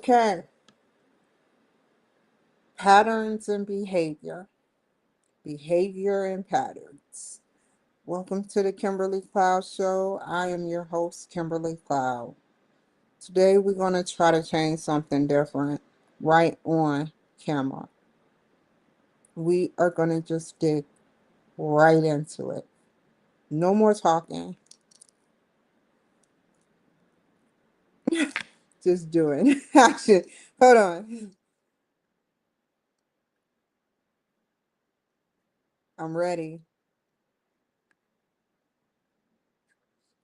Okay, patterns and behavior. Behavior and patterns. Welcome to the Kimberly Cloud Show. I am your host, Kimberly Cloud. Today we're going to try to change something different right on camera. We are going to just dig right into it. No more talking. Just doing action. Hold on. I'm ready.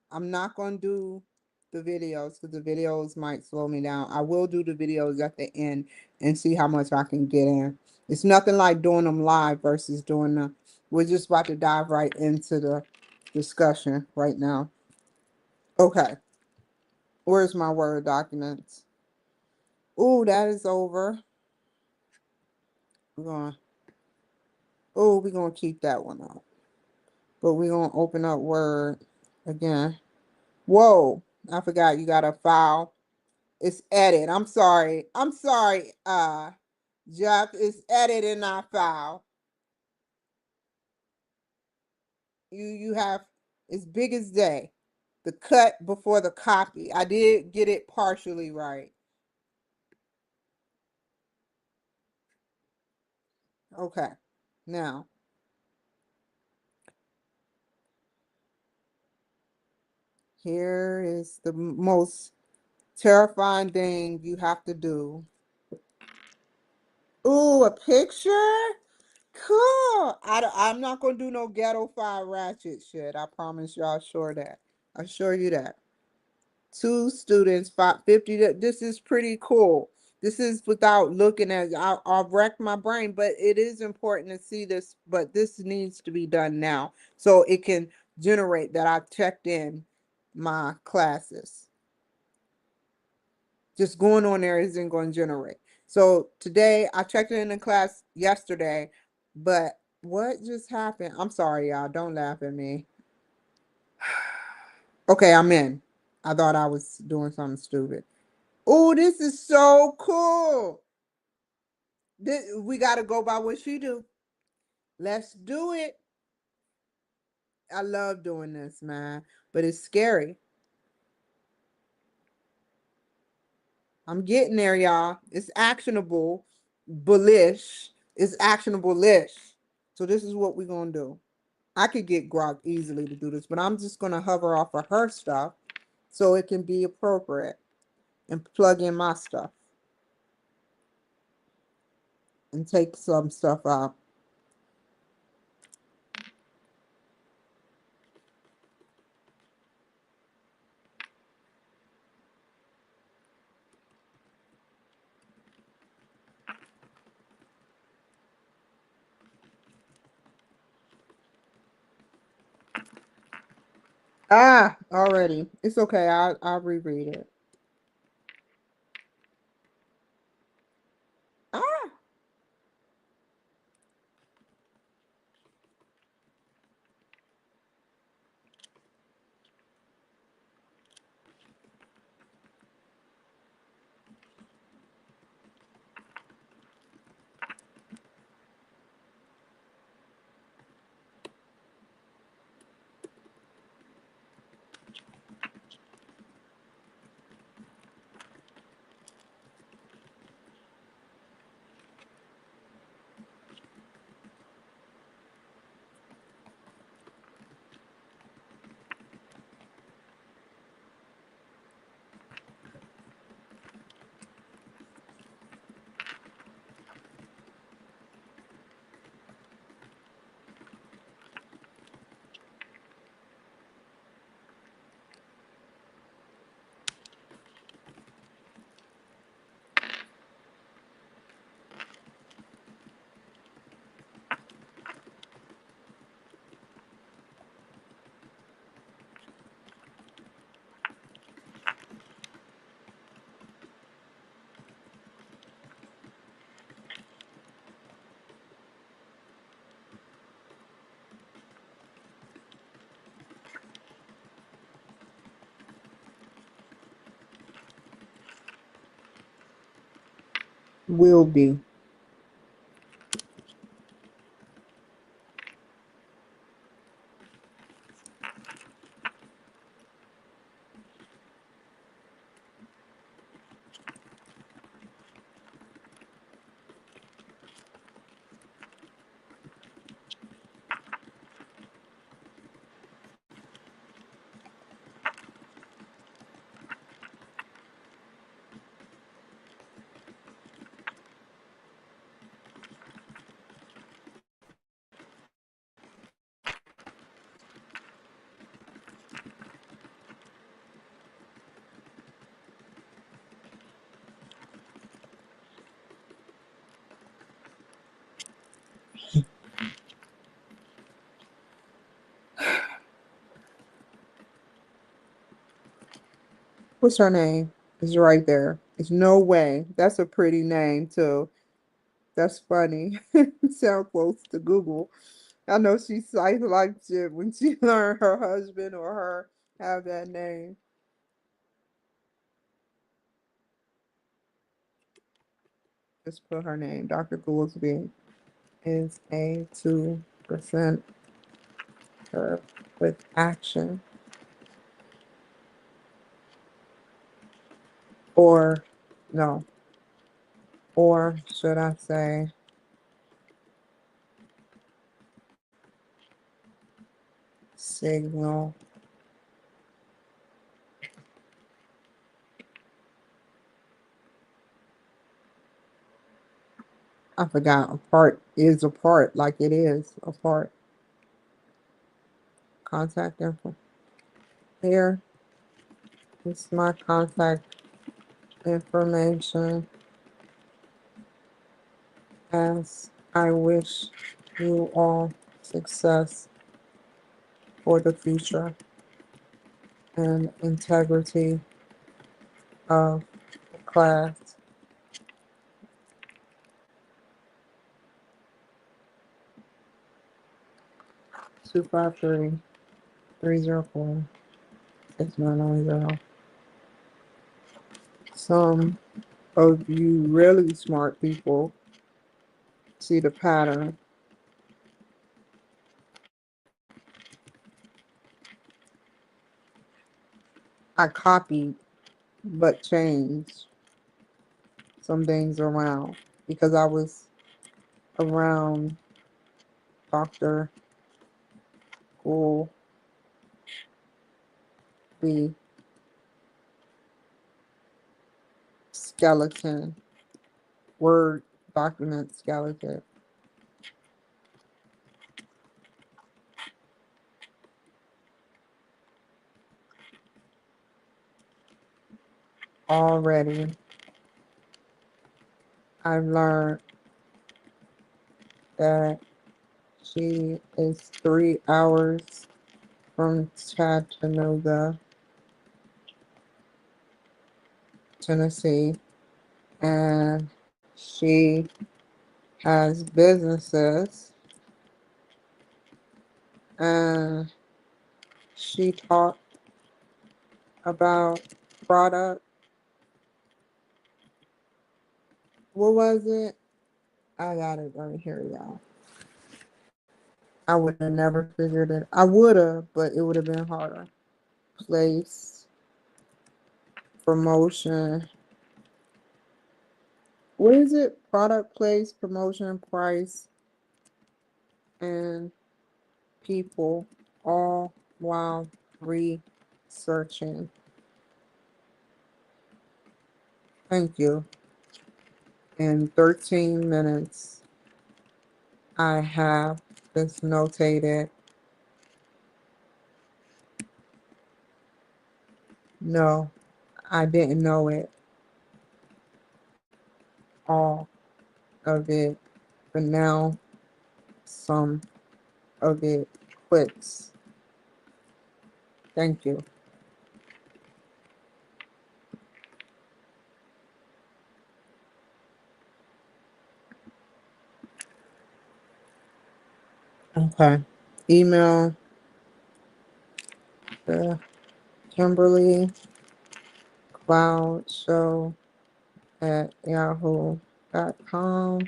I'm not going to do the videos because the videos might slow me down. I will do the videos at the end and see how much I can get in. It's nothing like doing them live versus doing them. We're just about to dive right into the discussion right now. Okay, where's my Word documents? Ooh, that is over. We're going. We're gonna keep that one up. But we're gonna open up Word again. Whoa, I forgot you got a file. It's edit. I'm sorry. I'm sorry, Jeff. It's edit in our file. You have it's big as day. The cut before the copy. I did get it partially right. Okay. Now, here is the most terrifying thing you have to do. Ooh, a picture? Cool. I'm not going to do no ghetto fire ratchet shit. I promise you. I assure you that. Two students, 50. This is pretty cool. This is without looking at, I'll wreck my brain, but it is important to see this, but this needs to be done now. So it can generate that I've checked in my classes. Just going on there isn't going to generate. So today I checked in the class yesterday, but what just happened? I'm sorry, y'all. Don't laugh at me. Okay, I'm in. I thought I was doing something stupid. Oh, this is so cool. We got to go by what she do. Let's do it. I love doing this, man, but it's scary. I'm getting there, y'all. It's actionable, bullish. It's actionable-ish. So this is what we're going to do. I could get Grok easily to do this, but I'm just going to hover off of her stuff so it can be appropriate and plug in my stuff and take some stuff out. Ah, already. It's okay. I'll reread it. Ah, Will be. What's her name? It's right there. It's no way. That's a pretty name too. That's funny. Sound close to Google. I know she like it when she learned her husband or her have that name. Just put her name. Dr. Goolsby is a 2% with action. Or, no, or should I say, signal. I forgot a part is a part, like it is a part. Contact info. Here is my contact information, as I wish you all success for the future and integrity of the class. 253-304-6990. Some of you really smart people see the pattern. I copied but changed some things around because I was around Dr. Gould, the skeleton, Word document skeleton. Already, I've learned that she is 3 hours from Chattanooga, Tennessee, and she has businesses, and she talked about product. What was it? I got it right here, y'all. I would have never figured it. I would have, but it would have been harder. Place, promotion. What is it? Product, place, promotion, price, and people, all while researching. Thank you. In 13 minutes, I have this notated. No, I didn't know it. All of it. But now, some of it clicks. Thank you. Okay. Email the Kimberly Cloud Show at Yahoo gmail.com.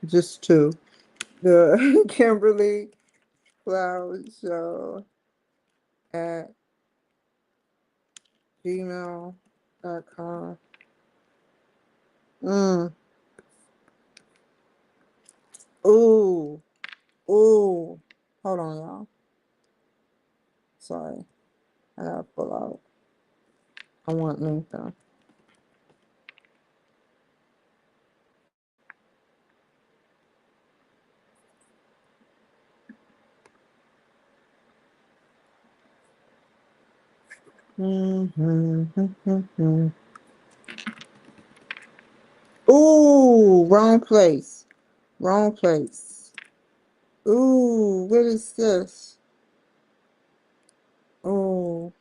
Just two. The Kimberly Cloud Show at gmail.com. Mm. Ooh. Ooh. Hold on, y'all. Sorry. I gotta pull out. I want LinkedIn. Mm-hmm. Ooh, wrong place. Wrong place. Ooh, what is this? Oh,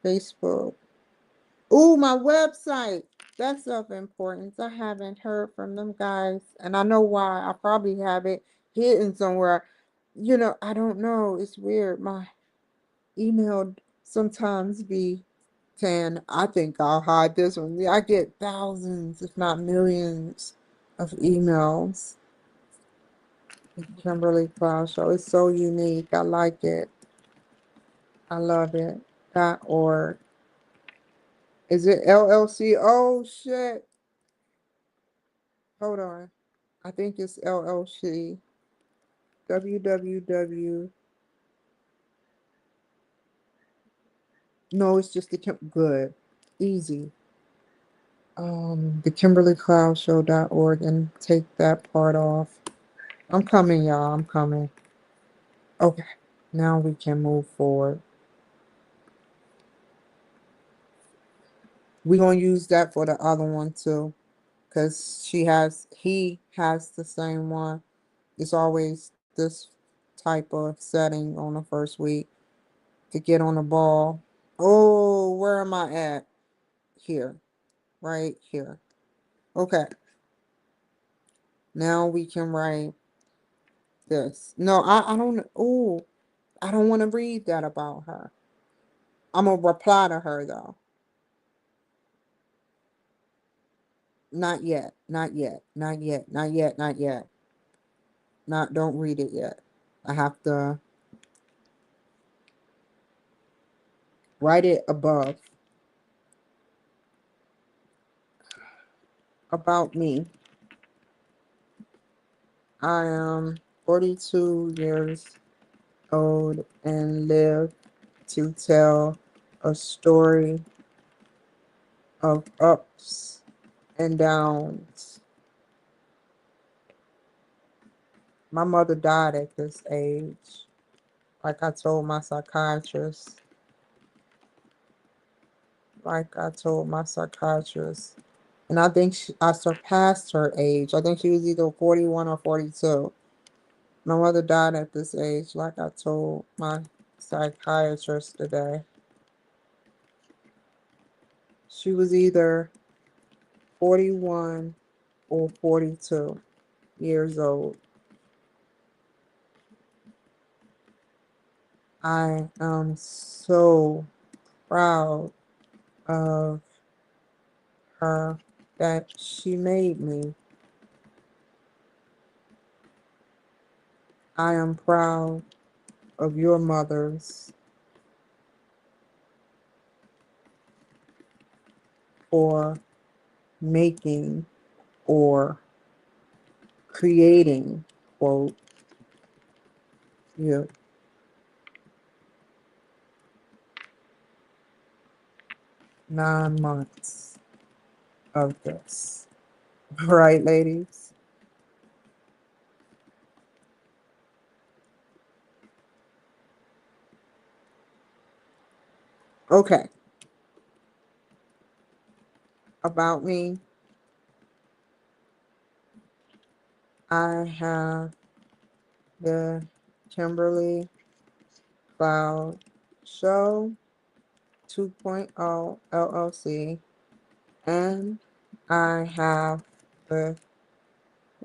Facebook. Ooh, my website. That's of importance. I haven't heard from them guys, and I know why. I probably have it hidden somewhere. I don't know. It's weird. My email sometimes be saying, I think I'll hide this one. Yeah, I get thousands, if not millions, of emails. The Kimberly Cloud Show. It's so unique. I like it. I love it. .org. Is it LLC? Oh shit. Hold on. I think it's LLC. www. No, it's just good. Easy. The KimberlyCloudShow.org and take that part off. I'm coming, y'all. I'm coming. Okay. Now we can move forward. We're gonna use that for the other one too. Because he has the same one. It's always this type of setting on the first week to get on the ball. Oh, where am I at? Here, right here. Okay, now we can write this. No, I don't. Oh, I don't want to read that about her. I'm gonna reply to her though. Not yet. Not yet. Not yet. Not yet. Not yet. Not. Don't read it yet. I have to write it above. About me. I am 42 years old and live to tell a story of ups and downs. My mother died at this age. Like I told my psychiatrist, and I think I surpassed her age. I think she was either 41 or 42. My mother died at this age, like I told my psychiatrist today. She was either 41 or 42 years old. I am so proud of her that she made me. I am proud of your mothers for making or creating, quote, you. 9 months of this. Right, ladies? Okay. About me, I have the Kimberly Cloud Show 2.0 LLC, and I have the.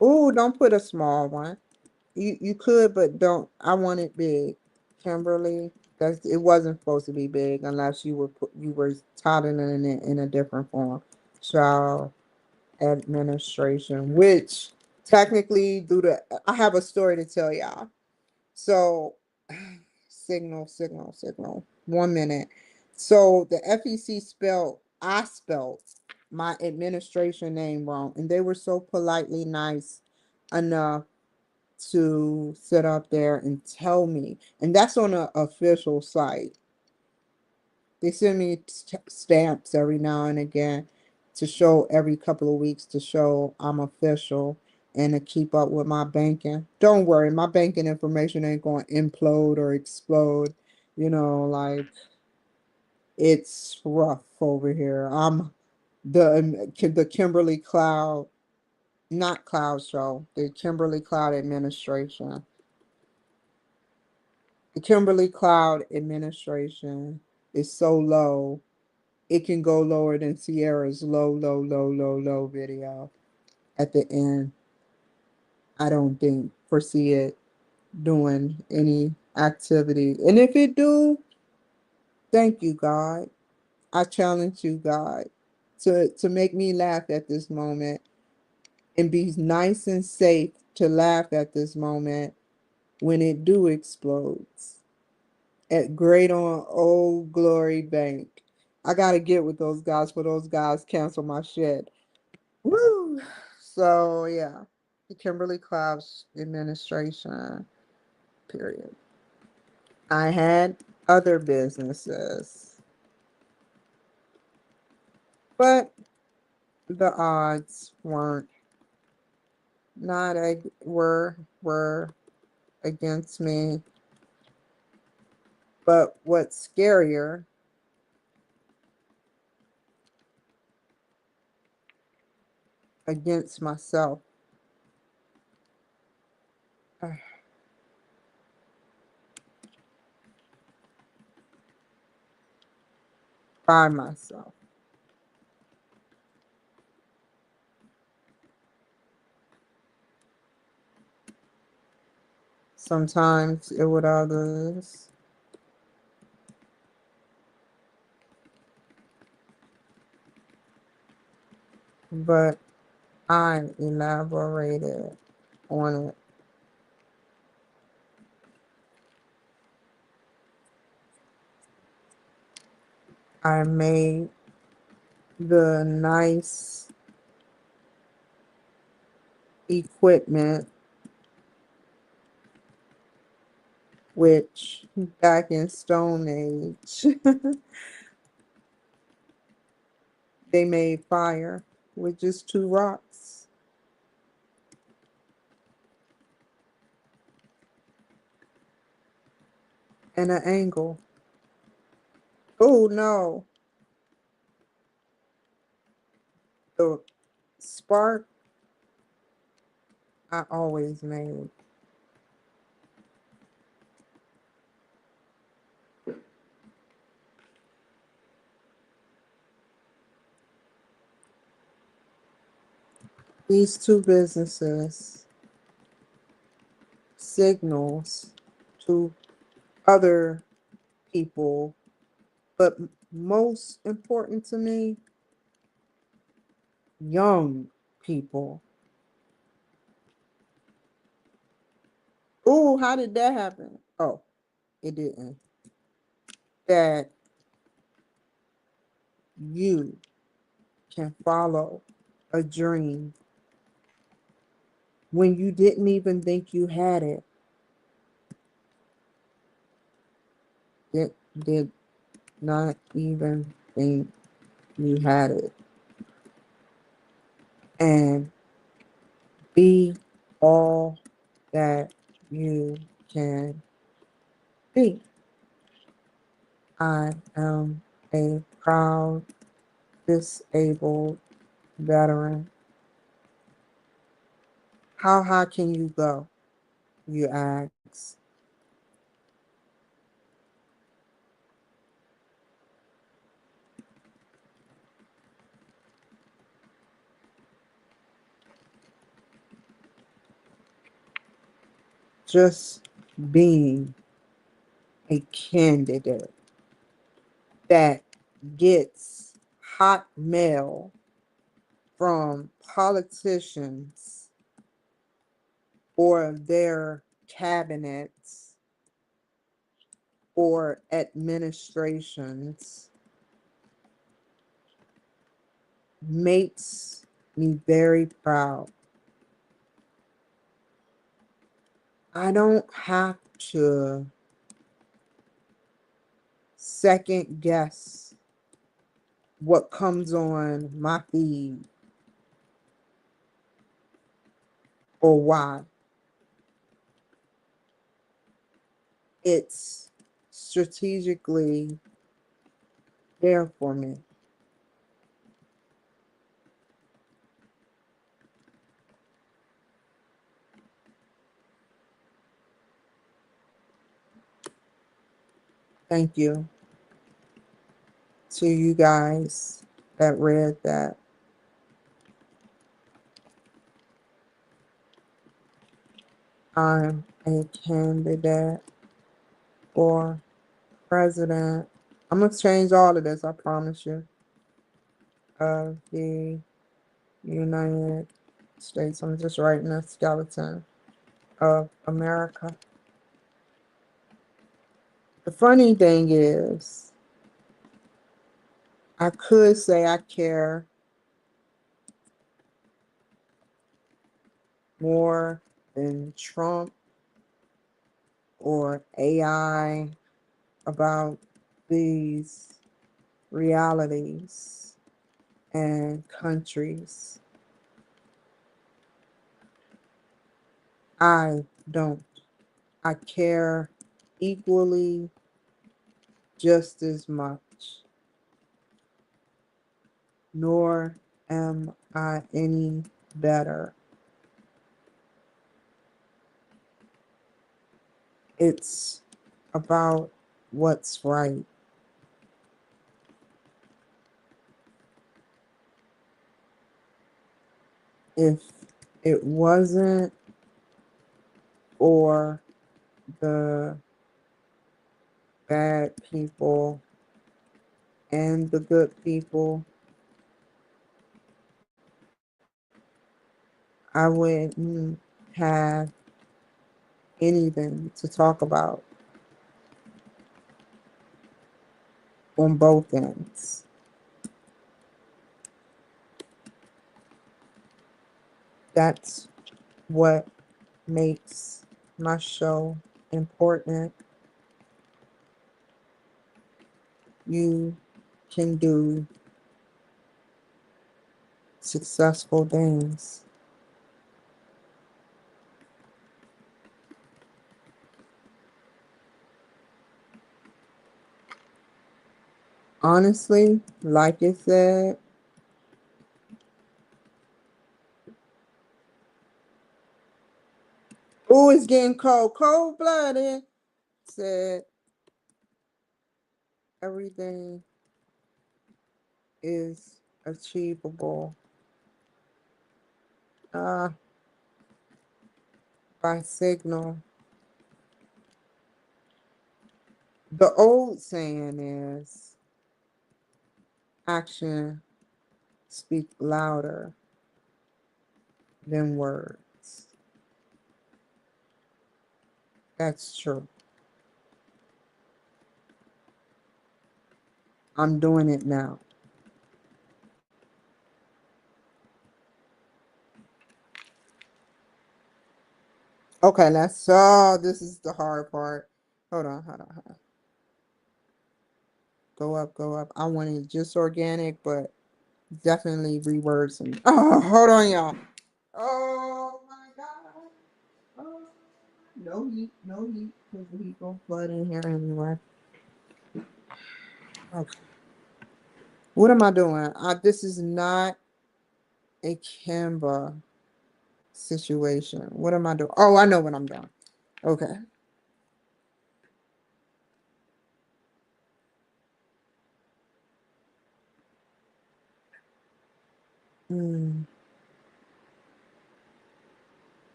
Ooh, don't put a small one. You could, but don't. I want it big, Kimberly. That's it wasn't supposed to be big unless you were titling it in a different form. child administration, which technically I have a story to tell y'all. So signal. 1 minute. So the FEC I spelled my administration name wrong, and they were so politely nice enough to sit up there and tell me. And that's on an official site. They send me stamps every now and again to show every couple of weeks to show I'm official and to keep up with my banking. Don't worry, my banking information ain't going to implode or explode. Like it's rough over here. I'm the Kimberly Cloud, not Cloud Show, the Kimberly Cloud Administration. The Kimberly Cloud Administration is so low, it can go lower than Sierra's low video at the end. I don't think foresee it doing any activity. And if it do, thank you, God. I challenge you, God, to make me laugh at this moment and be nice and safe to laugh at this moment when it do explodes at Great on Old Glory Bank. I gotta get with those guys for those guys cancel my shit. Woo! So yeah, the Kimberly Clouds administration, period. I had other businesses, but the odds weren't not were against me. But what's scarier, against myself. By myself. Sometimes it would others. But I elaborated on it. I made the nice equipment, which back in Stone Age, they made fire with just two rocks and an angle. Oh no, the spark I always made. These two businesses signals to other people, but most important to me, young people. Oh, how did that happen? Oh, it didn't. That you can follow a dream when you didn't even think you had it. Did not even think you had it. And be all that you can be. I am a proud disabled veteran. How high can you go? You ask. Just being a candidate that gets hot mail from politicians or their cabinets or administrations makes me very proud. I don't have to second guess what comes on my feed or why. It's strategically there for me. Thank you to you guys that read that. I'm a candidate for president. I'm going to change all of this, I promise you, of the United States. I'm just writing a skeleton of America. The funny thing is, I could say I care more than Trump or AI about these realities and countries. I don't. I care equally just as much, nor am I any better. It's about what's right. If it wasn't for the bad people and the good people, I wouldn't have anything to talk about on both ends. That's what makes my show important. You can do successful things. Honestly, like I said, oh, it's getting cold, cold blooded. Said everything is achievable uh, by signal. The old saying is action speak louder than words. That's true. I'm doing it now. Okay, let's. Oh, this is the hard part. Hold on, hold on, hold on. Go up, go up. I wanted just organic, but definitely reword some. Oh, hold on, y'all. Oh my God. Oh, no heat, no heat, because the heat gonna flood in here anyway. Okay. What am I doing? This is not a Canva situation. What am I doing? Oh, I know what I'm doing. Okay. Hmm.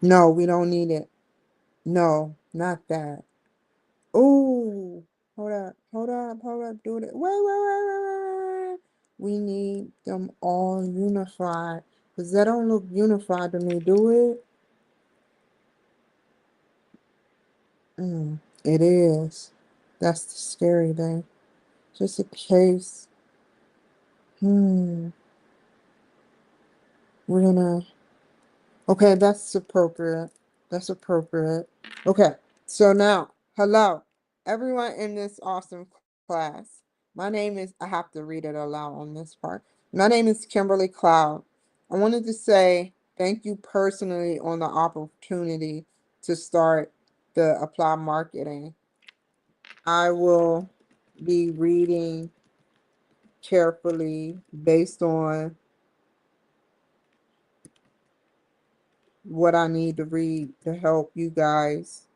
No, we don't need it. No, not that. Oh, hold up, hold up, hold up. Do it. Wait, wait, wait, wait, wait, wait. We need them all unified. Because that don't look unified to me, do it? It is. That's the scary thing. Just in case. Hmm. We're gonna. Okay, that's appropriate. That's appropriate. Okay, so now, hello, everyone in this awesome class. My name is, I have to read it aloud on this part. My name is Kimberly Cloud. I wanted to say thank you personally on the opportunity to start the Apply Marketing. I will be reading carefully based on what I need to read to help you guys.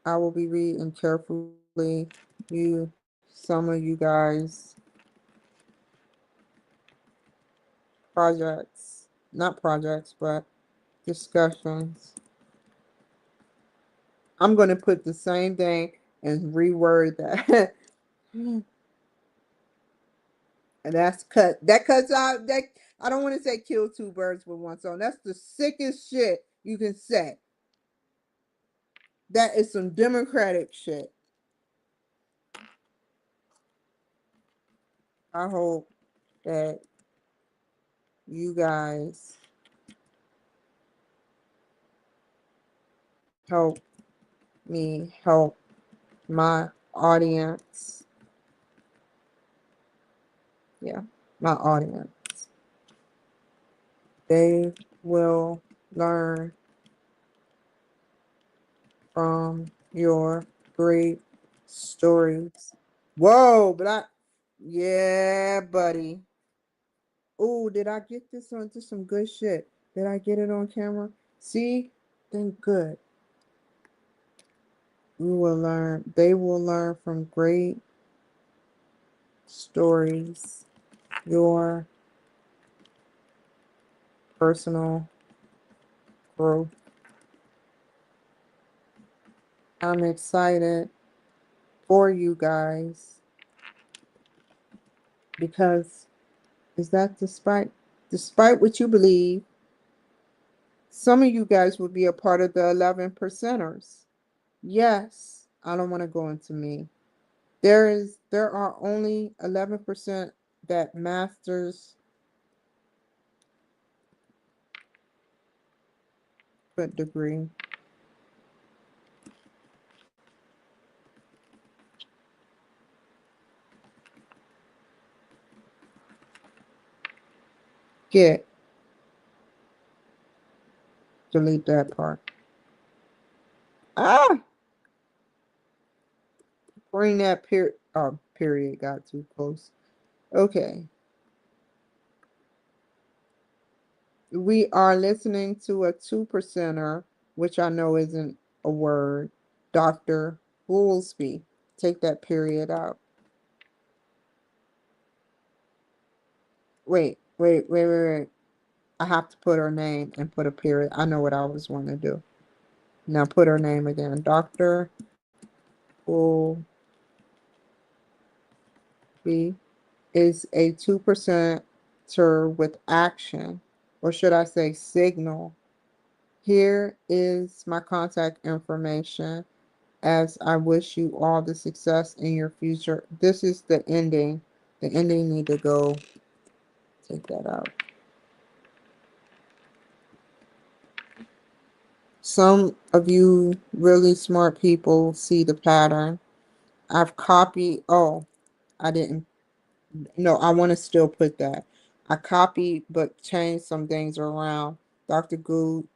I will be reading carefully some of you guys projects, not projects, but discussions. I'm going to put the same thing and reword that. And that's cut. That cuts out that. I don't want to say kill two birds with one stone. That's the sickest shit you can say. That is some democratic shit. I hope that you guys help me help my audience. Yeah, my audience. They will learn from your great stories. Whoa, but yeah, buddy. Oh, did I get this on to some good shit? Did I get it on camera? See? Then good. They will learn from great stories, your personal growth. I'm excited for you guys because is that despite what you believe, some of you guys will be a part of the 11 percenters. Yes, I don't want to go into me. There are only 11% that masters degree. Get delete that part. Ah, bring that period. Oh, period got too close. Okay. We are listening to a 2%er, which I know isn't a word, Dr. Woolsby. Take that period out. Wait. I have to put her name and put a period. I know what I was wanting to do. Now put her name again. Dr. Woolsby is a 2%er with action, or should I say signal. Here is my contact information. As I wish you all the success in your future. This is the ending. The ending need to go. Take that out. Some of you really smart people see the pattern. I've copied. Oh, I didn't. No, I want to still put that. I copied but changed some things around. Dr. Good.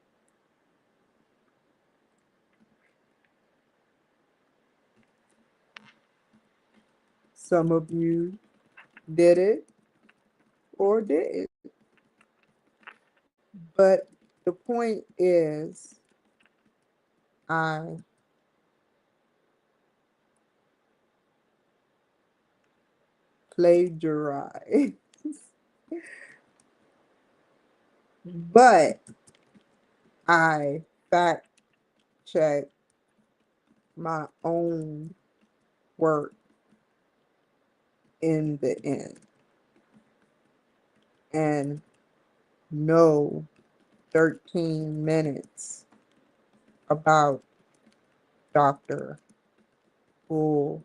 Some of you did it or didn't. But the point is, I plagiarize. But I fact check my own work. in the end. And no 13 minutes about Dr. Bull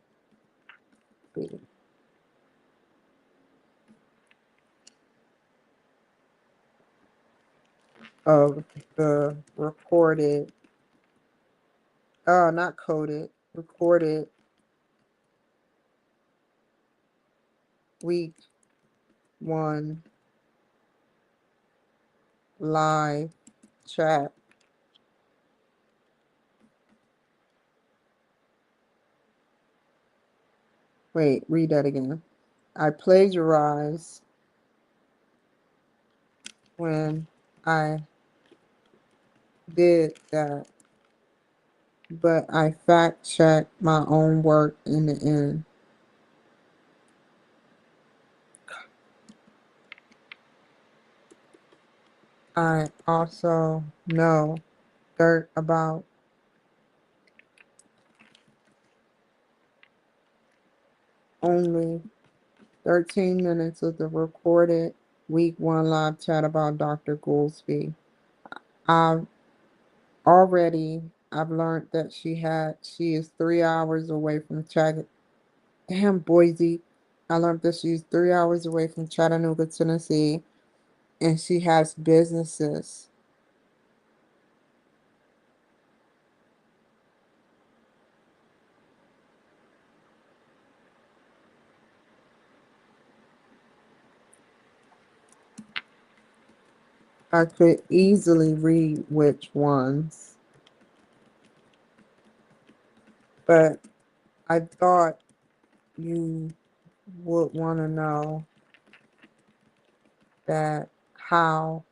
of the recorded, not coded, recorded week 1 live chat. Wait, read that again. I plagiarized when I did that, but I fact checked my own work in the end. I also know dirt about only 13 minutes of the recorded week 1 live chat about Dr. Goolsby. I've I've learned that she is 3 hours away from Boise. I learned that she's 3 hours away from Chattanooga, Tennessee, and she has businesses. I could easily read which ones, but I thought you would want to know that how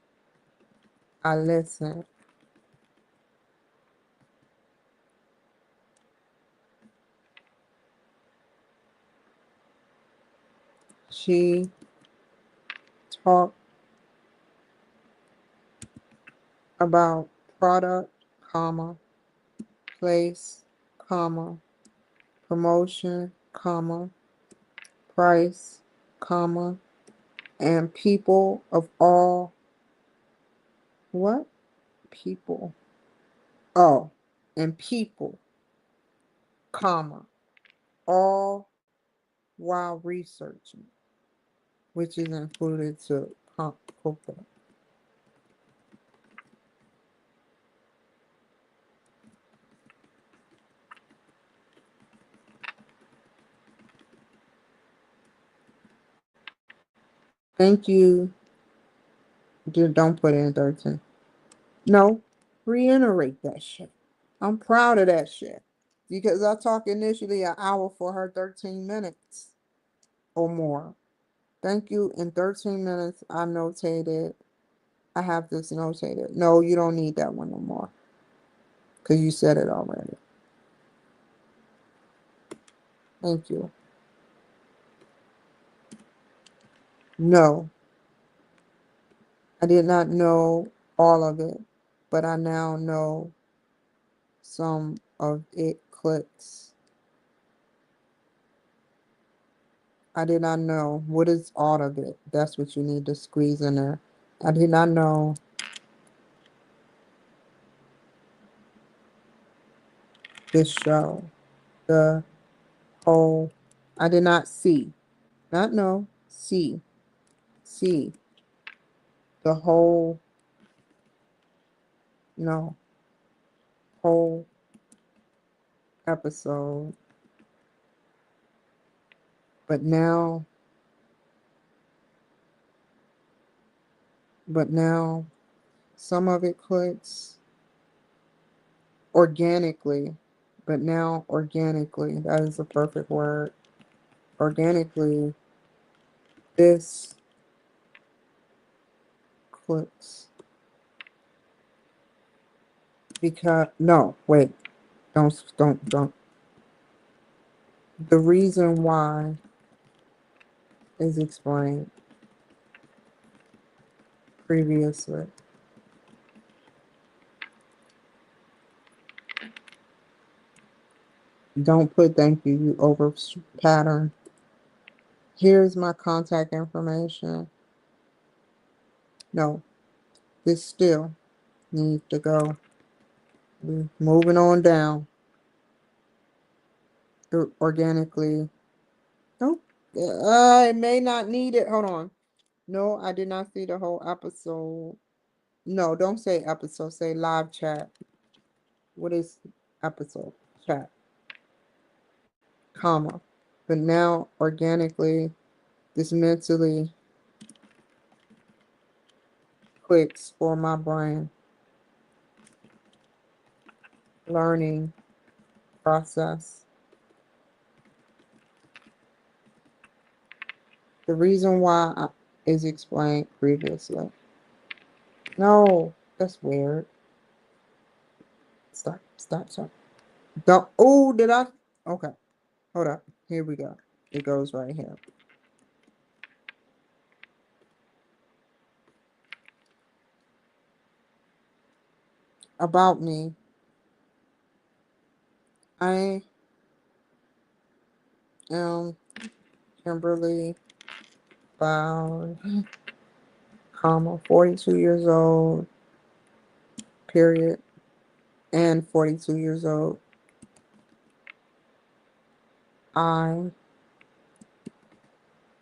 I listen. She talked about product, comma, place, comma, promotion, comma, price, comma, and people of all what? People. Oh, and people, comma, all while researching, which is included to Coca. Thank you. Don't put in 13. No, reiterate that shit. I'm proud of that shit. Because I talked initially an hour for her 13 minutes or more. Thank you. In 13 minutes, I notated. I have this notated. No, you don't need that one no more. Because you said it already. Thank you. No, I did not know all of it, but I now know some of it clicks. I did not know. What is all of it? That's what you need to squeeze in there. I did not know this show. The whole, I did not see, not know, see the whole, no, whole episode. But now, but now, some of it clicks organically, but now organically, that is the perfect word. Organically, this clicks because no, wait, don't. The reason why is explained previously. Don't put thank you, you over pattern. Here's my contact information. No, this still needs to go. We're moving on down organically. Nope. I may not need it. Hold on. No, I did not see the whole episode. No, don't say episode. Say live chat. What is episode? Chat, comma. But now organically, this mentally clicks for my brain. Learning process. The reason why is explained previously. No, that's weird. Stop, stop, stop. Don't. Oh, did I? Okay, hold up. Here we go. It goes right here. About me. I am Kimberly Bound, comma, 42 years old, period, and 42 years old. I,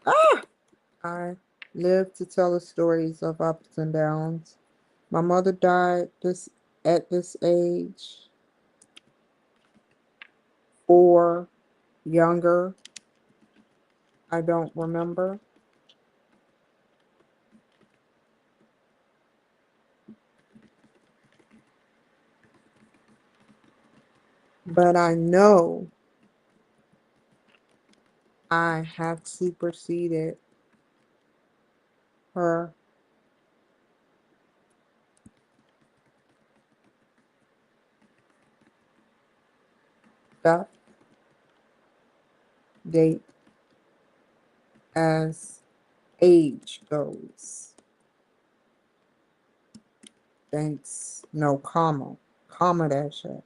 ah, I live to tell the stories of ups and downs. My mother died at this age, or younger. I don't remember. But I know I have superseded her death date as age goes. Thanks. No comma. Comma that shit.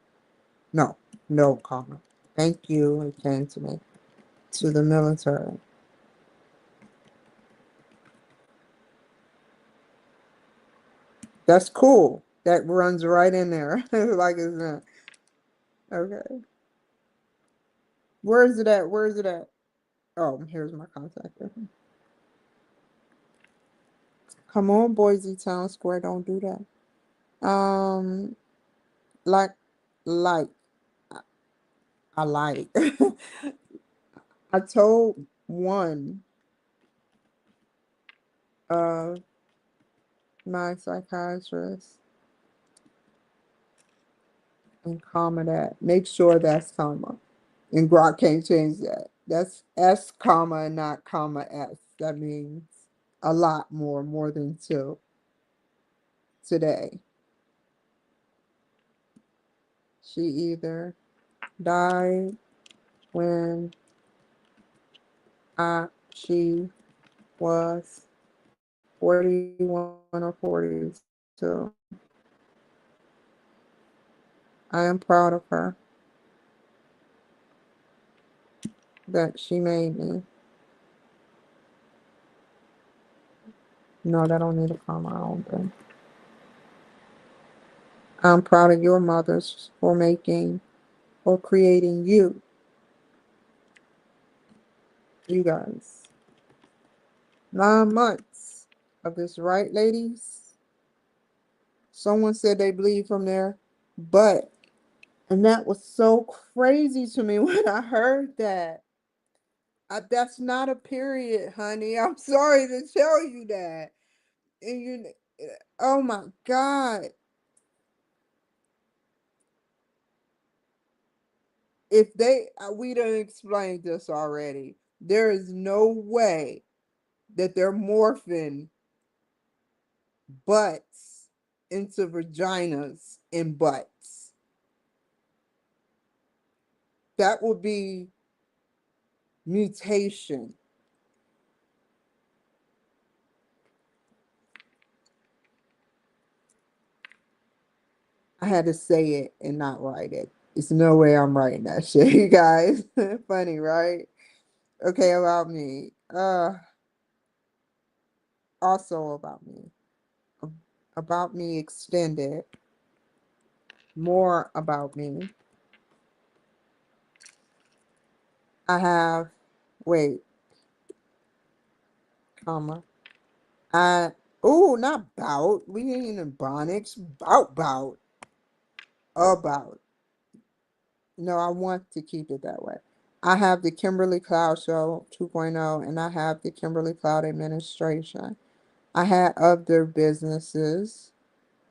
No. No comma. Thank you. It came to me. To the military. That's cool. That runs right in there. Like it's not. Okay. Where is it at? Where is it at? Oh, here's my contact. Come on, Boise Town Square. Don't do that. Um, like, like, I like. I told one of my psychiatrists and comma that. Make sure that's comma. And Grok can't change that. That's S comma and not comma S. That means a lot more than two today. She either died when she was 41 or 42. I am proud of her that she made me. No, that don't need a comma, I don't think. I'm proud of your mothers for making or creating you. You guys. 9 months of this, right, ladies? Someone said they bleed from their butt. And that was so crazy to me when I heard that. That's not a period, honey. I'm sorry to tell you that. And oh my God. If we done explained this already. There is no way that they're morphing butts into vaginas and butts. That would be mutation. I had to say it and not write it. It's no way I'm writing that shit, you guys. Funny, right? Okay, about me. Uh, also about me extended, more about me. I have, wait, comma. I, oh, not bout. We ain't in Bonics. Bout. About. No, I want to keep it that way. I have the Kimberly Cloud Show 2.0, and I have the Kimberly Cloud Administration. I had other businesses,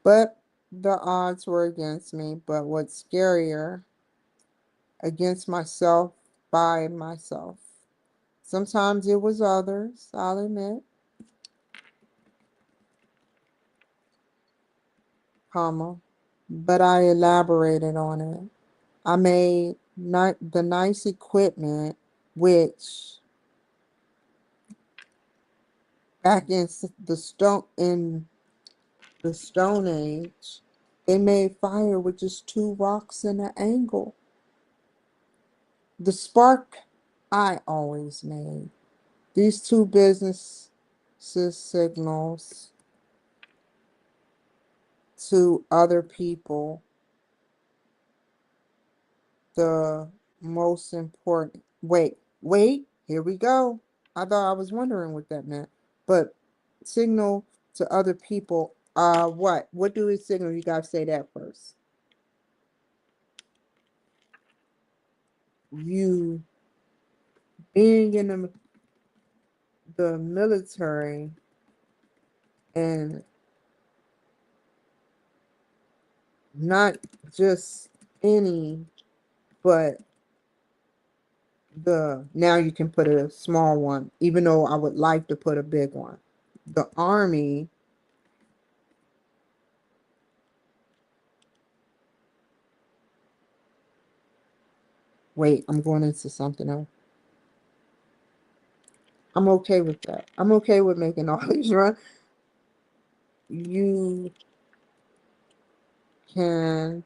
but the odds were against me. But what's scarier, against myself, by myself. Sometimes it was others, I'll admit, comma, but I elaborated on it. I made the nice equipment, which back in the Stone Age, they made fire with just two rocks and an angle. The spark I always made. These two businesses signals to other people the most important. Wait, here we go. I thought I was wondering what that meant. But signal to other people, what? What do we signal? You gotta say that first. You being in the military and not just any, but the now you can put a small one, even though I would like to put a big one. The Army, wait, I'm going into something else. I'm okay with that. I'm okay with making all these run. You can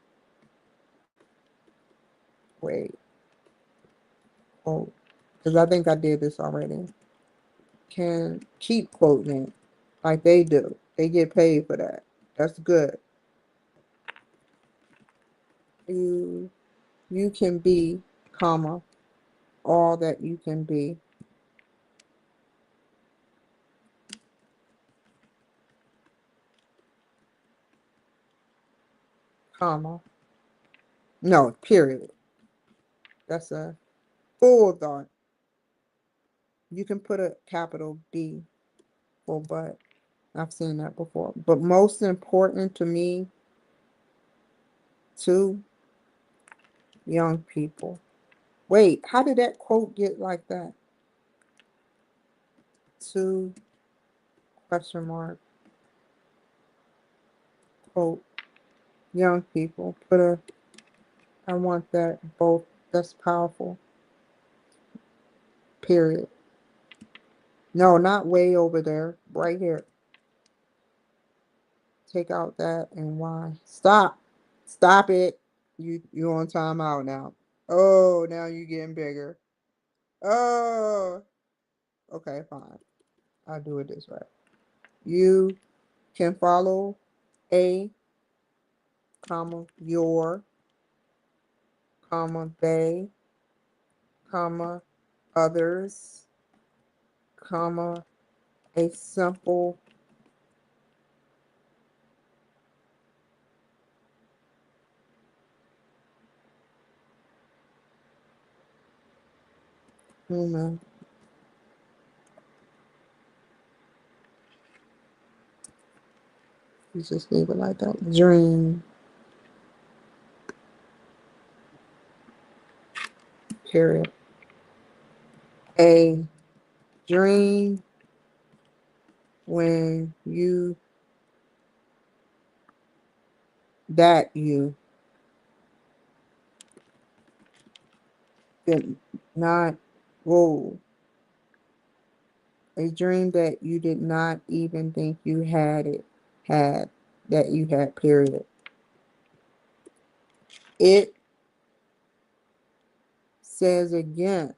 wait. Oh, because I think I did this already. Can keep quoting it like they do. They get paid for that. That's good. You you can be, comma, all that you can be, comma. No, period. That's a full thought. You can put a capital B for but. I've seen that before. But most important to me, to young people. Wait, how did that quote get like that? To question mark quote young people. Put a I want that both. That's powerful. Period. No, not way over there. Right here. Take out that and why. Stop. Stop it. You on timeout now. Oh, now you getting bigger. Oh. Okay, fine. I'll do it this way. You can follow a, comma, your, comma, they, comma, others, comma, a simple human. You just leave it like that. Dream, period. A dream when you, that you did not, whoa, a dream that you did not even think you had, that you had, period. It says again,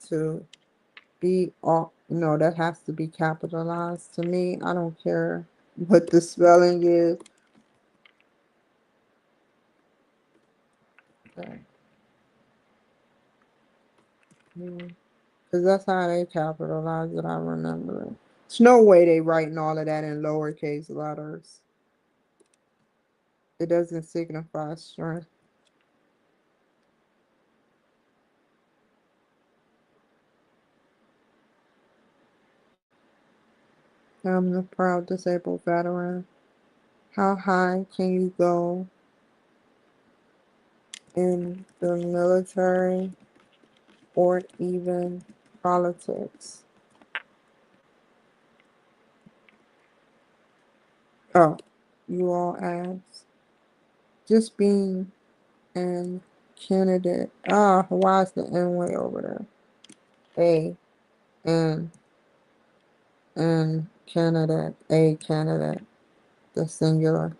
to be all, no, that has to be capitalized to me. I don't care what the spelling is. Okay. Because that's how they capitalize it, I remember it. There's no way they writing all of that in lowercase letters. It doesn't signify strength. I'm the proud disabled veteran. How high can you go in the military or even politics? Oh, you all asked. Just being an candidate. Ah, why is the N way over there? A, N, candidate. A candidate. The singular.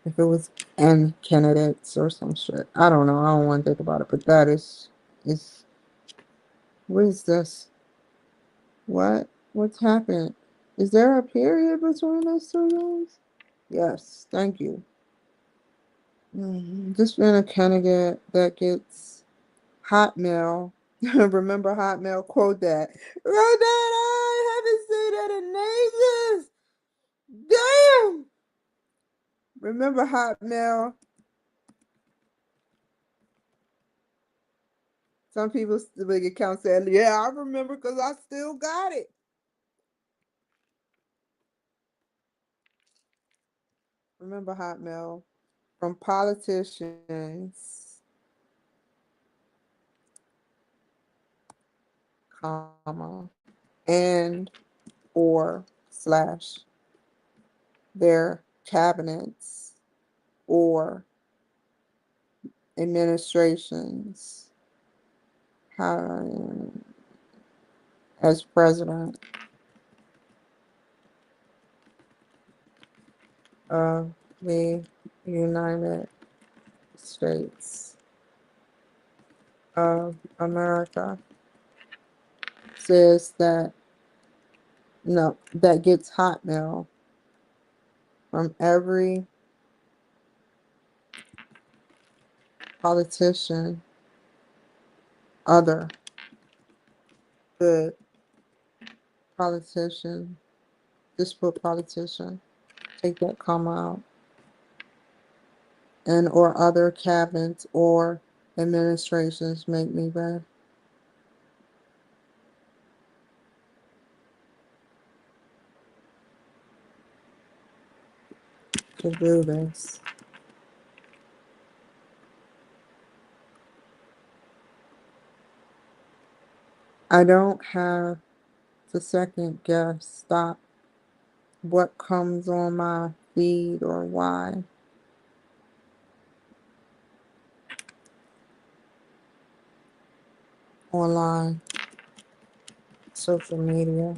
If it was N candidates or some shit. I don't know. I don't want to think about it. But that is, what is this? What? What's happened? Is there a period between those two names? Yes, thank you. Just being a candidate that gets Hotmail. Remember Hotmail? Quote that. Wrote that. I haven't seen that in ages. Damn. Remember Hotmail? Some people's big account said, "Yeah, I remember because I still got it." Remember Hotmail from politicians, comma, and or slash their cabinets or administrations as president of the United States of America says that no, that gets Hotmail from every politician, other good politician, just put politician, take that comma out, and or other cabinets or administrations make me bad to do this. I don't have to second guess, stop what comes on my feed or why online, social media.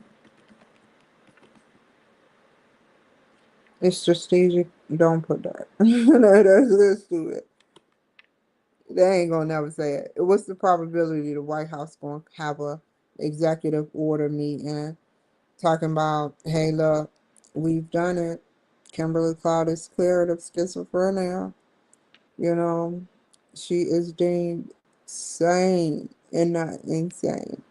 It's strategic. Don't put that. That's stupid. They ain't gonna never say it. What's the probability the White House gonna have a executive order meeting talking about, hey, look, we've done it. Kimberly Cloud is cleared of schizophrenia. You know, she is deemed sane and not insane.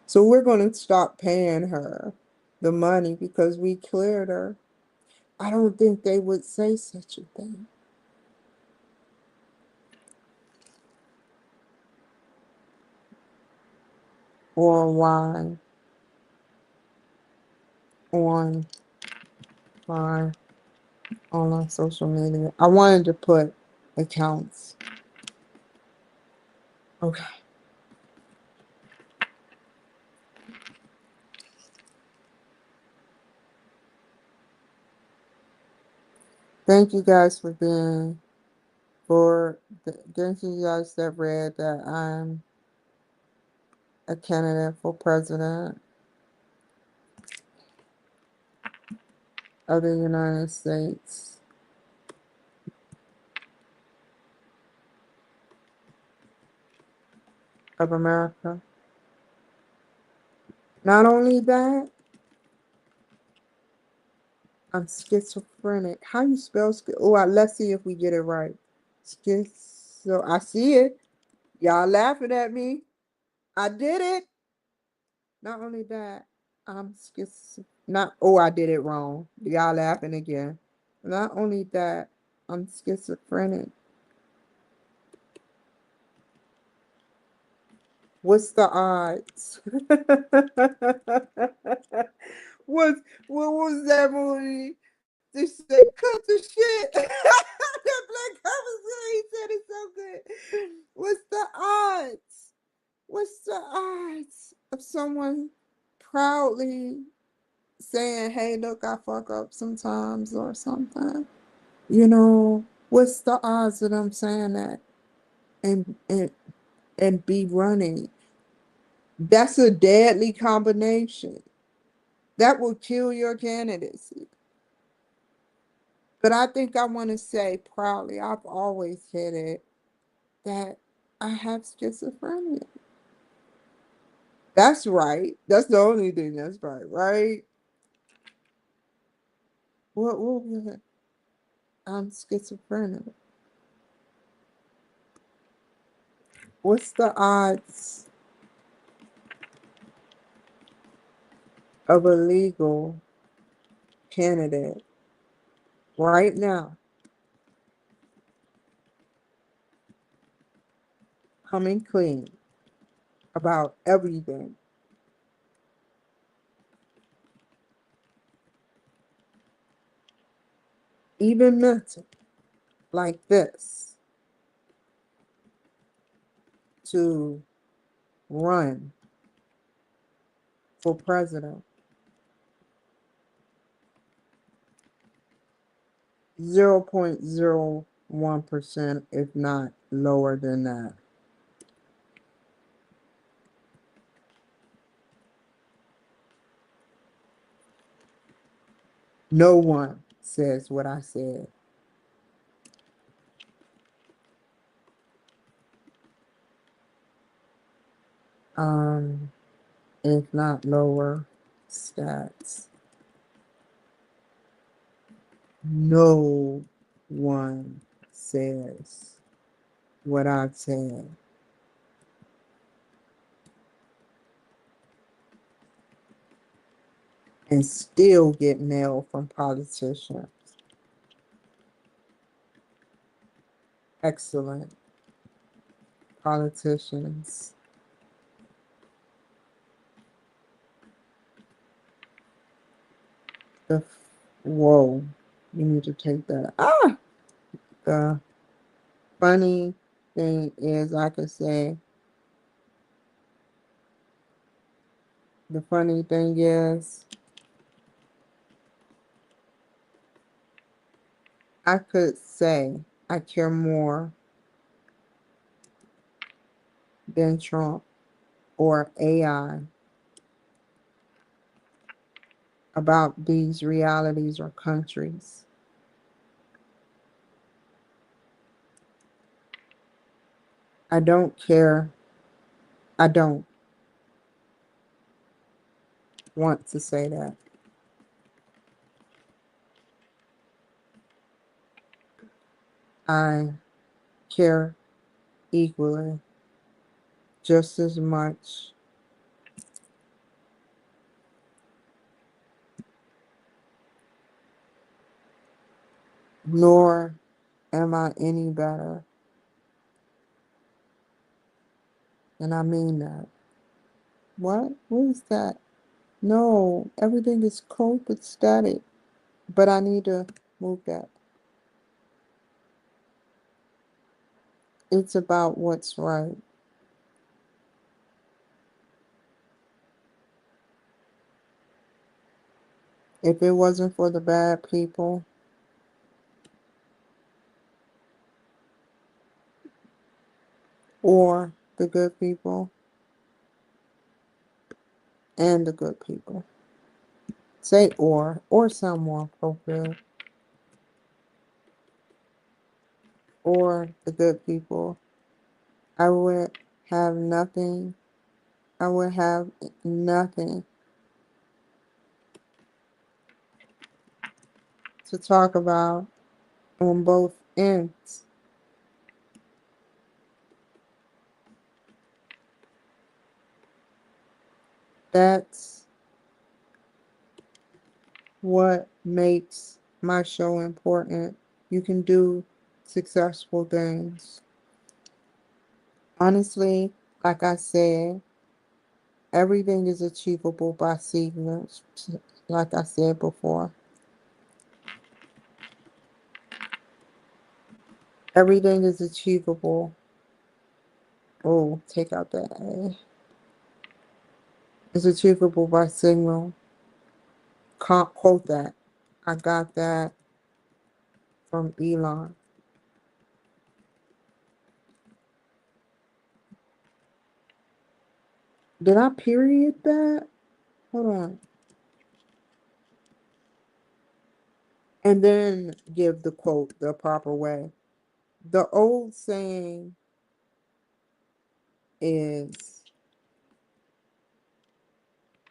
So we're going to stop paying her the money because we cleared her. I don't think they would say such a thing. Or why on my online social media. I wanted to put accounts. Okay. Thank you guys for being thank you guys that read that I'm a candidate for president of the United States of America. Not only that, I'm schizophrenic. How you spell Oh, let's see if we get it right. Schizo. I see it. Y'all laughing at me. I did it. Not only that, I'm schizo. Not. Oh, I did it wrong. Y'all laughing again. Not only that, I'm schizophrenic. What's the odds? What was that movie? They said, cut the shit. That black guy was good. He said it so good. What's the odds? What's the odds of someone proudly saying, hey, look, I fuck up sometimes or something? You know, what's the odds of them saying that and be running? That's a deadly combination. That will kill your candidacy. But I think I want to say proudly, I've always said it, that I have schizophrenia. That's right. That's the only thing that's right, right? What was it? I'm schizophrenic. What's the odds of a legal candidate right now coming clean about everything, even mental, like this, to run for president? 0.01%, if not lower than that. No one says what I said. Um, if not lower stats. No one says what I've said. And still get mail from politicians. Excellent politicians. The whoa, you need to take that. The funny thing is, I could say, the funny thing is, I could say I care more than Trump or AI about these realities or countries. I don't care. I don't want to say that. I care equally, just as much, nor am I any better. And I mean that. What? What is that? No, everything is cold but static. But I need to move that. It's about what's right. If it wasn't for the bad people or the good people and the good people, say or some more appropriate, or the good people, I would have nothing. I would have nothing. to talk about on both ends. That's what makes my show important. You can do successful things. Honestly, like I said, everything is achievable by sequence, like I said before. Everything is achievable. Oh, take out that A. It's achievable by signal. Can't quote that. I got that from Elon. Did I period that? Hold on. And then give the quote the proper way. The old saying is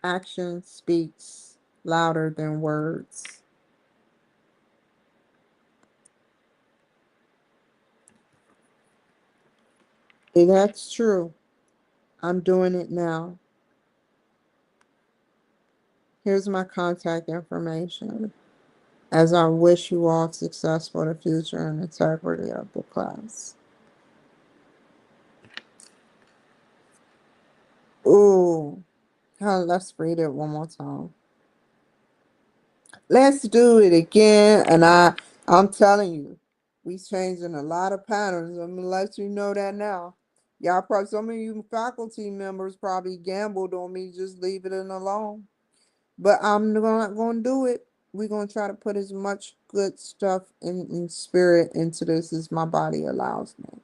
action speaks louder than words. And that's true. I'm doing it now. Here's my contact information. As I wish you all success for the future and integrity of the class. Ooh, let's read it one more time. Let's do it again. And I'm telling you, we changing a lot of patterns. I'm gonna let you know that now. Y'all probably, some of you faculty members probably gambled on me just leaving it alone. But I'm not gonna do it. We're gonna try to put as much good stuff in spirit into this as my body allows me.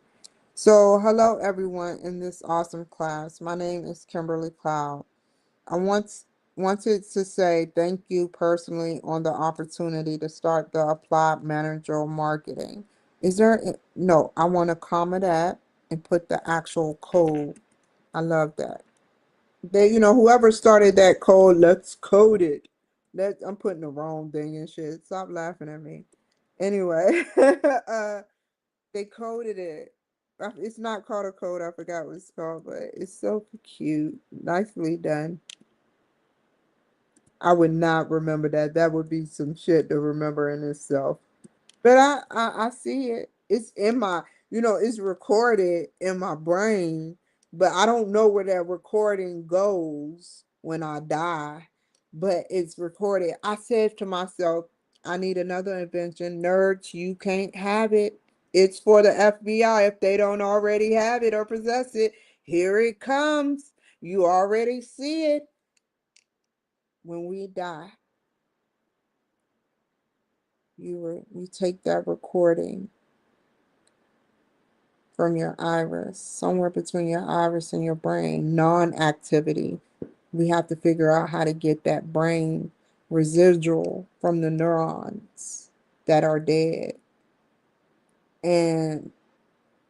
So hello everyone in this awesome class. My name is Kimberly Cloud. I wanted to say thank you personally on the opportunity to start the applied managerial marketing. Is there no, I want to comment that and put the actual code. I love that. Whoever started that code, let's code it. I'm putting the wrong thing and shit. Stop laughing at me. Anyway, they coded it. It's not called a code. I forgot what it's called, but it's so cute. Nicely done. I would not remember that. That would be some shit to remember in itself. But I see it. It's in my, it's recorded in my brain, but I don't know where that recording goes when I die. But it's recorded. I said to myself, I need another invention. Nerds, you can't have it. It's for the FBI if they don't already have it or possess it. Here it comes. You already see it when we die. You take that recording from your iris, somewhere between your iris and your brain, non-activity. We have to figure out how to get that brain residual from the neurons that are dead and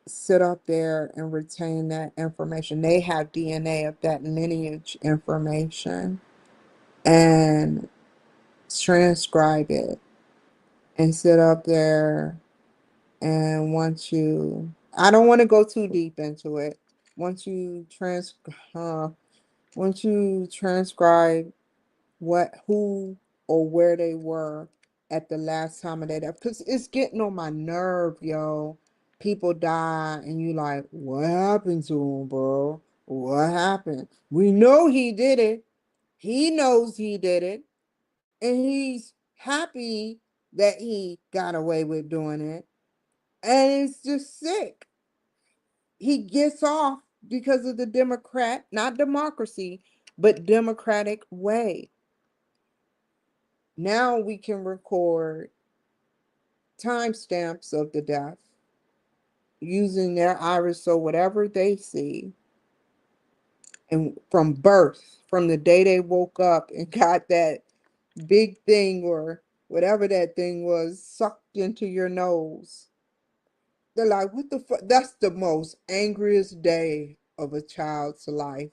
sit up there and retain that information. They have DNA of that lineage information and transcribe it and sit up there. And I don't want to go too deep into it. Once you trans, uh, once you transcribe who or where they were at the last time of their death, because it's getting on my nerve, yo. People die, and you like, what happened to him, bro? What happened? We know he did it. He knows he did it, and he's happy that he got away with doing it. And it's just sick. He gets off because of the not democracy, but democratic way. Now we can record timestamps of the death using their iris or whatever they see, and from birth, from the day they woke up and got that big thing or whatever that thing was sucked into your nose. They're like, what the fuck? That's the most angriest day of a child's life.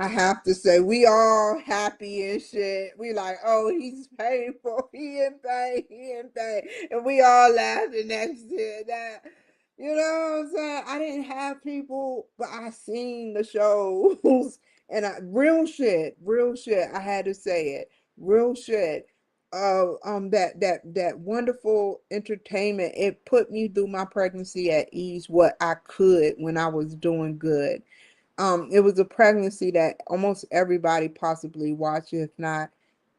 I have to say, we all happy and shit. We like, oh, he's painful. He in pain. He in pain. And we all laughing next to it. That, you know what I'm saying? I didn't have people, but I seen the shows and real shit. I had to say it, real shit. That wonderful entertainment. It put me through my pregnancy at ease. What I could when I was doing good. It was a pregnancy that almost everybody possibly watched. If not,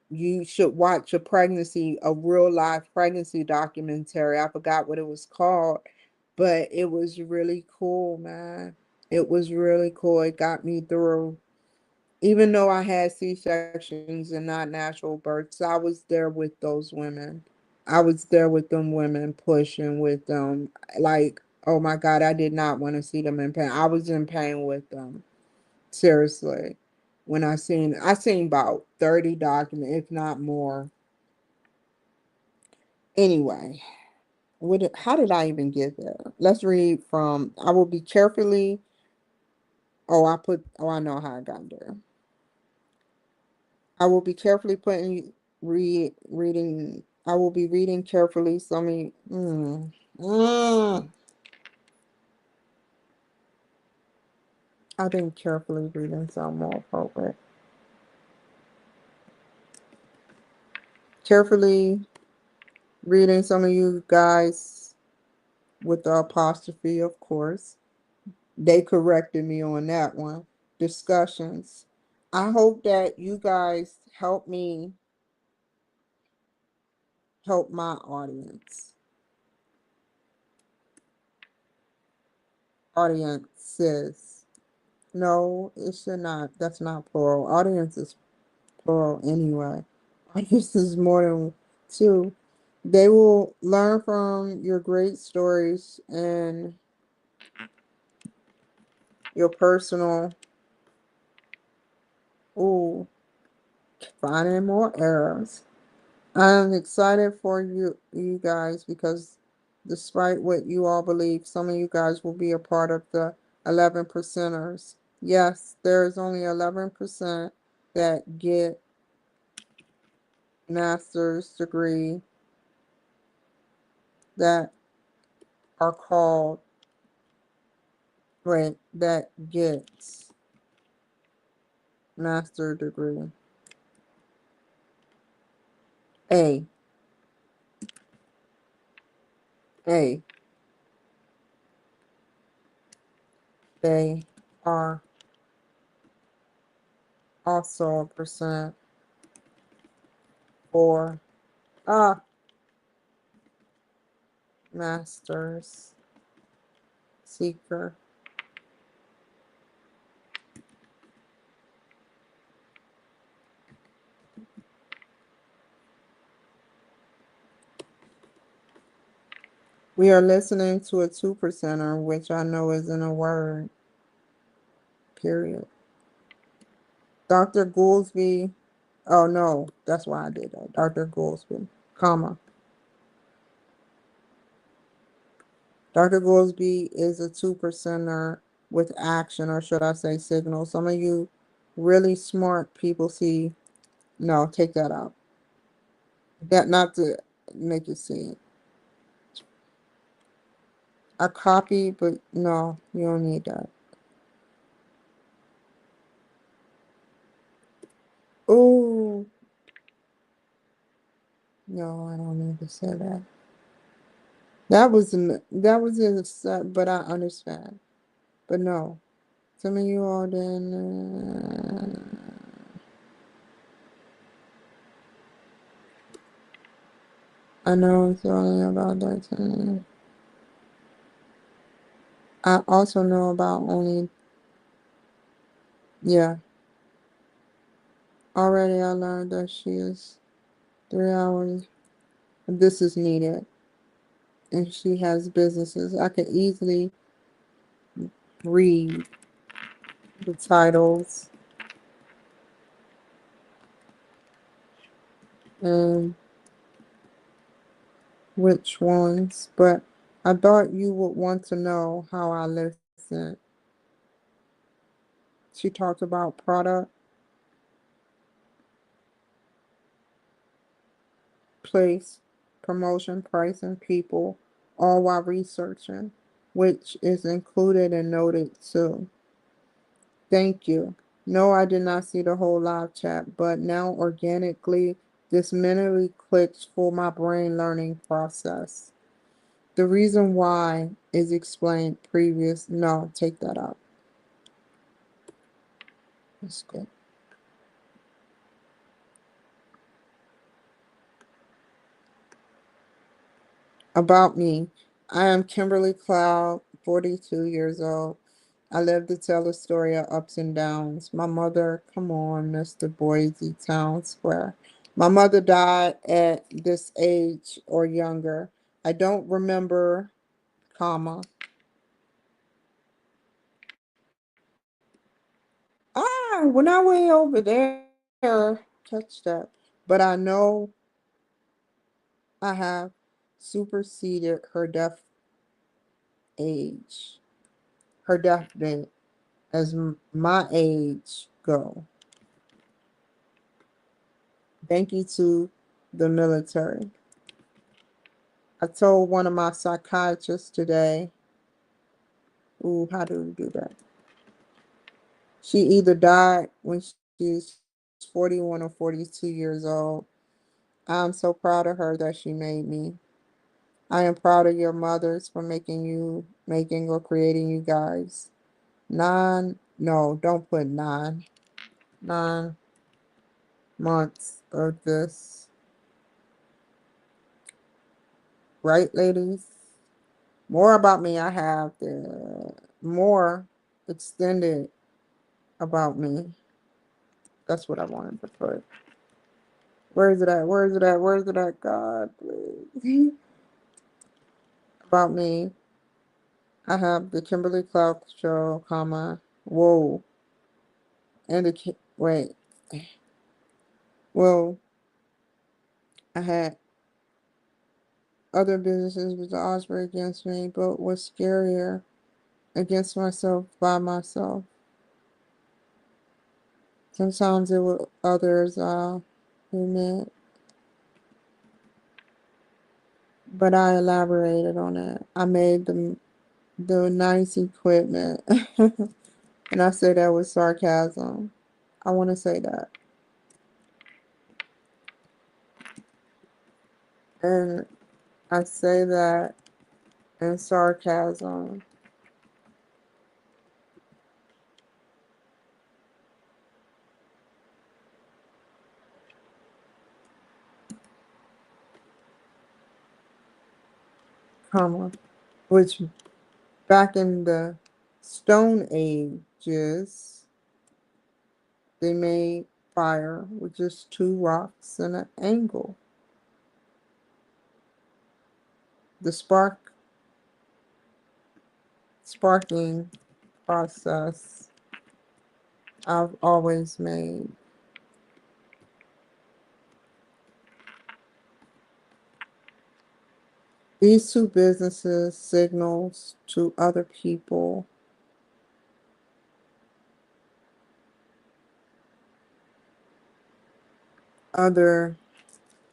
you should watch a real life pregnancy documentary. I forgot what it was called, but it was really cool, man. It was really cool. It got me through. Even though I had C-sections and not natural births, I was there with those women. I was there with them women, pushing with them. Like, oh my God, I did not want to see them in pain. I was in pain with them. Seriously. When I seen about 30 documents, if not more. Anyway, how did I even get there? Let's read from I will be carefully I know how I got there. I will be carefully reading I will be reading carefully mm, I think carefully reading sound more appropriate. Carefully reading some of you guys with the apostrophe, of course. They corrected me on that one. Discussions. I hope that you guys help me help my audience. Audiences. No, it should not. That's not plural. Audience is plural anyway. Audience is more than two. They will learn from your great stories and your personal, ooh, finding more errors. I'm excited for you guys because despite what you all believe, some of you guys will be a part of the 11 percenters. Yes, there's only 11% that get master's degree that are called wait, that gets master degree. A. A. They are also a percent for a master's seeker. We are listening to a 2%er, which I know isn't a word, period. Dr. Goolsby, oh no, that's why I did that. Dr. Goolsby, comma. Dr. Goolsby is a 2%er with action, or should I say signal. Some of you really smart people see, no, take that out. That not to make it seem. I copy, but no, you don't need that. Oh, no, I don't need to say that. That was a but I understand. But no, some of you all didn't. I know it's only about that time. I also know about only, yeah. Already I learned that she is 3 hours. This is needed. And she has businesses. I could easily read the titles and which ones, but I thought you would want to know how I listen. She talked about product, place, promotion, price, and people, all while researching, which is included and noted too. Thank you. No, I did not see the whole live chat, but now organically, this mentally clicks for my brain learning process. The reason why is explained previous. No, take that out. That's good. About me, I am Kimberly Cloud, 42 years old. I live to tell the story of ups and downs. My mother, come on, Mr. Boise Town Square. My mother died at this age or younger. I don't remember, comma. When I went over there, touch that. But I know I have superseded her death age, her death date, as my age go. Thank you to the military. I told one of my psychiatrists today, ooh, how do we do that? She either died when she's 41 or 42 years old. I'm so proud of her that she made me. I am proud of your mothers for making or creating you guys. No, don't put 9 months of this. Right, ladies? More about me, I have the more extended about me. That's what I wanted to put. Where is it at? Where is it at? Where is it at? God, please. About me, I have the Kimberly Cloud Show, comma, whoa, and wait, well, I had other businesses with the odds were against me, but what's scarier, against myself by myself. Sometimes it was others who meant, but I elaborated on it. I made the nice equipment, and I said that with sarcasm. I want to say that, and I say that in sarcasm. Comma, which back in the Stone Ages, they made fire with just two rocks and an angle. The sparking process I've always made. These two businesses signals to other people, other,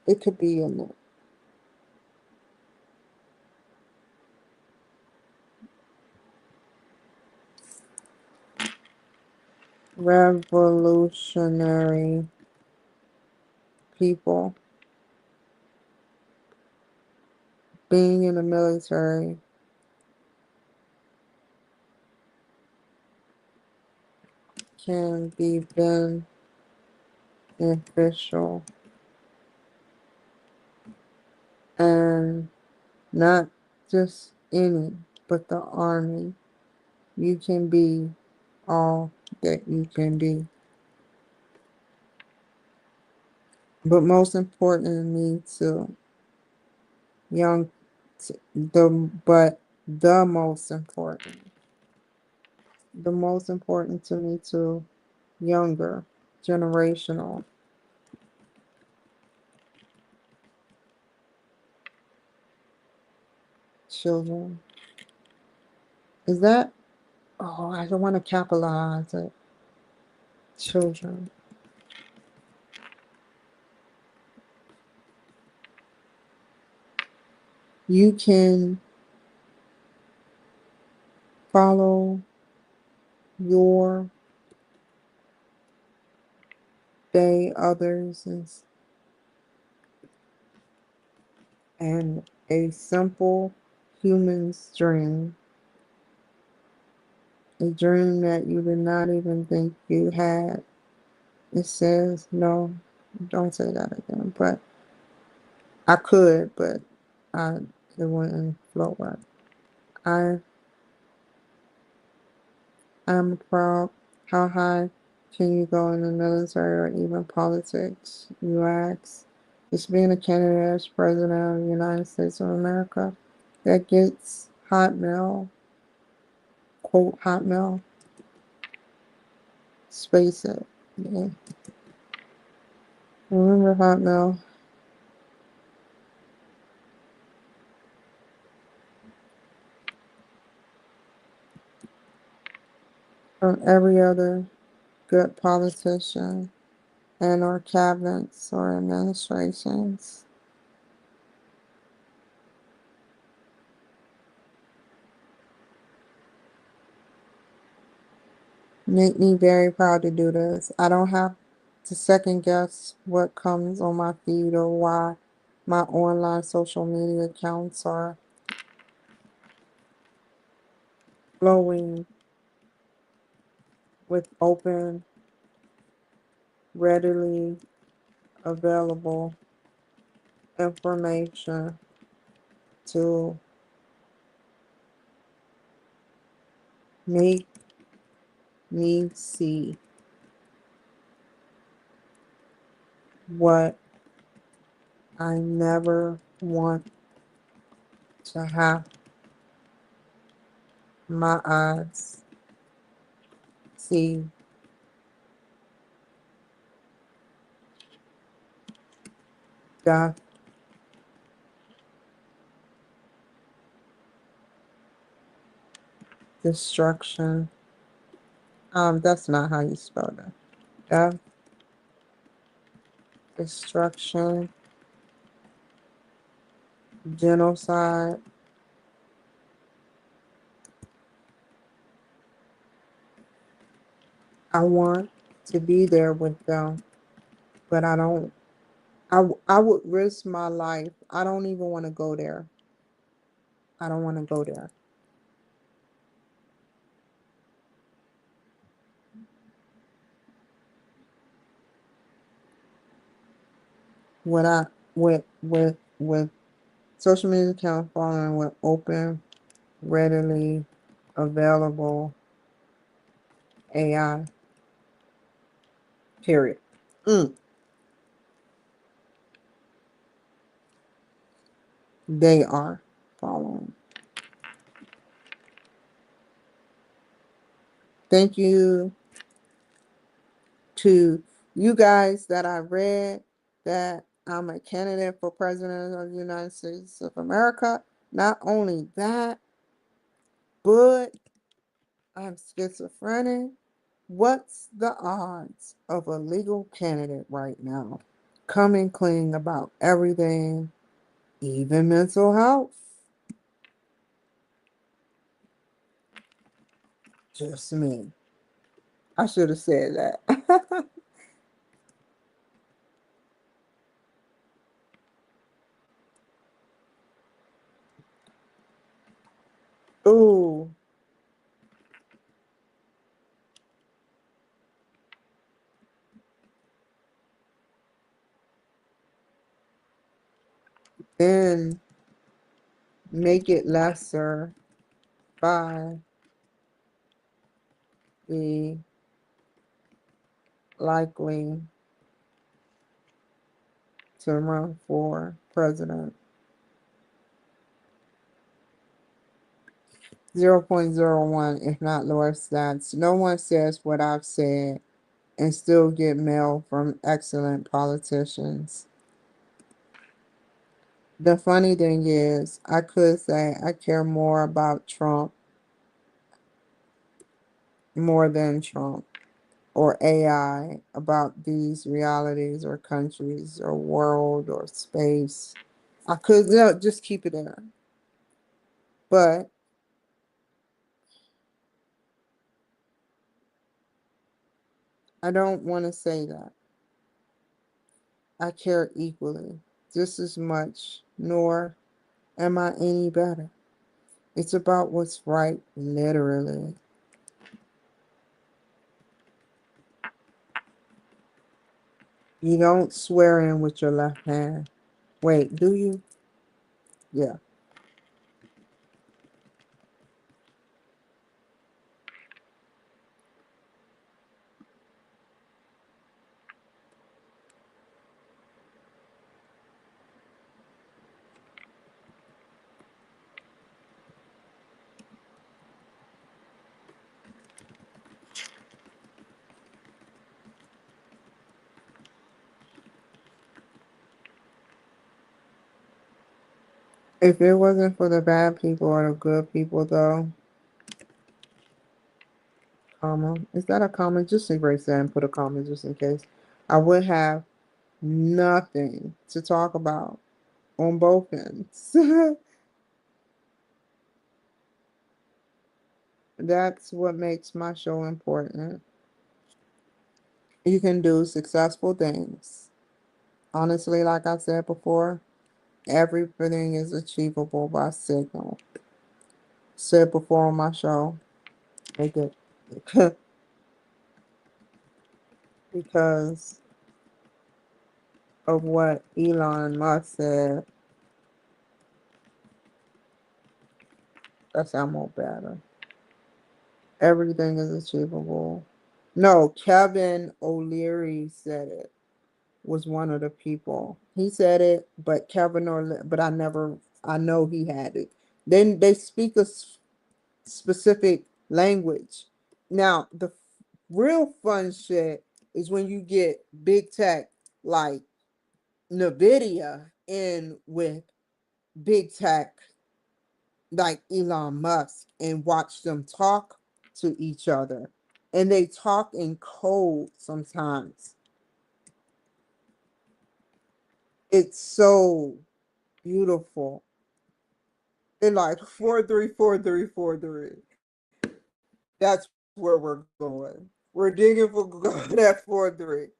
it could be in the revolutionary people. Being in the military can be beneficial, and not just any, but the army. You can be all that you can be. But most important to me too, young, the most important, the most important to me too, younger, generational children. Is that, oh, I don't want to capitalize it. children. You can follow your day, others, and a simple human's dream. A dream that you did not even think you had. It says, no, don't say that again. But I could, but it wouldn't flow right. I am proud. How high can you go in the military or even politics? You ask. Just being a candidate as president of the United States of America that gets hotmail, quote hotmail, space it. Yeah. Remember hotmail? From every other good politician and or cabinets or administrations. Make me very proud to do this. I don't have to second guess what comes on my feed or why my online social media accounts are flowing with open, readily available information to make me see what I never want to have my eyes see. Death, destruction. That's not how you spell that. Death, destruction, genocide. I want to be there with them, but I don't. I would risk my life. I don't even want to go there. I don't want to go there. What I with social media account following with open, readily available AI. Period. Mm, they are following. Thank you to you guys that I read that I'm a candidate for president of the United States of America. Not only that, but I'm schizophrenic. What's the odds of a legal candidate right now coming clean about everything, even mental health? Just me. I should have said that. Ooh, then make it lesser by the likely to run for president. 0.01, if not lower stats. No one says what I've said and still get mail from excellent politicians. The funny thing is, I could say I care more about Trump more than Trump. or AI about these realities or countries or world or space. I could, no, just keep it there. But I don't want to say that. I care equally, just as much, nor am I any better. It's about what's right, literally. You don't swear in with your left hand. Wait, do you? Yeah. If it wasn't for the bad people or the good people, though, comma, is that a comma? Just erase that and put a comma just in case. I would have nothing to talk about on both ends. That's what makes my show important. You can do successful things. Honestly, like I said before, everything is achievable by signal. Said before on my show, make it because of what Elon Musk said. That sound more better. Everything is achievable. No, Kevin O'Leary said it. Was one of the people. He said it, but but I never. I know he had it. Then they speak a specific language. Now the real fun shit is when you get big tech like Nvidia in with big tech like Elon Musk and watch them talk to each other. And they talk in code sometimes. It's so beautiful. They're like 434343. That's where we're going. We're digging for that 4-3.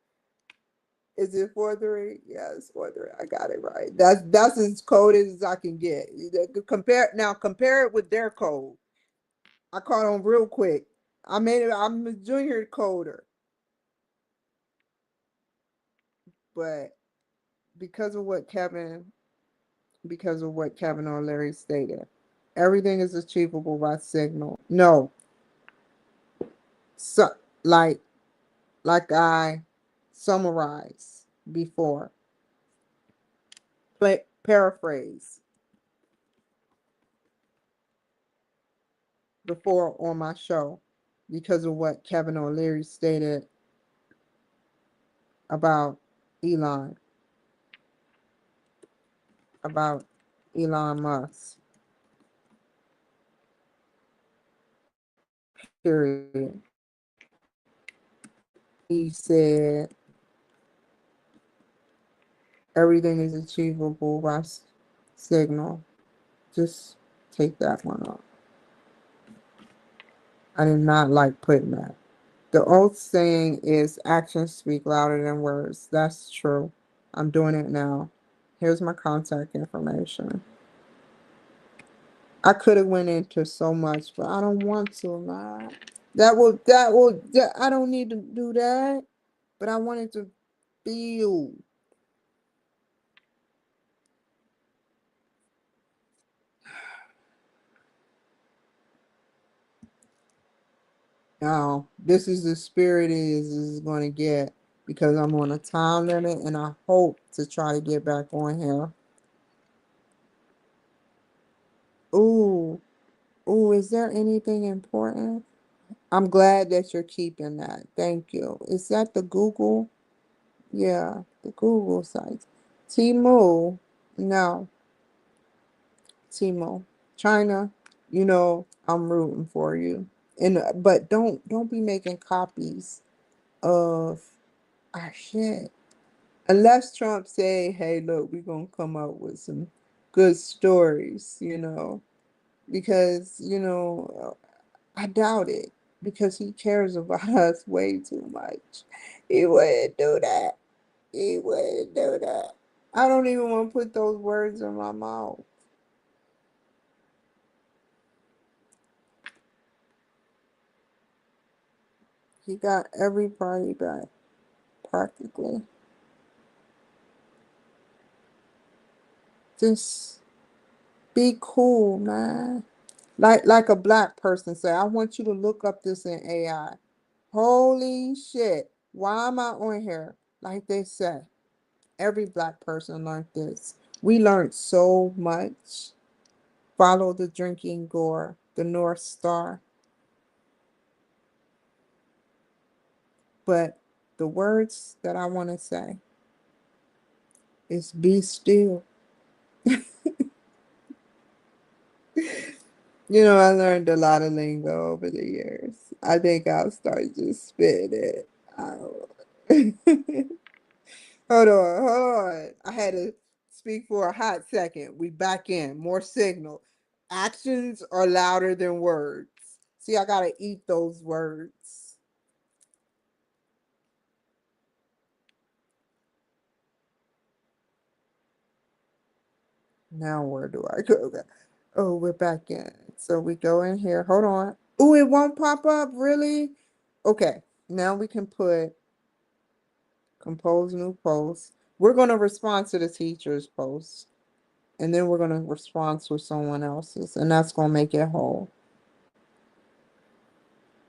Is it 4-3? Yeah, it's 4-3. I got it right. That's as coded as I can get. Compare it with their code. I caught on real quick. I made it. I'm a junior coder, but because of what Kevin, because of what Kevin or Larry stated, everything is achievable by signal. No, so like I summarized before, paraphrase before on my show, because of what Kevin O'Leary stated about Elon, about Elon Musk, period. He said everything is achievable by signal. Just take that one off. I did not like putting that. The old saying is actions speak louder than words. That's true. I'm doing it now. Here's my contact information. I could have went into so much, but I don't want to, man. I don't need to do that. But I wanted to feel. Now, this is the spirit is going to get because I'm on a time limit and I hope to try to get back on here. Ooh, ooh, is there anything important? I'm glad that you're keeping that. Thank you. Is that the Google? Yeah, the Google site. Temu. No, Temu. China, I'm rooting for you. And but don't be making copies. of our shit. Unless Trump say, hey, look, we're going to come up with some good stories, because, I doubt it because he cares about us way too much. He wouldn't do that. He wouldn't do that. I don't even want to put those words in my mouth. He got every party back, practically. Just be cool, man. Like a black person say, I want you to look up this in AI. Holy shit. Why am I on here? Like they say, every black person learned this. We learned so much. Follow the drinking gore, the North Star. But the words that I want to say is be still. I learned a lot of lingo over the years. I think I'll start just spitting it out. Hold on. I had to speak for a hot second. We back in. More signal. Actions are louder than words. See, I gotta eat those words. Now where do I go? Oh, we're back in. So we go in here. Hold on. Oh, it won't pop up, really? Okay. Now we can put compose new post. We're gonna respond to the teacher's post. And then we're gonna respond to someone else's. And that's gonna make it whole.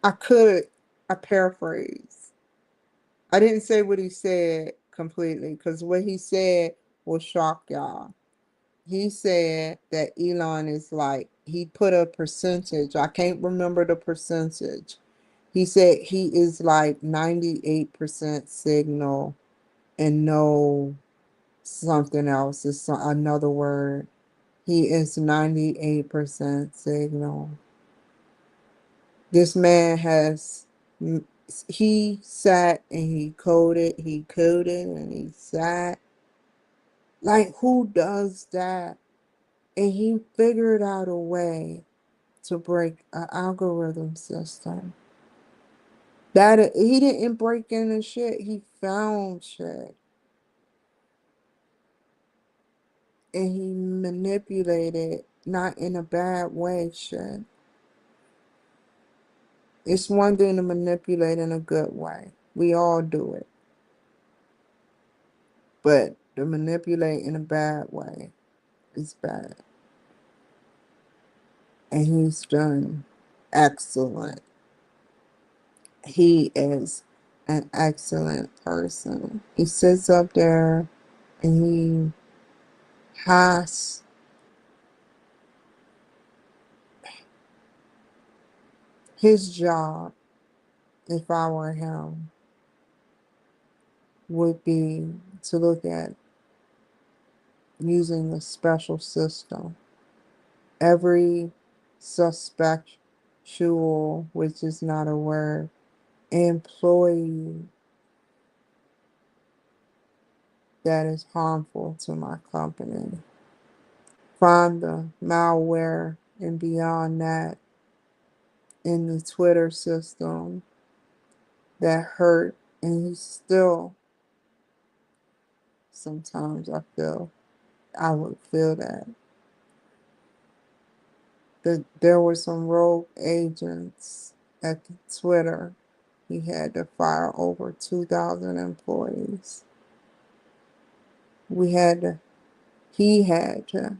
I could, I paraphrase. I didn't say what he said completely because what he said will shock y'all. He said that Elon is like, he put a percentage. I can't remember the percentage. He said he is like 98% signal and no something else. It's another word. He is 98% signal. This man has, he sat and he coded and he sat. Like, who does that? And he figured out a way to break an algorithm system. That he didn't break into shit, he found shit. And he manipulated, not in a bad way, shit. It's one thing to manipulate in a good way. We all do it. But to manipulate in a bad way is bad. And he's done excellent. He is an excellent person. He sits up there and he has his job, if I were him, would be to look at using a special system. Every suspectual, which is not a word, employee that is harmful to my company. Find the malware and beyond that in the Twitter system that hurt, and he still, sometimes I would feel that there were some rogue agents at the Twitter. He had to fire over 2,000 employees. We had to, he had to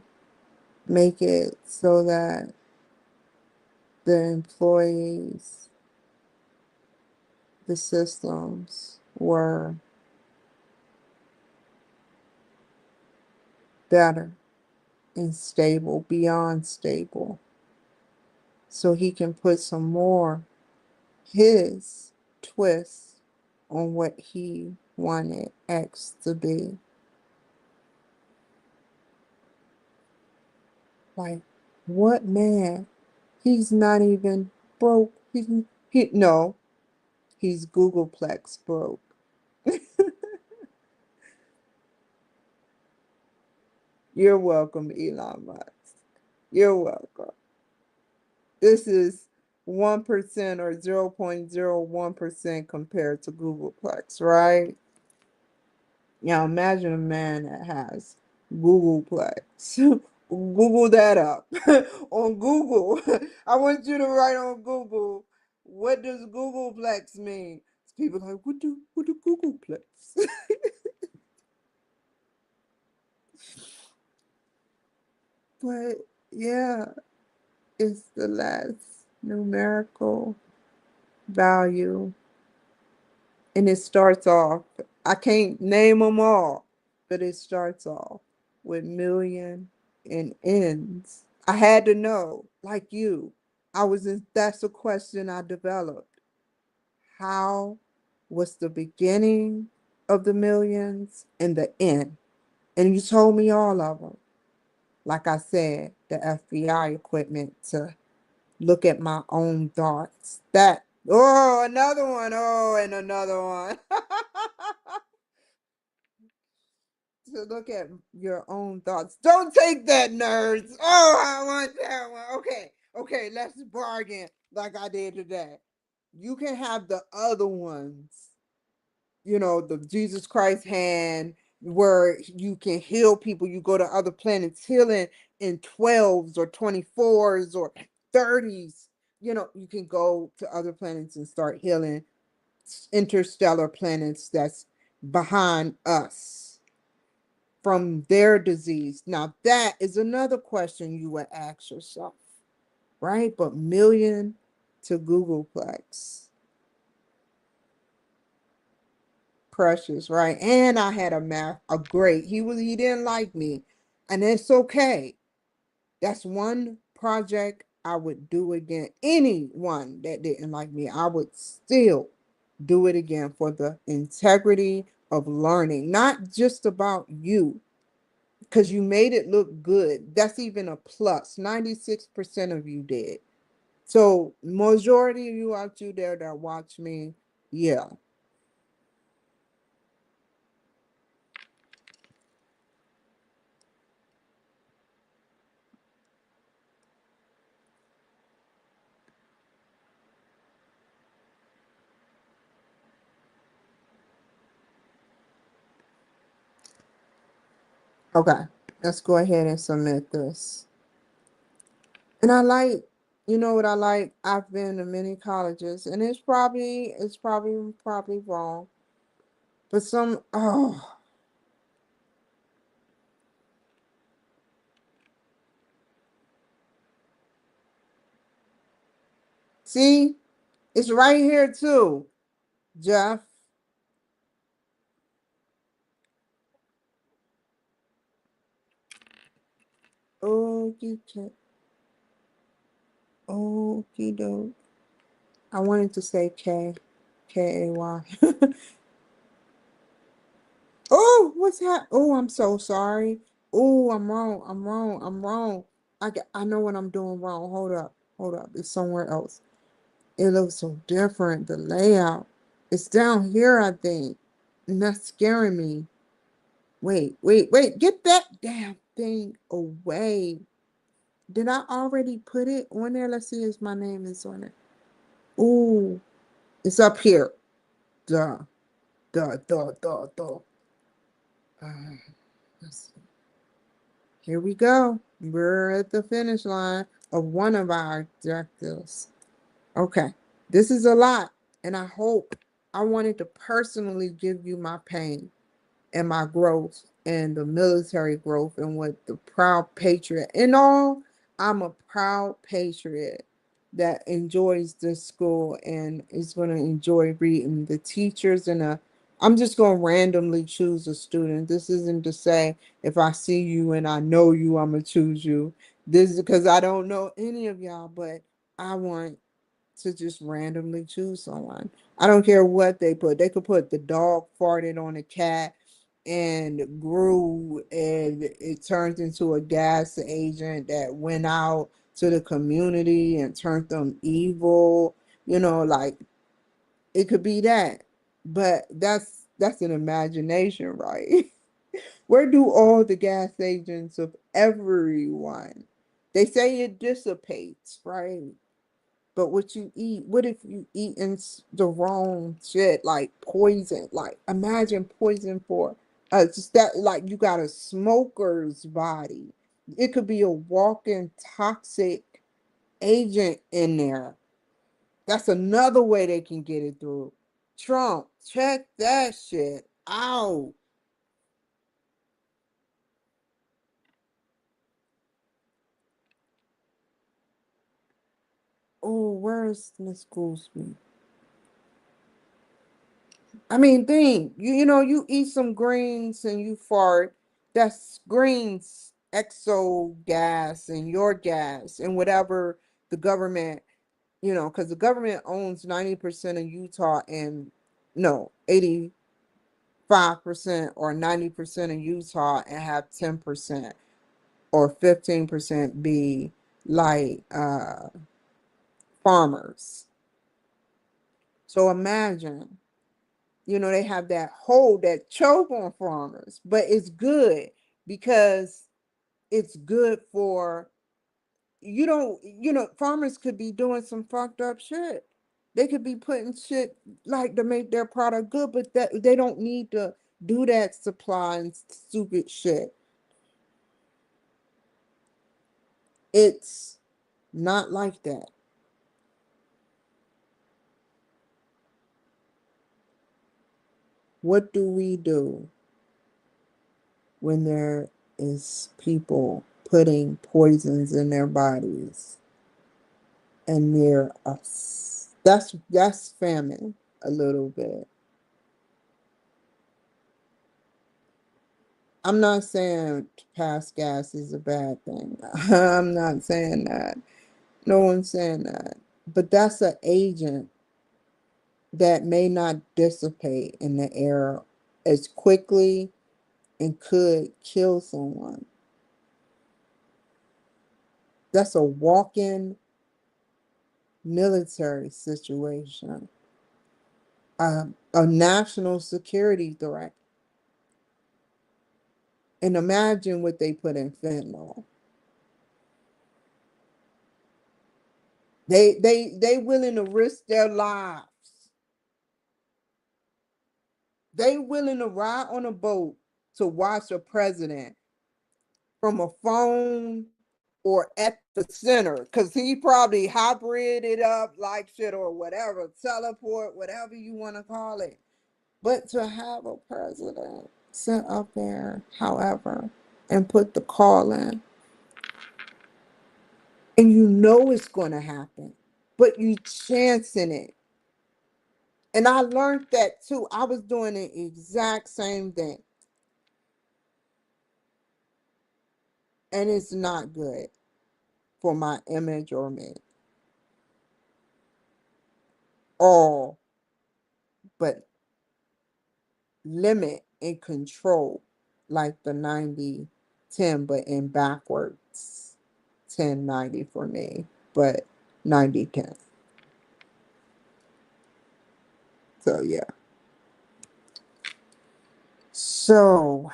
make it so that the employees, the systems were better and stable, beyond stable, so he can put some more his twist on what he wanted X to be. Like, what man? He's not even broke. No. He's Googleplex broke. You're welcome, Elon Musk. You're welcome. This is 1% or 0.01% compared to Googleplex, right? Now imagine a man that has Googleplex. Google that up on Google. I want you to write on Google, what does Googleplex mean? People are like, what do Googleplex? But yeah, it's the last numerical value. And it starts off, I can't name them all, but it starts off with million and ends. I had to know, like you. That's a question I developed. How was the beginning of the millions and the end? And you told me all of them. Like I said, the FBI equipment to look at my own thoughts. Another one. Oh, and another one. To look at your own thoughts. Don't take that, nerds. Oh, I want that one. Okay, let's bargain like I did today. You can have the other ones, the Jesus Christ hand, where you can heal people. You go to other planets healing in 12s or 24s or 30s. You can go to other planets and start healing interstellar planets that's behind us from their disease. Now, that is another question you would ask yourself, right? But million to Googleplex. Precious, right? And I had a great. He didn't like me, and it's okay. That's one project I would do again. Anyone that didn't like me, I would still do it again for the integrity of learning, not just about you, because you made it look good. That's even a plus. 96% of you did. So majority of you out there that watch me, yeah. Okay, let's go ahead and submit this. And you know what I like? I've been to many colleges, and it's probably wrong. But see, it's right here too, Jeff. Okie okie doke. I wanted to say Kay. Oh, what's that? Oh, I'm so sorry. Oh, I'm wrong. I'm wrong. I know what I'm doing wrong. Hold up. It's somewhere else. It looks so different. The layout. It's down here, I think. And that's scaring me. Wait. Get that damn thing away. Did I already put it on there? Let's see if my name is on it. Ooh, it's up here. Duh, duh. Uh, let's see. Here we go. We're at the finish line of one of our objectives. Okay, this is a lot, and I wanted to personally give you my pain and my growth and the military growth and what the proud patriot. In all, I'm a proud patriot that enjoys this school and is going to enjoy reading the teachers I'm just going to randomly choose a student. This isn't to say if I see you and I know you, I'm going to choose you. This is because I don't know any of y'all, but I want to just randomly choose someone. I don't care what they put. They could put the dog farted on a cat and grew and it turned into a gas agent that went out to the community and turned them evil. Like It could be that. But that's an imagination, right? Where do all the gas agents of everyone? They say it dissipates, right? But what you eat, what if you eating the wrong shit, like poison? Like imagine poison for just that, like you got a smoker's body. It could be a walking toxic agent in there. That's another way they can get it through. Trump, check that shit out. Oh, where's Miss Goolsby? I mean, think you know you eat some greens and you fart. That's greens exo gas and your gas and whatever the government, because the government owns 90% of Utah and no 85% or 90% of Utah and have 10% or 15% be like farmers. So imagine. They have that hold, that choke on farmers, but it's good because it's good for farmers could be doing some fucked up shit. They could be putting shit like to make their product good, but that they don't need to do that supplying stupid shit. It's not like that. What do we do when there is people putting poisons in their bodies and near us? That's famine a little bit. I'm not saying pass gas is a bad thing. I'm not saying that. No one's saying that. But that's an agent that may not dissipate in the air as quickly and could kill someone. That's a walk-in military situation, a national security threat. And imagine what they put in fentanyl. They willing to risk their lives. They willing to ride on a boat to watch a president from a phone or at the center because he probably hybrid it up like shit or whatever, teleport, whatever you want to call it. But to have a president sit up there, however, and put the call in, and you know it's going to happen, but you chancing it. And I learned that too. I was doing the exact same thing. And it's not good for my image or me. All but limit and control like the 90-10, but in backwards. 10-90 for me, but 90-10. So yeah. So,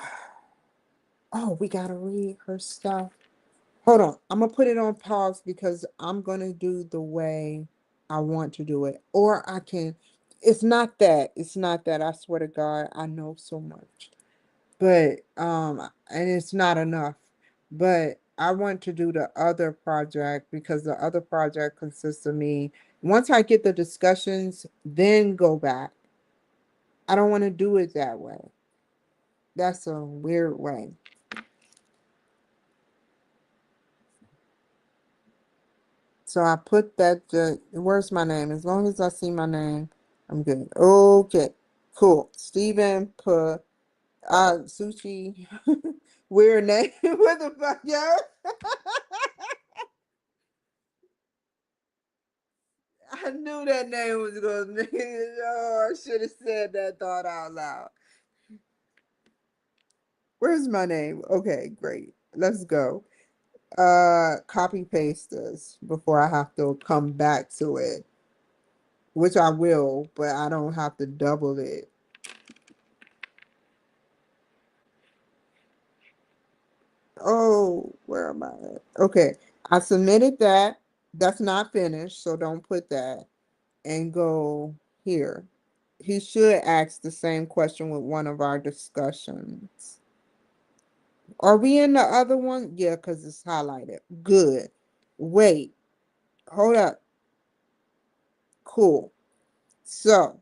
oh, we gotta read her stuff. Hold on. I'm gonna put it on pause because I'm gonna do the way I want to do it. Or I can, it's not that. It's not that. I swear to God, I know so much. But and it's not enough. But I want to do the other project because the other project consists of me. Once I get the discussions, then go back. I don't want to do it that way. That's a weird way. So I put that, where's my name? As long as I see my name, I'm good. Okay, cool. Stephen put, sushi, weird name. What the fuck, yo? I knew that name was going to be, oh, I should have said that thought out loud. Where's my name? Okay, great. Let's go. Copy paste this before I have to come back to it. which I will, but I don't have to double it. Oh, where am I at? Okay, I submitted that. That's not finished, so don't put that. And go here. He should ask the same question with one of our discussions. Are we in the other one? Yeah, because it's highlighted. Good. Wait, hold up. Cool. So,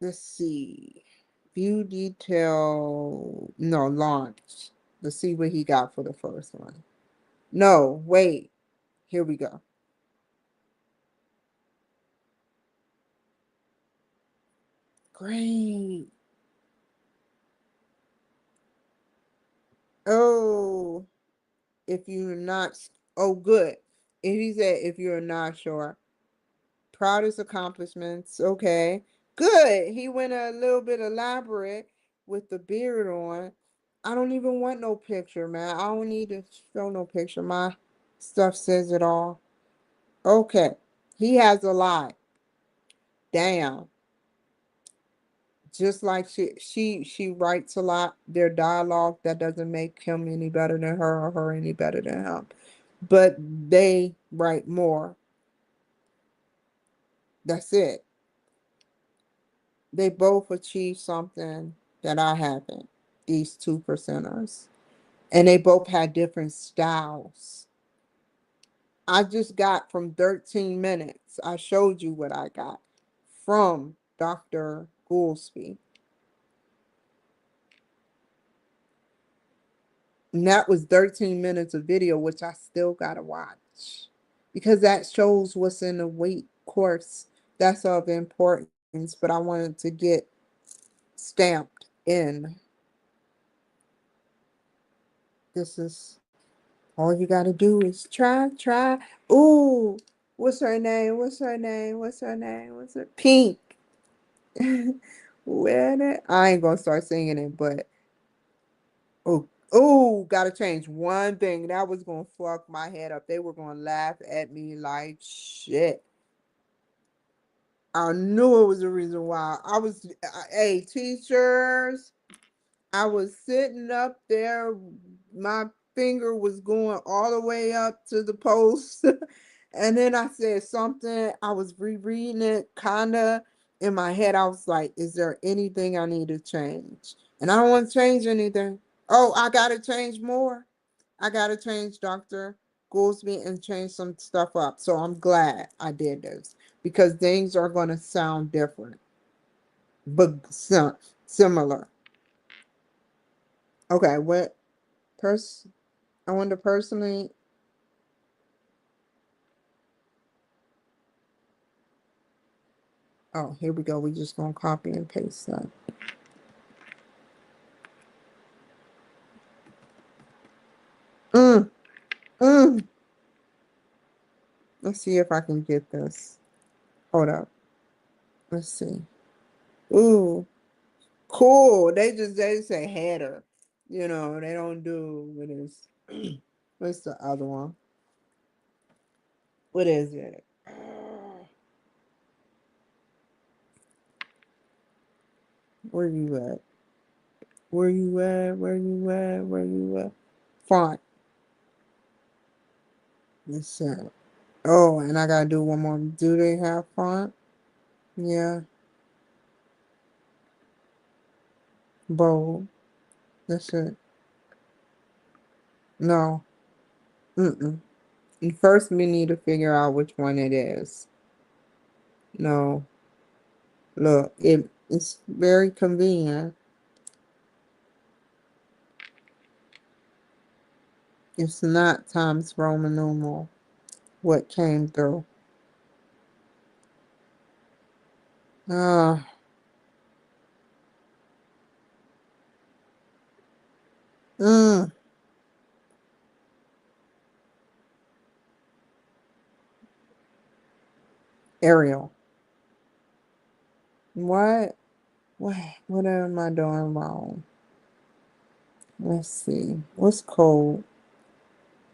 let's see. View detail. No, launch. Let's see what he got for the first one. No, wait. Here we go. Great. Oh, if you're not, oh, good. If he said, if you're not sure, proudest accomplishments. Okay, good. He went a little bit elaborate with the beard on. I don't even want no picture, man. I don't need to show no picture. My stuff says it all. Okay, he has a lot. Damn. Just like she writes a lot. Their dialogue that doesn't make him any better than her or her any better than him. But they write more. That's it. They both achieved something that I haven't, these two percenters. And they both had different styles. I just got from 13 minutes. I showed you what I got from Dr. Goolsby. And that was 13 minutes of video, which I still gotta watch. Because that shows what's in the weight course. That's of importance, but I wanted to get stamped in. This is all you gotta do is try. Ooh, what's her name? What's her name? What's her name? What's her Pink? Where that? I ain't gonna start singing it, but oh, gotta change one thing. That was gonna fuck my head up. They were gonna laugh at me like shit. I knew it was the reason why. Hey, teachers. I was sitting up there, my finger was going all the way up to the post. And then I said something, I was rereading it kind of in my head. I was like, is there anything I need to change? And I don't want to change anything. Oh, I got to change more. I got to change Dr. Goolsby and change some stuff up. So I'm glad I did this because things are going to sound different, but similar. Okay, what person? I want to personally. Oh, here we go. We just gonna copy and paste that. Mm, mm. Let's see if I can get this. Hold up. Let's see. Ooh, cool. They say header. You know, they don't do what is. What's the other one? What is it? Where you at? Where you at? Where you at? Where you at? Font. Let's see. Oh, and I gotta do one more. Do they have font? Yeah. Bold. That's it. No. Mm-mm. And first, we need to figure out which one it is. No. Look, it's very convenient. It's not Times Roman numeral. What came through? Ah, mm, Arial. What? What? What am I doing wrong? Let's see. What's code?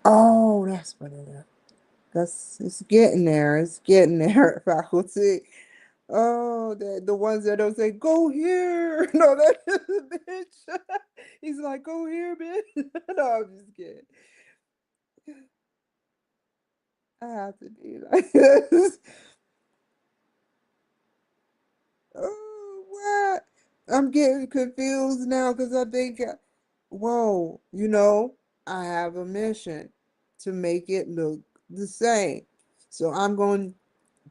Oh, that's what it is. That's it's getting there. It's getting there, faculty. Oh, the ones that don't say go here. No, that bitch. He's like, go here, bitch. No, I'm just kidding. I have to be like this. Oh, what? I'm getting confused now because I think, whoa, I have a mission to make it look the same. So I'm going to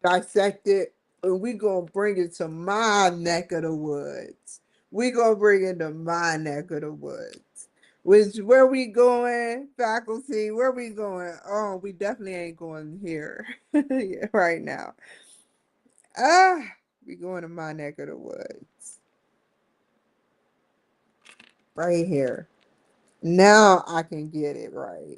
dissect it and we're going to bring it to my neck of the woods. We're going to bring it to my neck of the woods. Which, where we going, faculty? Where we going? Oh, we definitely ain't going here yeah, right now. Ah, we going to my neck of the woods. Right here. Now I can get it right.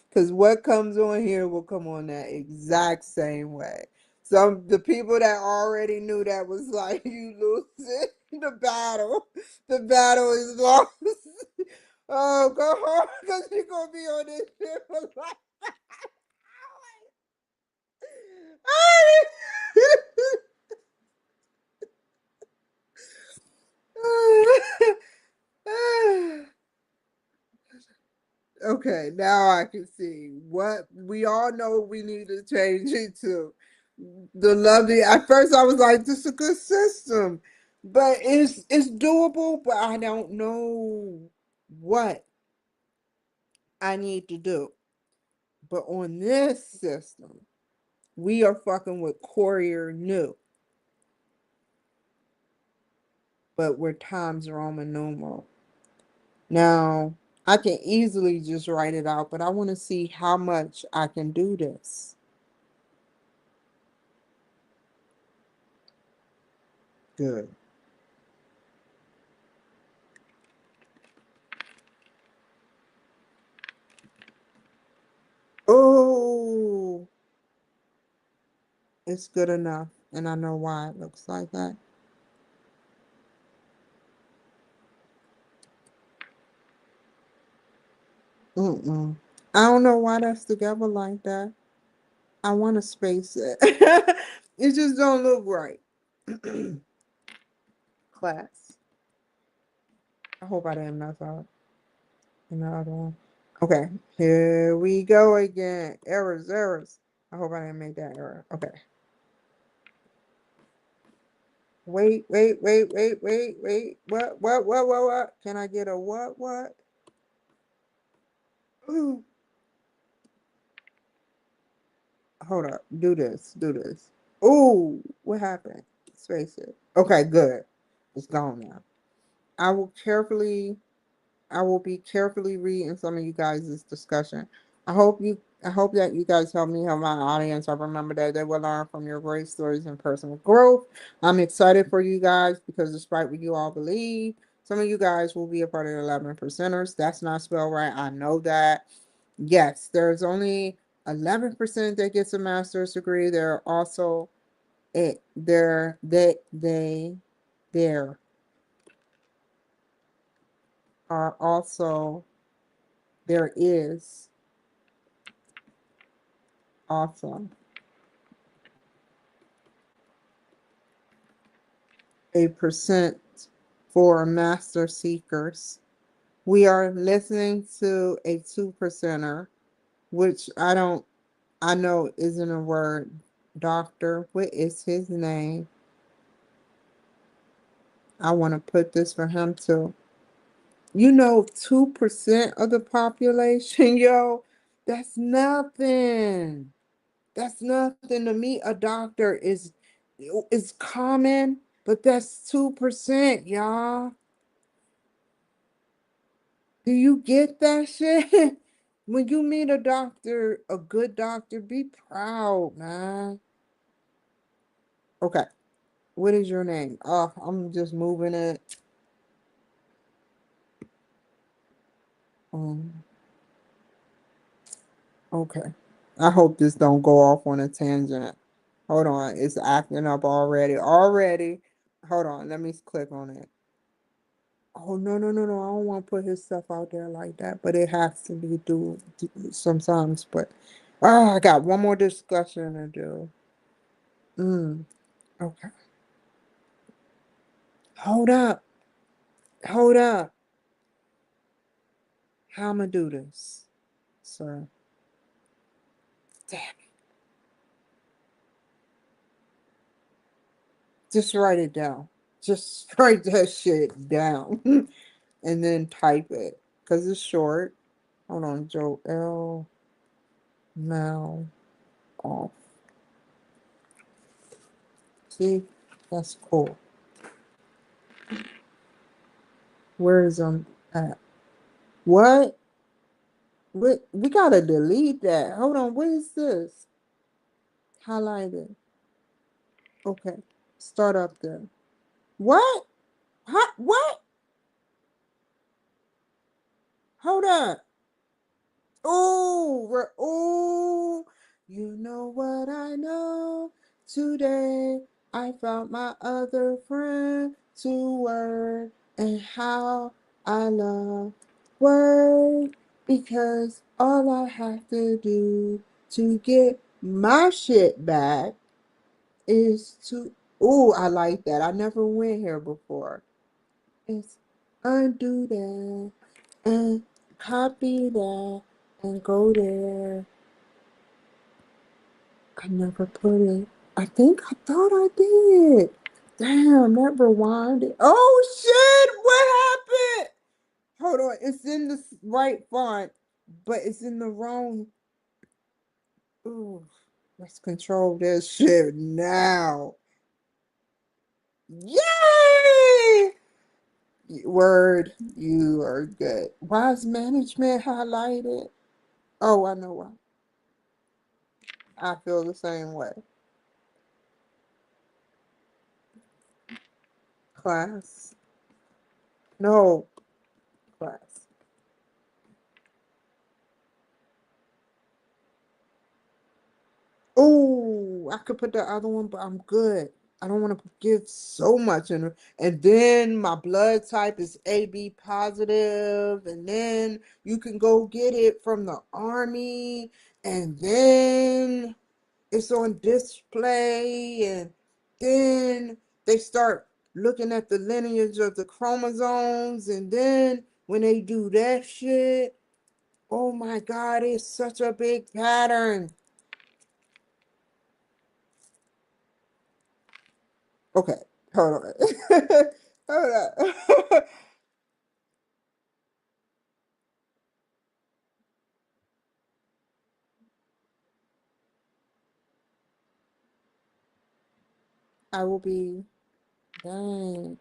Because what comes on here will come on that exact same way. Some the people that already knew that was like you losing the battle. The battle is lost. Oh, go home because you're gonna be on this shit for like Okay, now I can see what we all know we need to change it to. The lovely at first I was like, this is a good system. But it's doable, but I don't know what I need to do. But on this system, we are fucking with Courier New, but we're Times Roman numeral. Now, I can easily just write it out, but I want to see how much I can do this. Good. Oh, it's good enough. And I know why it looks like that. Mm-mm. I don't know why that's together like that. I want to space it. It just don't look right. Class. I hope I didn't mess up in the other one. Okay, here we go again. Errors, errors. I hope I didn't make that error. Okay. Wait, wait, wait, wait, wait, wait. What? Can I get a what? Ooh. Hold up. Do this. Ooh, what happened? Space it. Okay, good. It's gone now. I will carefully I will be carefully reading some of you guys' discussion. I hope that you guys help me help my audience. I remember that they will learn from your great stories and personal growth. I'm excited for you guys because despite what you all believe, some of you guys will be a part of the 11 percenters. That's not spelled right. I know that. Yes, there's only 11% that gets a master's degree. There are also there are also there is also a percent for master seekers. We are listening to a 2 percenter, which I know isn't a word. Doctor, what is his name? I want to put this for him too. 2% of the population, yo, that's nothing. That's nothing to me. A doctor is common, but that's 2%, y'all. Do you get that shit? When you meet a doctor, a good doctor, be proud, man. Okay, what is your name? Oh, I'm just moving it. Um, okay. I hope this don't go off on a tangent. Hold on, it's acting up already. Already. Hold on, let me click on it. Oh no! I don't want to put his stuff out there like that, but it has to be do sometimes. But I got one more discussion to do. Mm. Okay. Hold up. Hold up. How am I do this, sir? Damn it. Just write it down. Just write that shit down and then type it because it's short. Hold on, Joel Mal off. See, that's cool. Where is at? What? We gotta delete that. Hold on. What is this? Highlighted. Okay. Start up there. What? What? Hold on. Oh, you know what I know? Today I found my other friend to work, and how I love work because all I have to do to get my shit back is to. Oh, I like that. I never went here before. It's undo that and copy that and go there. I never put it. I thought I did. Damn, that rewinded. Oh shit, what happened? Hold on, it's in the right font, but it's in the wrong. Ooh, let's control this shit now. Yay! Word, you are good. Why is management highlighted? Oh, I know why. I feel the same way. Class. No, class. Oh, I could put the other one, but I'm good. I don't want to give so much in it. And then my blood type is AB positive, and then you can go get it from the army, and then it's on display, and then they start looking at the lineage of the chromosomes, and then when they do that shit, oh my God, it's such a big pattern. Okay, hold on. Hold on. I will be, dang.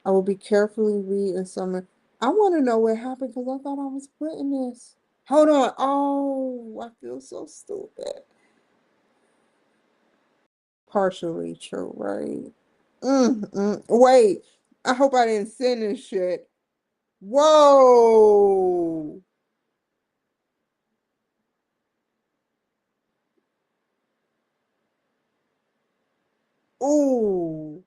I will be carefully reading some. I want to know what happened because I thought I was putting this. Hold on. Oh, I feel so stupid. Partially true, right? Wait, I hope I didn't send this shit. Whoa. Ooh.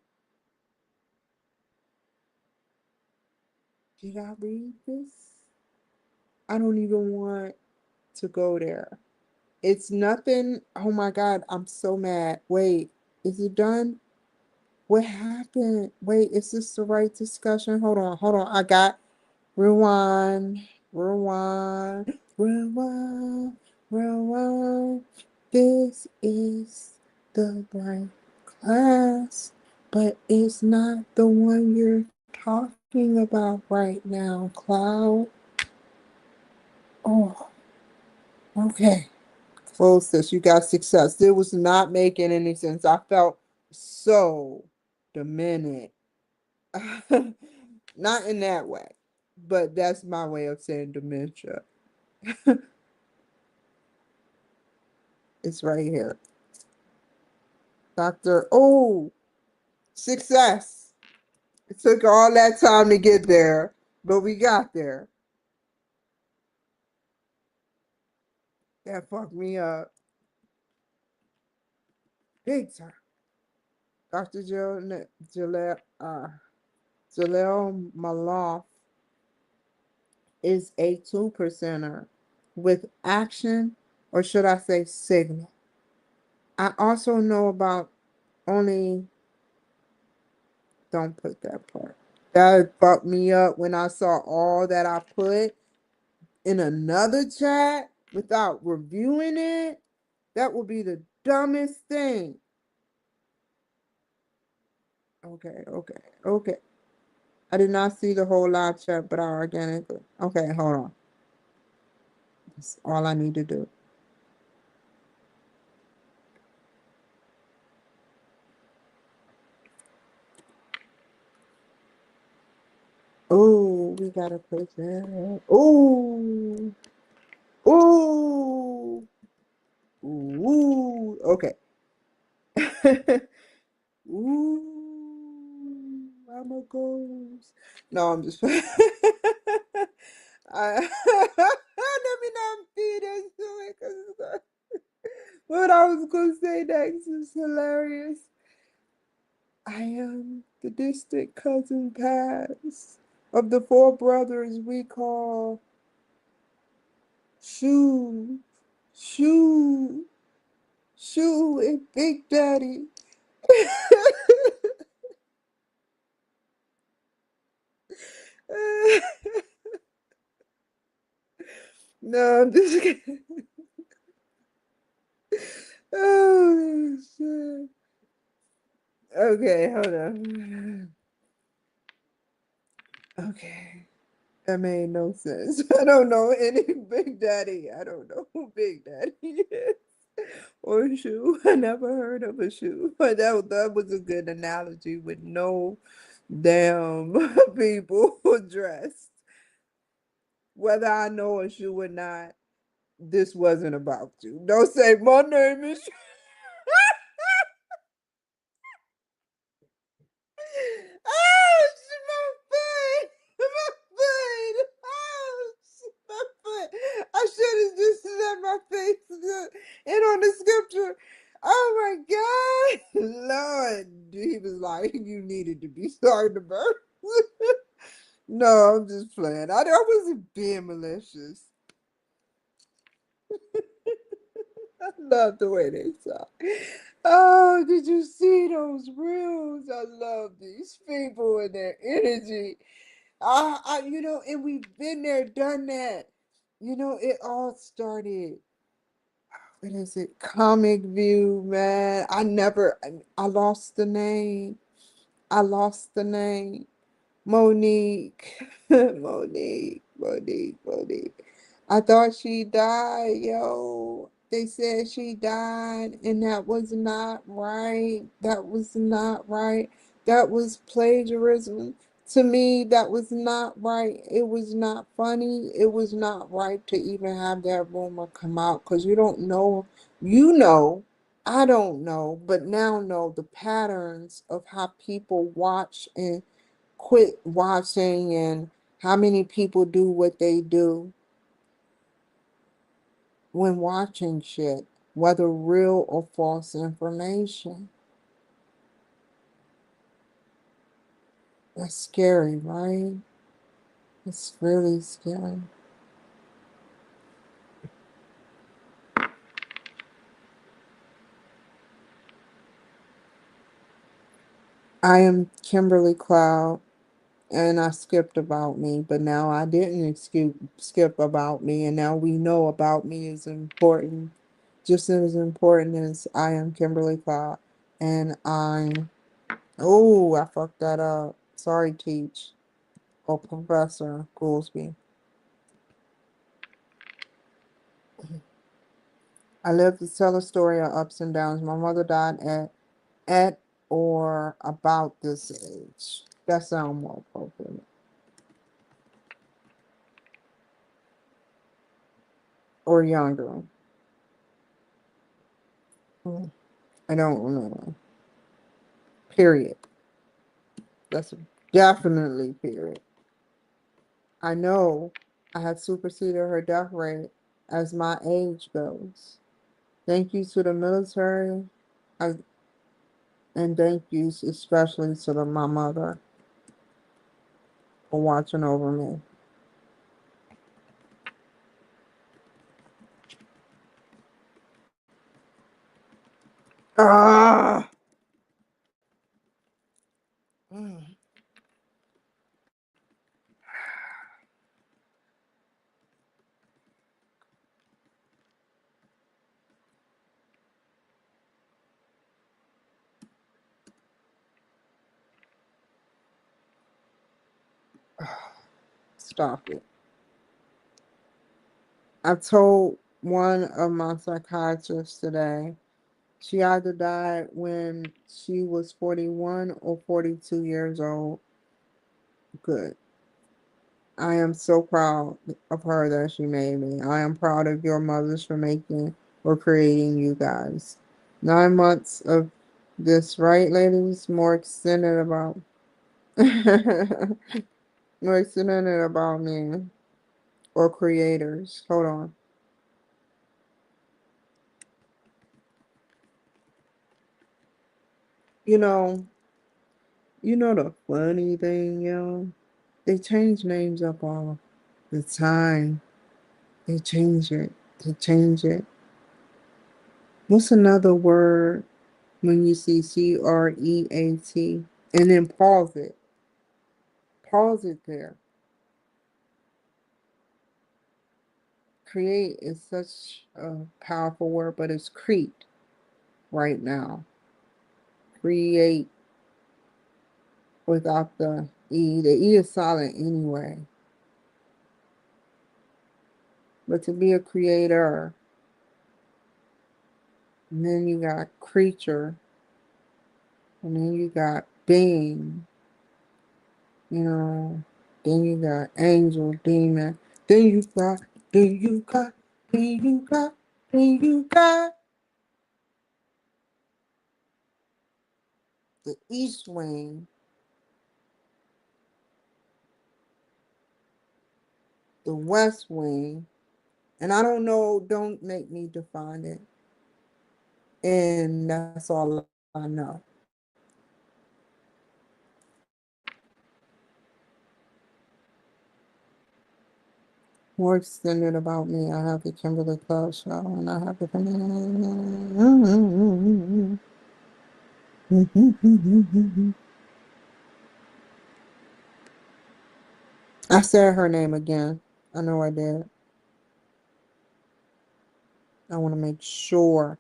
Did I read this? I don't even want to go there. It's nothing. Oh my God, I'm so mad. Wait, is it done? What happened? Wait, is this the right discussion? Hold on. I got rewind, rewind, rewind. This is the right class, but it's not the one you're talking about right now, Cloud. Oh, okay. Close this. You got success. It was not making any sense. I felt so diminished. Not in that way, but that's my way of saying dementia. It's right here. Doctor, oh, success. It took all that time to get there, but we got there. That fucked me up big time. Dr. Jaleel Maloff is a two percenter with action, or should I say signal. I also know about only Don't put that part. That fucked me up when I saw all that I put in another chat without reviewing it. That would be the dumbest thing. Okay, okay, okay. I did not see the whole live chat, but I organically. Okay, hold on. That's all I need to do. Oh, we gotta put that. Oh, oh, ooh. Okay. Ooh, I'm a ghost. No, I'm just. I let me not feed into it because what I was gonna say next is hilarious. I am the distant cousin past of the four brothers we call Shoe, Shoe, Shoe, and Big Daddy. No, I'm just kidding. Oh, shit. Okay, hold on. Okay. That made no sense. I don't know any Big Daddy. I don't know who Big Daddy is. Or shoe. I never heard of a shoe. But that was a good analogy with no damn people dressed. Whether I know a shoe or not, this wasn't about you. Don't say my name is Oh, my foot! My foot! Oh, my foot! I should have just let my face in on the scripture. Oh my God, Lord! He was like, you needed to be sorry to birth. No, I'm just playing. I wasn't being malicious. I love the way they talk. Oh, did you see those reels? I love these people and their energy. And we've been there, done that. It all started. What is it? Comic View, man. I lost the name. I lost the name. Monique. Monique. I thought she died, yo. They said she died, and that was not right. That was not right. That was plagiarism. To me, that was not right. It was not funny. It was not right to even have that rumor come out because you don't know. You know, I don't know, but now know the patterns of how people watch and quit watching and how many people do what they do when watching shit, whether real or false information. That's scary, right? It's really scary. I am Kimberly Cloud, and I skipped about me, but now I didn't skip about me, and now we know about me is important, just as important as I am Kimberly Cloud, and I'm. Oh, I fucked that up. Sorry, Teach. Or Professor Goolsby. I live to tell a story of ups and downs. My mother died at or about this age. That sounds more appropriate. Or younger. Hmm, I don't remember. Period. That's definitely period. I know I have superseded her death rate as my age goes. Thank you to the military, I, and thank you especially to my mother for watching over me. Ah! Stop it. I told one of my psychiatrists today, she either died when she was 41 or 42 years old. Good. I am so proud of her that she made me. I am proud of your mothers for making or creating you guys. 9 months of this, right, ladies? More extended about more extended about me or creators. Hold on. You know, the funny thing, yo. They change names up all the time. They change it. They change it. What's another word when you see CREAT? And then pause it. Pause it there. Create is such a powerful word, but it's create right now. Create without the E. The E is silent anyway. But to be a creator, and then you got creature, and then you got being, you know, then you got angel, demon, then you got, then you got, then you got, then you got the east wing, the west wing, and I don't know, don't make me define it. And that's all I know. More extended about me, I have the Kimberly Club show, and I have the. I said her name again. I know I did. I want to make sure.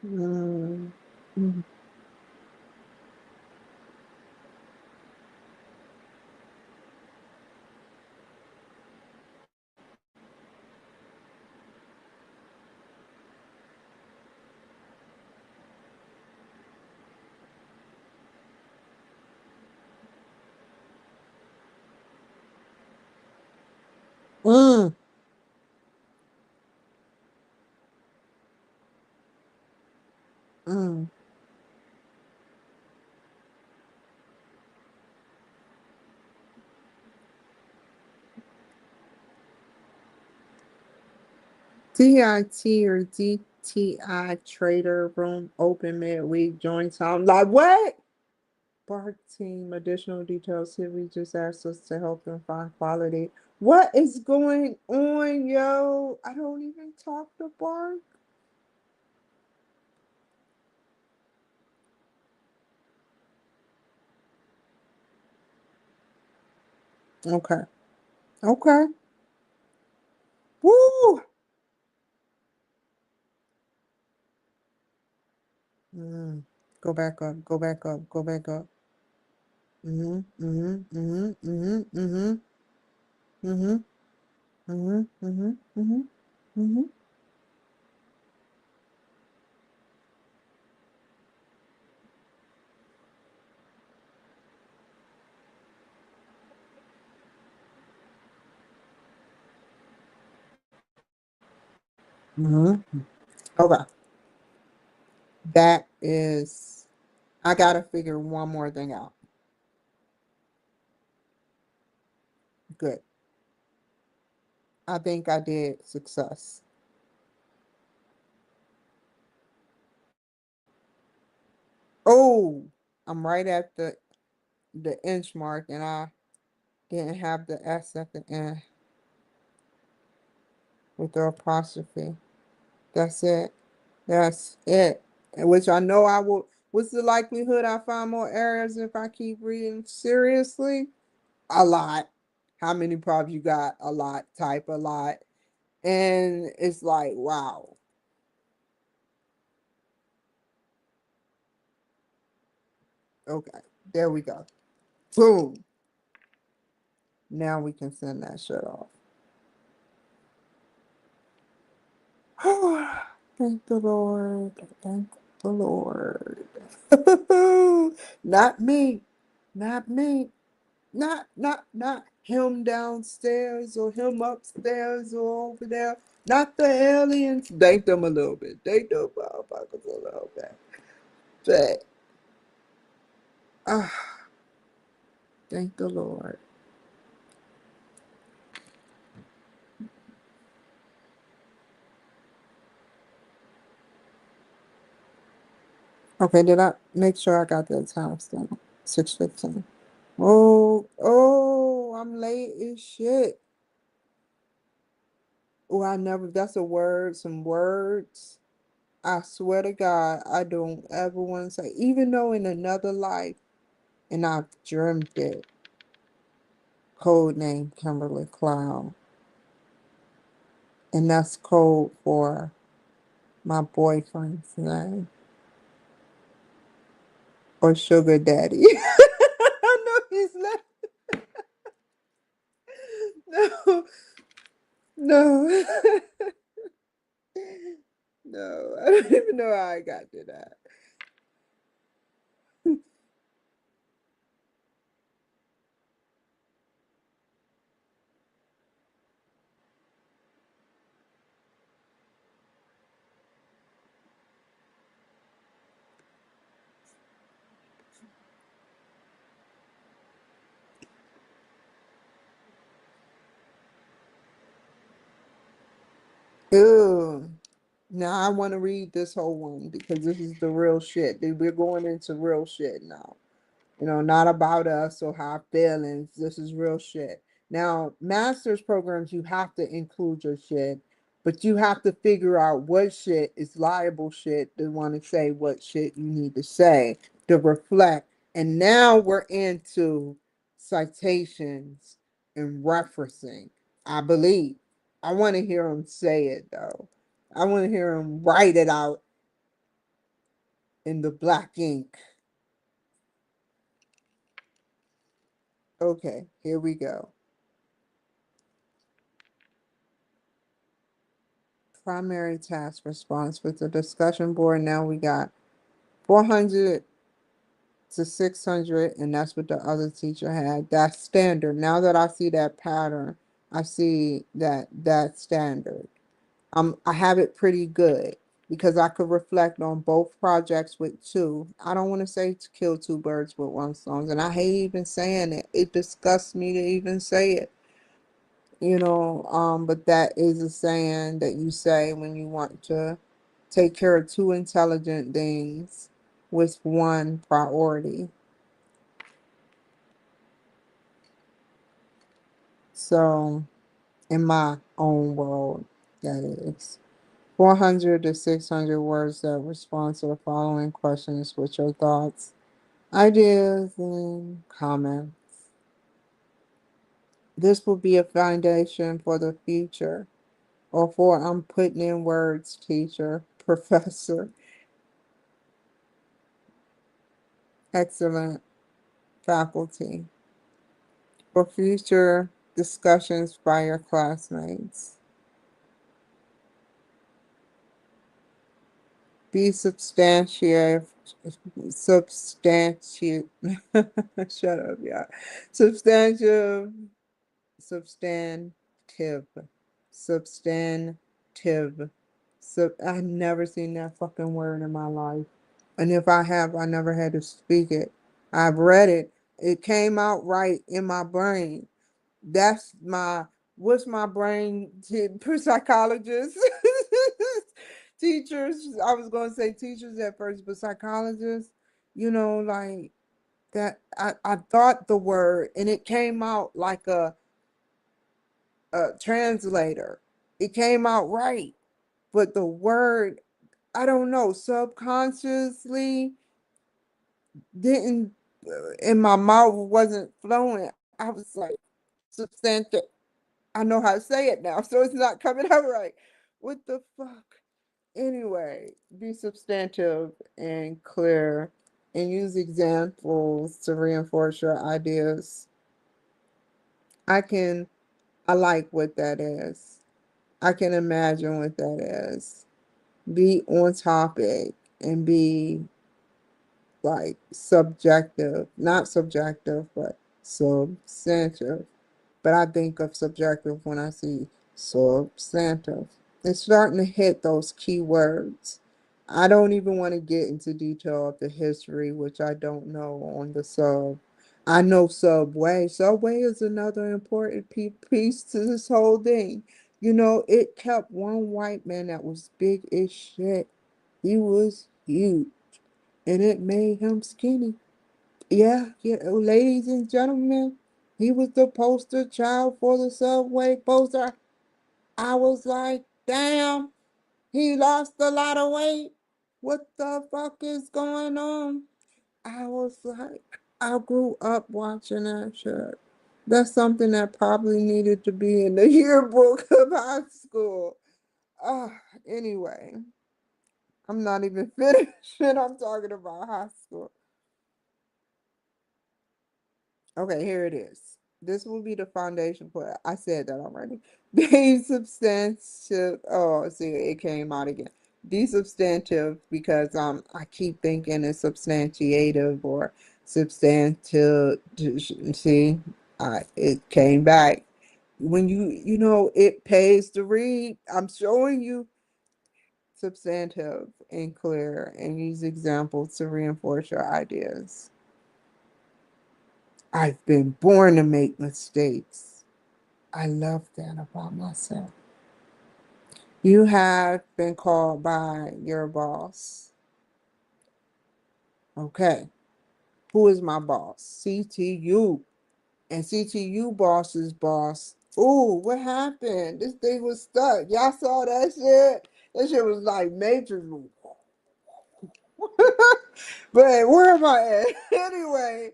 Mm, mm, mm, mm. DIT or DTI trader room open midweek join time. Like what? Bark team, additional details. Here we just asked us to help them find quality. What is going on, yo? I don't even talk to Bark. Okay. Okay. Woo! Mm. Go back up. Go back up. Go back up. Mm-hmm. Mm-hmm. Mm-hmm. Mm-hmm. Mm-hmm. Mm-hmm. Mm-hmm. Mm-hmm. Mm-hmm. Mm-hmm. Mm-hmm. Okay. That is, I gotta figure one more thing out. Good. I think I did success. Oh, I'm right at the inch mark, and I didn't have the S at the end with the apostrophe. That's it. That's it. And which I know I will. What's the likelihood I find more errors if I keep reading? Seriously? A lot. How many props you got? A lot. Type a lot. And it's like, wow. Okay, there we go. Boom. Now we can send that shit off. Thank the Lord. Thank the Lord. Not me. Not me. Not him downstairs or him upstairs or over there. Not the aliens. Thank them a little bit. Thank them motherfuckers a little bit. But thank the Lord. Okay, did I make sure I got that time still? 6:15. Oh, I'm late as shit. Oh, I never, that's a word, some words. I swear to God, I don't ever want to say, even though in another life, and I've dreamt it, code name Kimberly Cloud. And that's code for my boyfriend's name or sugar daddy. I know he's like, no, no, no, I don't even know how I got to that. Ew. Now I want to read this whole one because this is the real shit. We're going into real shit now. Not about us or our feelings. This is real shit. Now, master's programs, you have to include your shit, but you have to figure out what shit is liable shit to want to say what shit you need to say to reflect. And now we're into citations and referencing, I believe. I want to hear him say it though. I want to hear him write it out in the black ink. Okay, here we go. Primary task response with the discussion board. Now we got 400 to 600, and that's what the other teacher had. That's standard. Now that I see that pattern, I see that that's standard. I have it pretty good because I could reflect on both projects with two. I don't want to say to kill two birds with one stone, and I hate even saying it. It disgusts me to even say it. But that is a saying that you say when you want to take care of two intelligent things with one priority. So, in my own world, that is 400 to 600 words that respond to the following questions with your thoughts, ideas, and comments. This will be a foundation for the future, or for I'm putting in words, teacher, professor. Excellent faculty for future discussions by your classmates. Be substantiate, shut up, yeah. Substantive, substantive, substantive. I've never seen that fucking word in my life. And if I have, I never had to speak it. I've read it. It came out right in my brain. That's my what's my brain psychologists. Teachers. I was gonna say teachers at first, but psychologists, like that I thought the word and it came out like a translator. It came out right. But the word, I don't know, subconsciously didn't and my mouth wasn't flowing. I was like substantive. I know how to say it now, so it's not coming out right. What the fuck? Anyway, be substantive and clear and use examples to reinforce your ideas. I can, I like what that is. I can imagine what that is. Be on topic and be like subjective, not subjective, but substantive. But I think of subjective when I see substantive. It's starting to hit those key words. I don't even want to get into detail of the history, which I don't know on the sub. I know Subway. Subway is another important piece to this whole thing. You know, it kept one white man that was big as shit. He was huge, and it made him skinny. Yeah, yeah, ladies and gentlemen, he was the poster child for the Subway poster. I was like, damn, he lost a lot of weight. What the fuck is going on? I was like, I grew up watching that shit. That's something that probably needed to be in the yearbook of high school. Uh, anyway, I'm not even finished and I'm talking about high school. Okay, here it is. This will be the foundation for it. I said that already. Be substantive. Oh, see, it came out again. Be substantive because I keep thinking it's substantiative or substantive. See, it came back. When you know it pays to read. I'm showing you substantive and clear and use examples to reinforce your ideas. I've been born to make mistakes. I love that about myself. You have been called by your boss. Okay. Who is my boss? CTU. And CTU boss's boss. Ooh, what happened? This thing was stuck. Y'all saw that shit? That shit was like major. But where am I at? Anyway,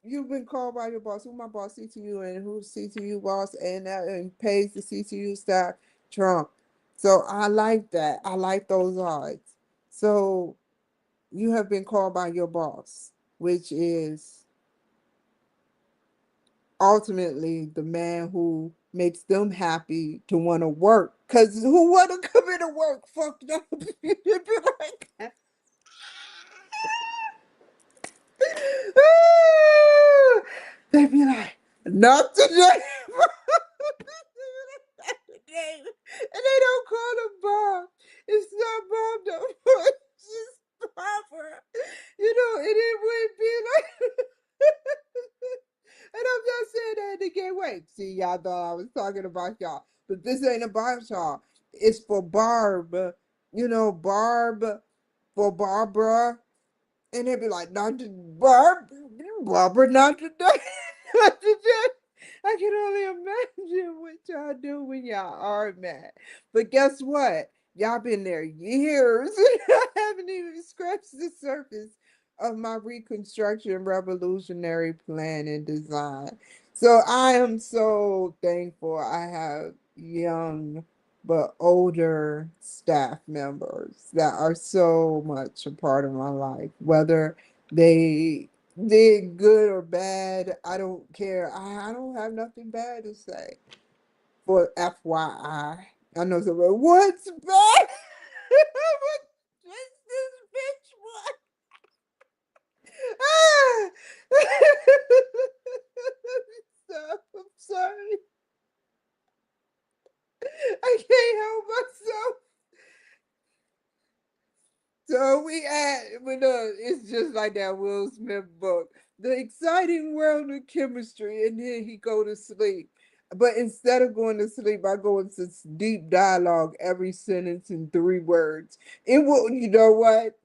you've been called by your boss. Who my boss? CTU, and who's CTU boss? And pays the CTU staff? Trump. So I like that. I like those odds. So you have been called by your boss, which is ultimately the man who makes them happy to want to work. Cause who want to come into work? Fucked up. You'd be like, they'd be like, not today. And they don't call him Bob. It's not Bob no more. It's just Barbara. You know, and it would be like, and I'm not saying that to get away. See, y'all thought I was talking about y'all, but this ain't about y'all. It's for Barb. You know, Barb for Barbara. And they'd be like, not to Barbara, not today. Not today. I can only imagine what y'all do when y'all are mad. But guess what? Y'all been there years. I haven't even scratched the surface of my reconstruction revolutionary plan and design. So I am so thankful I have young but older staff members that are so much a part of my life, whether they did good or bad, I don't care. I don't have nothing bad to say. For FYI, I know somebody, what's bad? What's this bitch? What? Ah! I'm sorry. I can't help myself. So we at it's just like that Will Smith book, The Exciting World of Chemistry, and then he go to sleep. But instead of going to sleep, I go into deep dialogue, every sentence in 3 words. It will, you know what?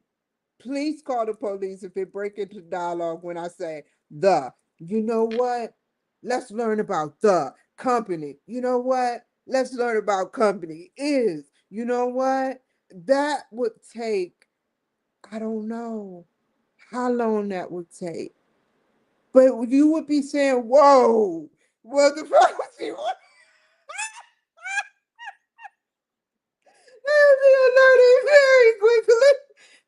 Please call the police if it break into dialogue when I say the. You know what? Let's learn about the company. You know what? Let's learn about company is. You know what? That would take, I don't know how long that would take. But you would be saying, whoa, what the fuck was he? They'll be alerting very quickly.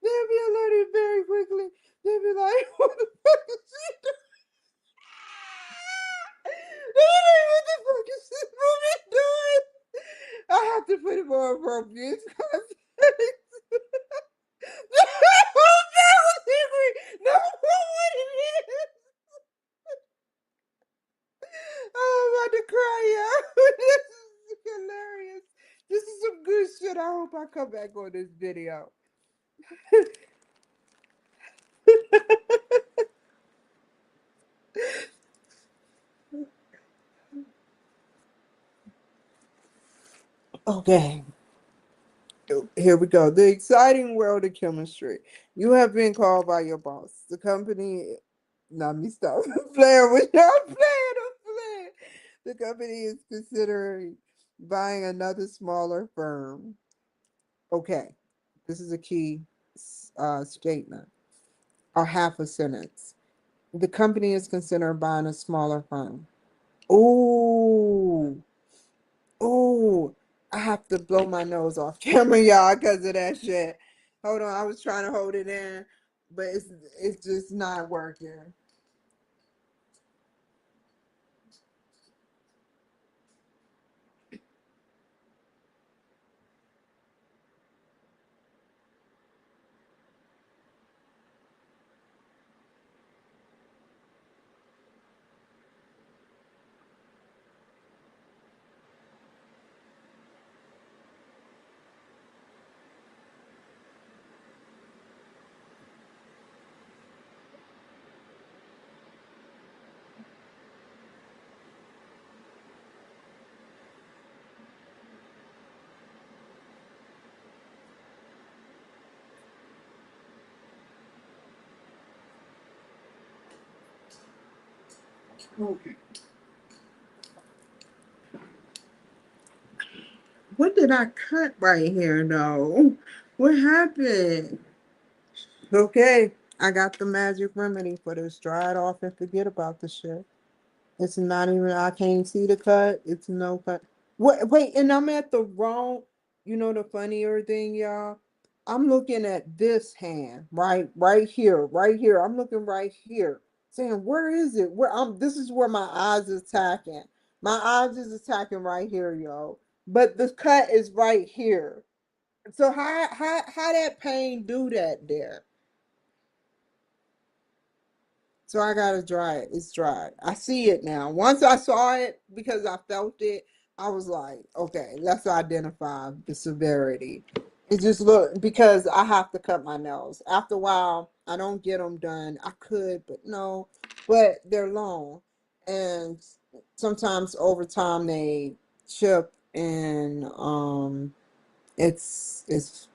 They'll be alerting very quickly. They'd be like, what the fuck is she doing? They'd be like, what the fuck is this woman doing? I have to put it more appropriate context. Oh, that was Henry. No, what it is. Oh, I'm about to cry, y'all. This is hilarious. This is some good shit. I hope I come back on this video. Okay, here we go. The exciting world of chemistry. You have been called by your boss. The company, not me stop playing with y'all, playing. The company is considering buying another smaller firm. Okay, this is a key statement or half a sentence. The company is considering buying a smaller firm. Oh, oh, I have to blow my nose off camera, y'all, because of that shit. Hold on, I was trying to hold it in, but it's just not working. Okay. What did I cut right here, though? What happened? Okay, I got the magic remedy for this. Dry it off and forget about the shit. It's not even, I can't see the cut. It's no cut. Wait, and I'm at the wrong, you know, the funnier thing, y'all? I'm looking at this hand, right? Right here. I'm looking right here, saying, where is it? This is where my eyes is attacking. My eyes is attacking right here, yo. But the cut is right here. So how that pain do that there? So I gotta dry it. It's dry. I see it now. Once I saw it because I felt it, I was like, okay, let's identify the severity. It just look because I have to cut my nails. After a while, I don't get them done. I could, but no. But they're long, and sometimes over time they chip, and it's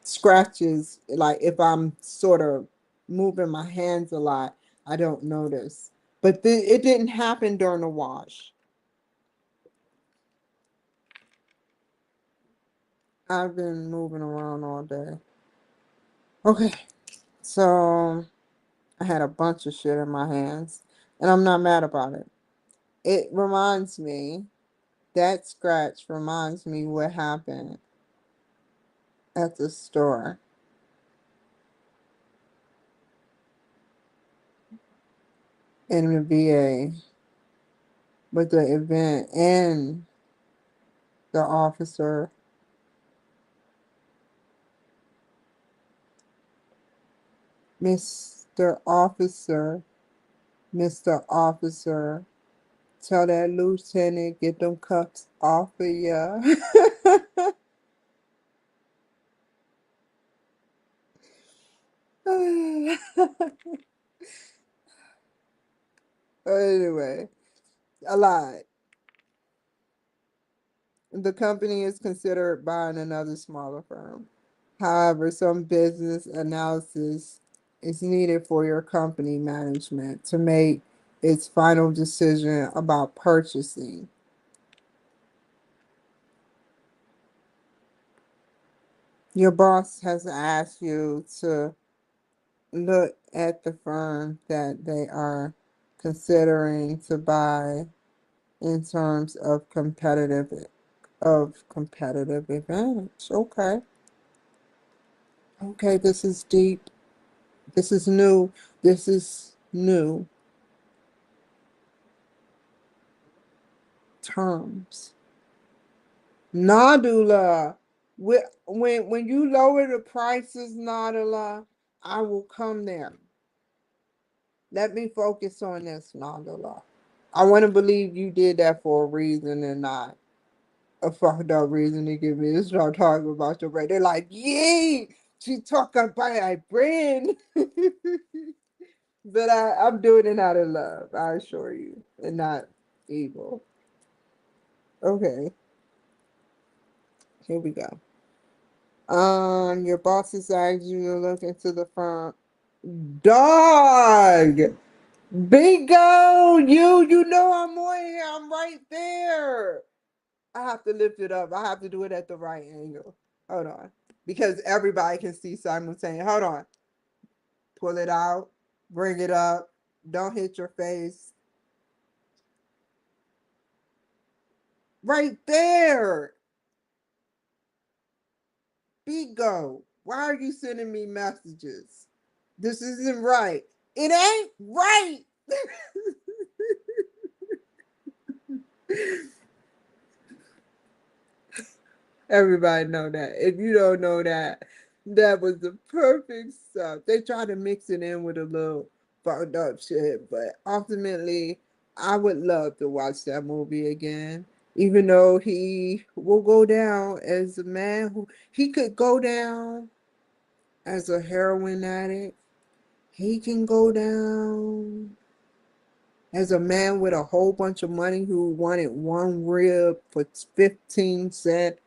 scratches, like if I'm sort of moving my hands a lot, I don't notice. But it didn't happen during the wash. I've been moving around all day. Okay, so I had a bunch of shit in my hands, and I'm not mad about it. It reminds me, that scratch reminds me what happened at the store in the VA with the event and the officer. Mr. Officer, Mr. Officer, tell that lieutenant get them cuffs off of ya. Anyway, a lot. The company is considered buying another smaller firm. However, some business analysis is needed for your company management to make its final decision about purchasing. Your boss has asked you to look at the firm that they are considering to buy in terms of competitive advantage. Okay. Okay, this is deep. This is new. This is new terms. Nadula. When you lower the prices, Nadula, I will come there. Let me focus on this, Nadula. I want to believe you did that for a reason and not a fucked up reason to get me to start talking about your brand. They're like, yay, she talking about my brand. But I'm doing it out of love, I assure you, and not evil. Okay, here we go. Your boss is asking you to look into the front. Dog! Bingo! You know I'm on here. I'm right there. I have to lift it up. I have to do it at the right angle. Hold on. Because everybody can see simultaneously. Hold on. Pull it out. Bring it up. Don't hit your face. Right there. Bigo. Why are you sending me messages? This isn't right. It ain't right. Everybody know that. If you don't know that, that was the perfect stuff. They try to mix it in with a little fucked up shit, but ultimately, I would love to watch that movie again. Even though he will go down as a man who he could go down as a heroin addict. He can go down as a man with a whole bunch of money who wanted one rib for 15 cents,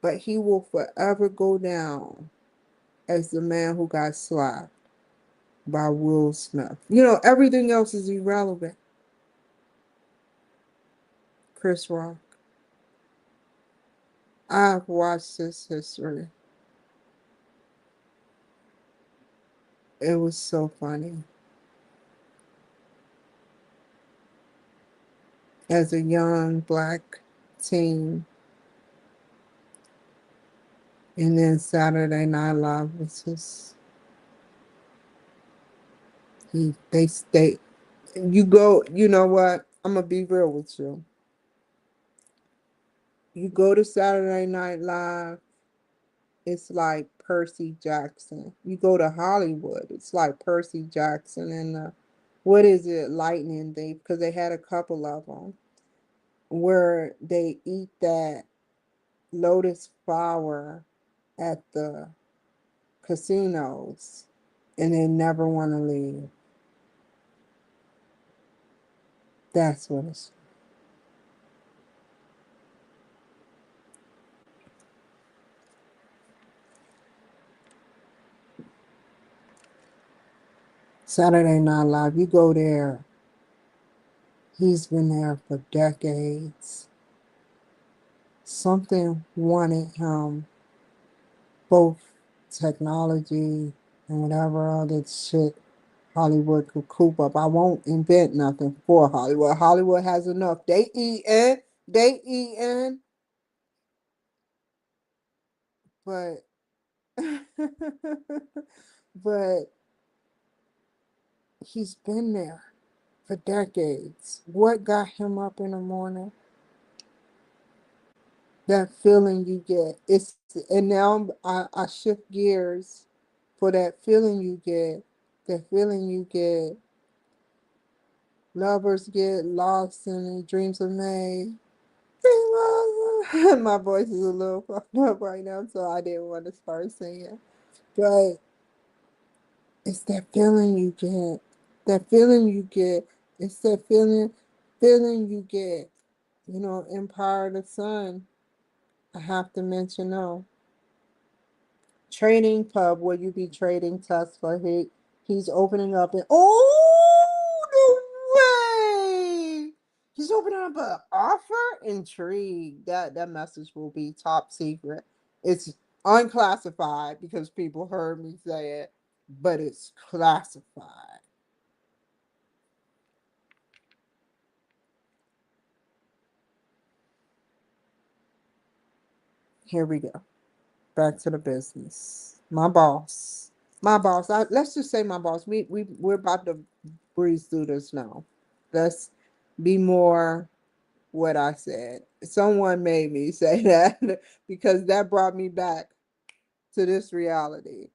but he will forever go down as the man who got slapped by Will Smith. You know, everything else is irrelevant. Chris Rock. I've watched his history. It was so funny. As a young black teen, and then Saturday Night Live was just they stay. You go. You know what? I'm gonna be real with you. You go to Saturday Night Live, it's like Percy Jackson. You go to Hollywood, it's like Percy Jackson and what is it, Lightning? Because they had a couple of them where they eat that lotus flower at the casinos and they never want to leave. That's what it's. Saturday Night Live, you go there, he's been there for decades. Something wanted him, both technology and whatever other shit Hollywood could coop up. I won't invent nothing for Hollywood. Hollywood has enough. They eating, but but he's been there for decades. What got him up in the morning? That feeling you get. It's and now I shift gears for that feeling you get. That feeling you get. Lovers get lost in dreams of May. My voice is a little fucked up right now, so I didn't want to start singing. But it's that feeling you get. That feeling you get. It's that feeling you get. You know, Empire of the Sun. I have to mention no. Trading pub where you be trading Tesla. He's opening up and oh no way! He's opening up an offer. Intrigue. That message will be top secret. It's unclassified because people heard me say it, but it's classified. Here we go. Back to the business. My boss. My boss, let's just say my boss. We're about to breeze through this now. Let's be more what I said. Someone made me say that because that brought me back to this reality.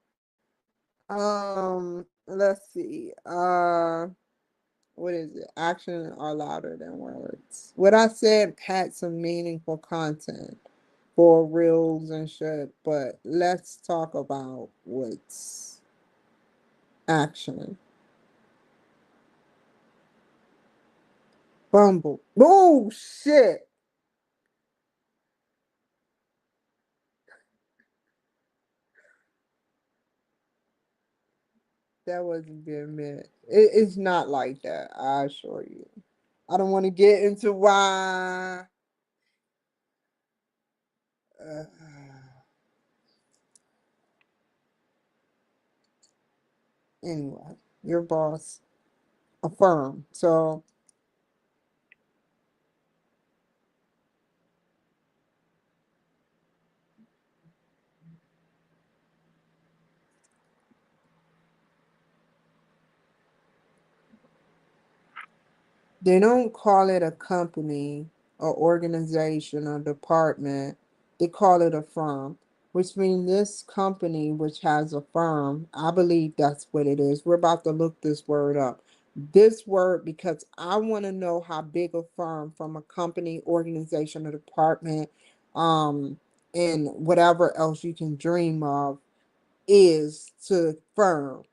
Let's see. What is it? Action are louder than words. What I said had some meaningful content for reels and shit, but let's talk about what's action. Bumble. Oh shit. That wasn't being meant. It's not like that, I assure you. I don't want to get into why. Uh, anyway, your boss affirm. So they don't call it a company or organization or department. They call it a firm, which means this company, which has a firm, I believe that's what it is. We're about to look this word up. This word, because I want to know how big a firm from a company, organization, or department, um, and whatever else you can dream of is to firm.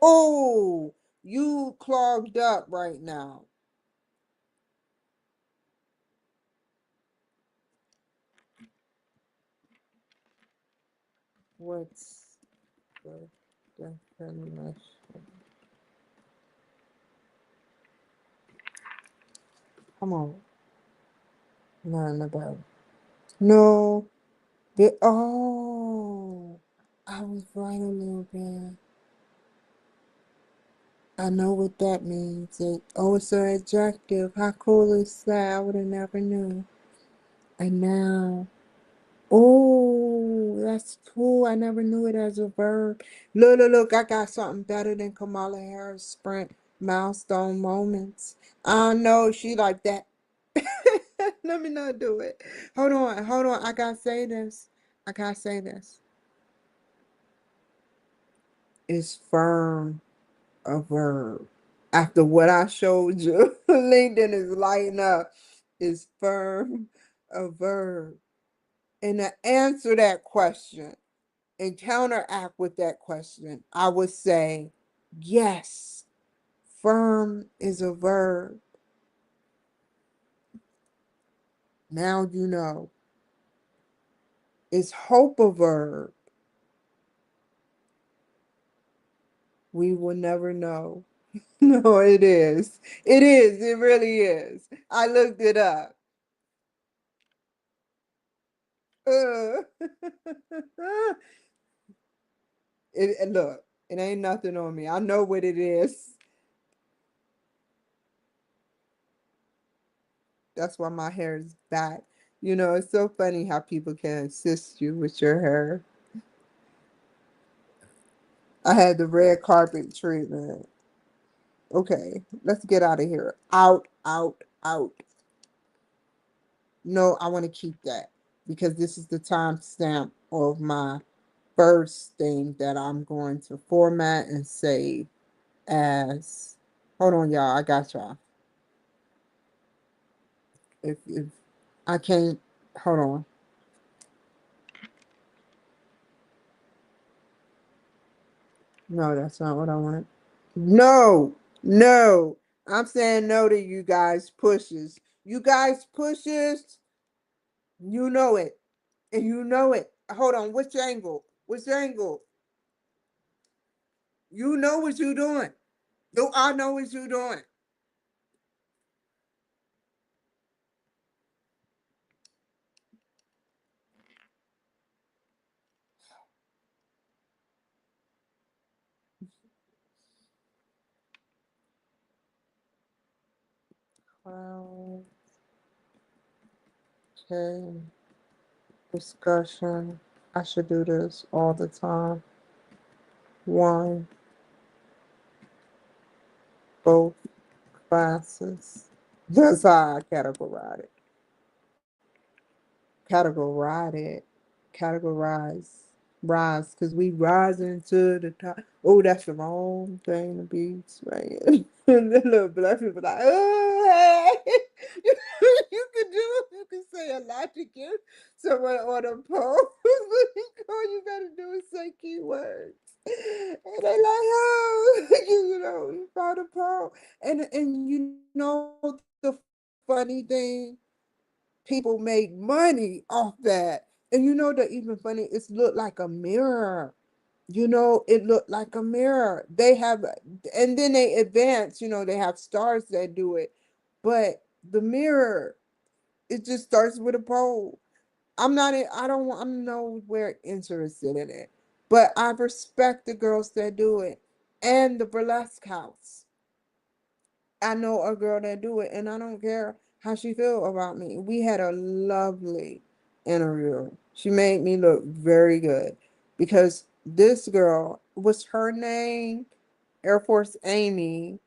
Oh, you clogged up right now. What's the definition? Come on, learn about it. No, oh, I was right a little bit. I know what that means. Oh, it's an adjective. How cool is that? I would have never knew. And now, oh, that's cool. I never knew it as a verb. Look, look, look. I got something better than Kamala Harris sprint milestone moments. I know she like that. Let me not do it. Hold on, hold on. I gotta say this. I gotta say this. It's firm a verb. After what I showed you, LinkedIn is lighting up. Is firm a verb? And to answer that question and counteract with that question, I would say, yes, firm is a verb. Now you know. Is hope a verb? We will never know. No, it is. It is. It really is. I looked it up. Uh, look, it ain't nothing on me. I know what it is. That's why my hair is back. You know, it's so funny how people can assist you with your hair. I had the red carpet treatment. Okay, let's get out of here. Out, out, out. No, I want to keep that because this is the timestamp of my first thing that I'm going to format and save as. Hold on, y'all. I got y'all. If I can't, hold on. No, that's not what I wanted. No, no. I'm saying no to you guys pushes. You guys pushes. You know it, and you know it. Hold on. Which angle? Which angle? You know what you doing. Do I know what you doing? Okay. Discussion. I should do this all the time. One, both classes. That's how I categorize it. Categorize it. Categorize. Rise. Because we rising to the top. Oh, that's the wrong thing to be saying. And the little black people like, oh, hey. You can do it. You can say a lot to get someone on a post. All you got to do is say keywords. And they like, oh, you know, you found a poem. And you know the funny thing, people make money off that. And you know the even funny, it's looked like a mirror. You know, it looked like a mirror. They have, and then they advance, you know, they have stars that do it. But the mirror, it just starts with a pole. I'm not in, I don't want, I'm nowhere interested in it. But I respect the girls that do it and the burlesque house. I know a girl that do it, and I don't care how she feel about me. We had a lovely interview. She made me look very good because this girl was her name, Air Force Amy,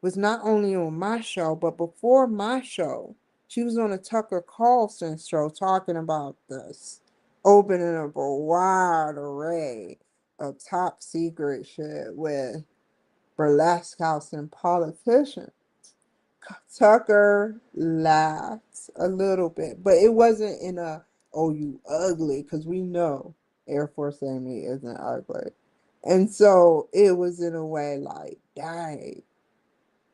was not only on my show, but before my show, she was on a Tucker Carlson show talking about this, opening up a wide array of top secret shit with burlesque house and politicians. Tucker laughed a little bit, but it wasn't in a "oh you ugly" because we know Air Force Amy isn't ugly, and so it was in a way like, dang,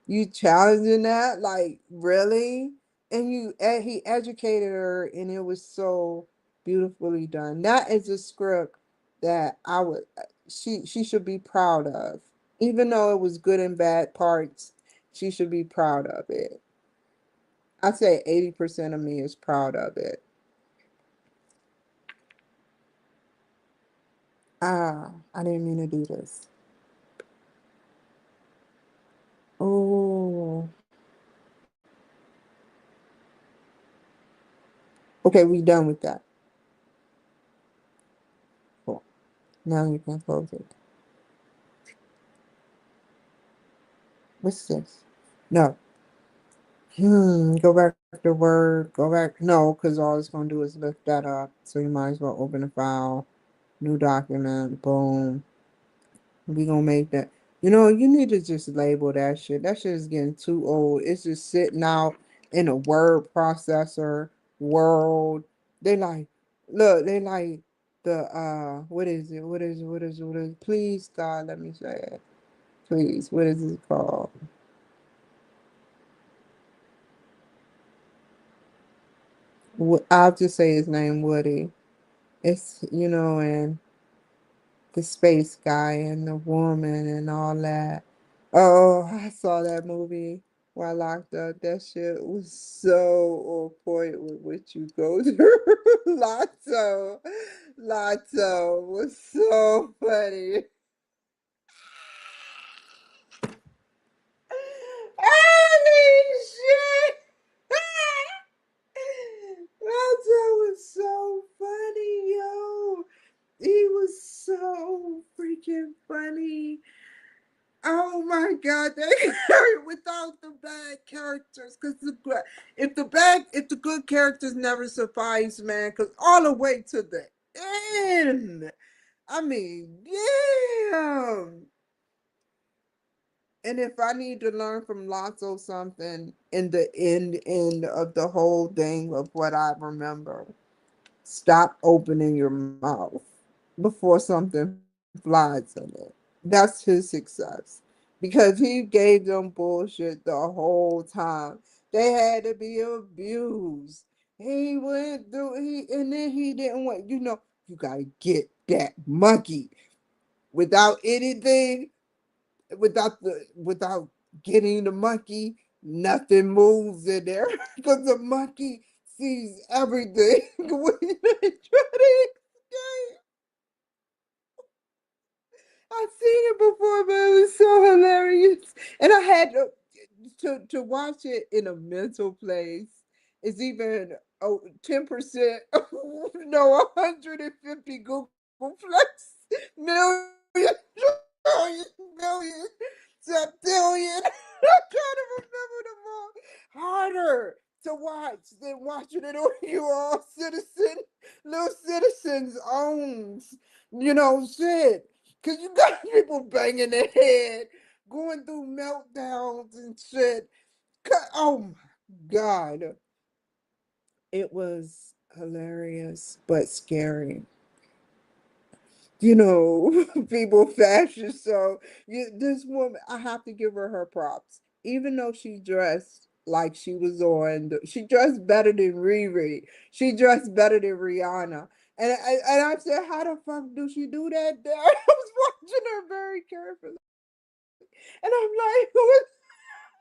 you challenging that, like really, and he educated her, and it was so beautifully done. That is a script that I would she should be proud of, even though it was good and bad parts. She should be proud of it. I'd say 80% of me is proud of it. Ah, I didn't mean to do this. Oh, okay, we done with that. Cool. Now you can close it. What's this? No. Go back to Word. Go back. No, because all it's going to do is lift that up. So you might as well open a file, new document, boom. We gonna make that. You know, you need to just label that shit. That shit is getting too old. It's just sitting out in a word processor world. They like, look, they like the what is it? What is it? What is it? What is it? Please, God, let me say it. Please, what is it called? I'll just say his name, Woody. It's and the space guy and the woman and all that. Oh, I saw that movie while locked up. That shit was so on point with what you go through. Lotto. Lotto was so funny. Holy shit! Lotto was so funny, yo. He was so freaking funny. Oh my God, they without the bad characters, because if the good characters never suffice, man, because all the way to the end, I mean, damn. And if I need to learn from Lotso something in the end of the whole thing of what I remember, stop opening your mouth before something flies in it. That's his success. Because he gave them bullshit the whole time. They had to be abused. He went through and then he didn't want, you gotta get that monkey without anything, without getting the monkey, nothing moves in there because the monkey sees everything. When they try to escape. I've seen it before, but it was so hilarious, and I had to watch it in a mental place is even 10%, no, 150 Google Plus million, trillion, billion, septillion. I'm trying to remember them all. Harder to watch than watching it on you all citizen, little citizens owns, shit. Cause you got people banging their head, going through meltdowns and shit. Oh my God. It was hilarious but scary. People fashion. So this woman, I have to give her props. Even though she dressed like she was she dressed better than Riri. She dressed better than Rihanna. And I said, how the fuck do she do that there? I was watching her very carefully. And I'm like, who is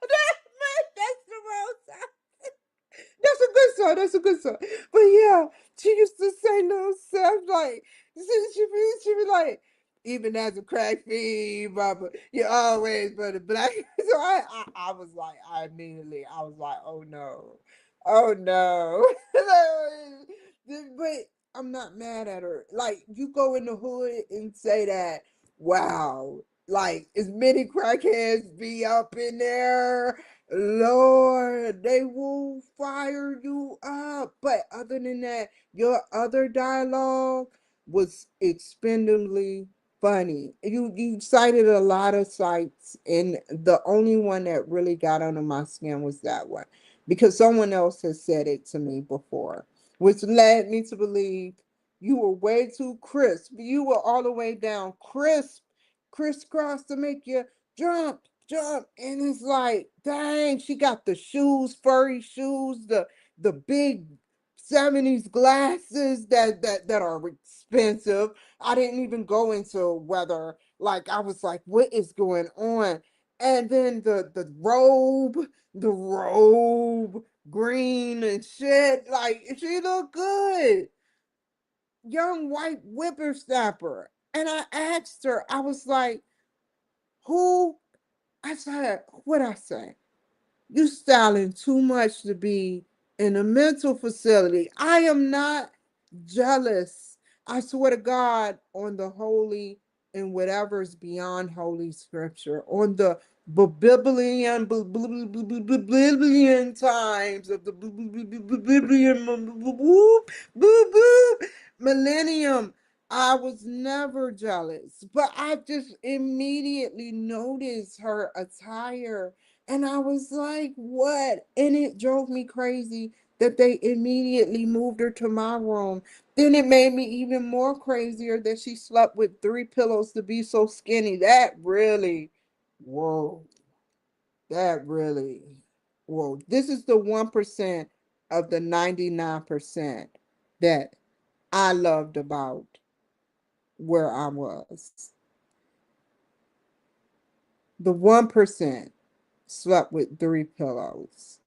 that? Man, that's the most. That's a good song. That's a good song. But yeah, she used to say little stuff like she be like, even as a crack fiend, Baba, you always for the black. So I was like, I was like, oh no, oh no. But I'm not mad at her. Like you go in the hood and say that, wow, like as many crackheads be up in there. Lord, they will fire you up. But other than that, your other dialogue was expendably funny. You cited a lot of sites, and the only one that really got under my skin was that one. Because someone else has said it to me before, which led me to believe you were way too crisp. You were all the way down crisp, crisscross to make you jump, and it's like, dang, she got the shoes, furry shoes, the big 70s glasses that are expensive. I didn't even go into whether, like, I was like, what is going on? And then the robe green and shit, like she looked good, young white whippersnapper. And I asked her, I was like, who? I said, what I say? You styling too much to be in a mental facility. I am not jealous. I swear to God, on the holy and whatever's beyond holy scripture, on the Biblian times of the Biblian millennium. I was never jealous, but I just immediately noticed her attire, and I was like, what? And it drove me crazy that they immediately moved her to my room. Then it made me even more crazier that she slept with 3 pillows to be so skinny. Whoa, that really, whoa. This is the 1% of the 99% that I loved about where I was. The 1% slept with 3 pillows.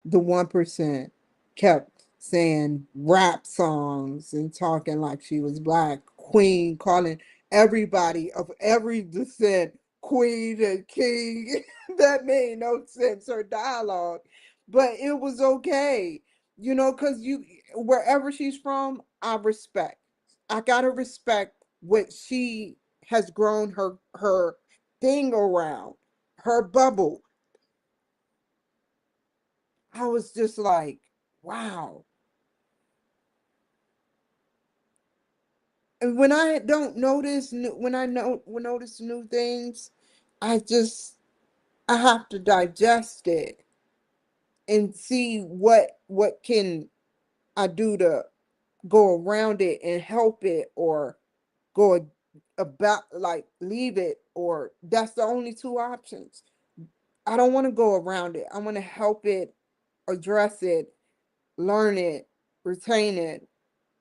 The 1% kept saying rap songs and talking like she was black queen, calling everybody of every descent queen and king. That made no sense, her dialogue, but it was okay, because wherever she's from, I respect. I gotta respect what she has grown her thing around, her bubble. I was just like, wow. And when I don't notice, when I notice new things, I have to digest it and see what can I do to go around it and help it, or go about, like, leave it, or that's the only two options. I don't want to go around it. I want to help it, address it, learn it, retain it,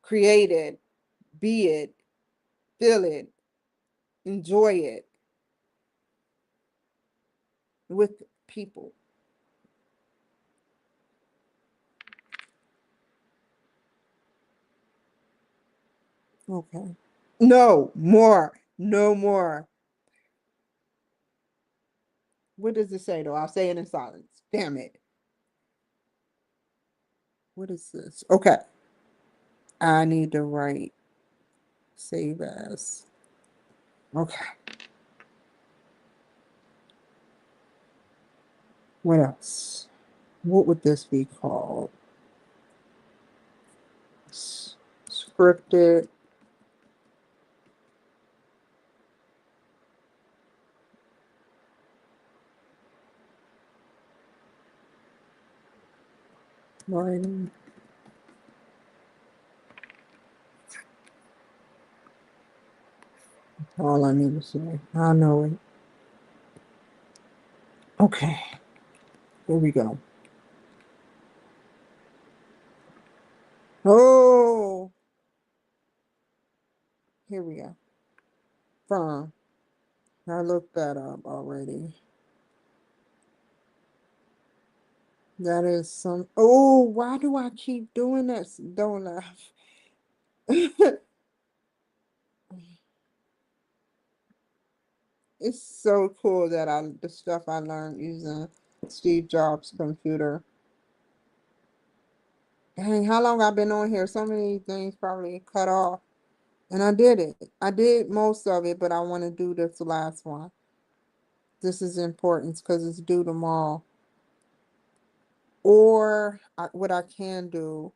create it, be it, feel it, enjoy it with people. Okay. No more. No more. What does it say though? I'll say it in silence. Damn it. What is this? Okay. I need to write save as. Okay. What else? What would this be called? Scripted writing. All I need to say. I know it. Okay. Here we go. Oh, here we go. Firm. I looked that up already. That is some. Oh, why do I keep doing that? Don't laugh. It's so cool that the stuff I learned using Steve Jobs' computer. Dang, how long I've been on here? So many things probably cut off. And I did it. I did most of it, but I want to do this last one. This is important because it's due tomorrow. Or what I can do.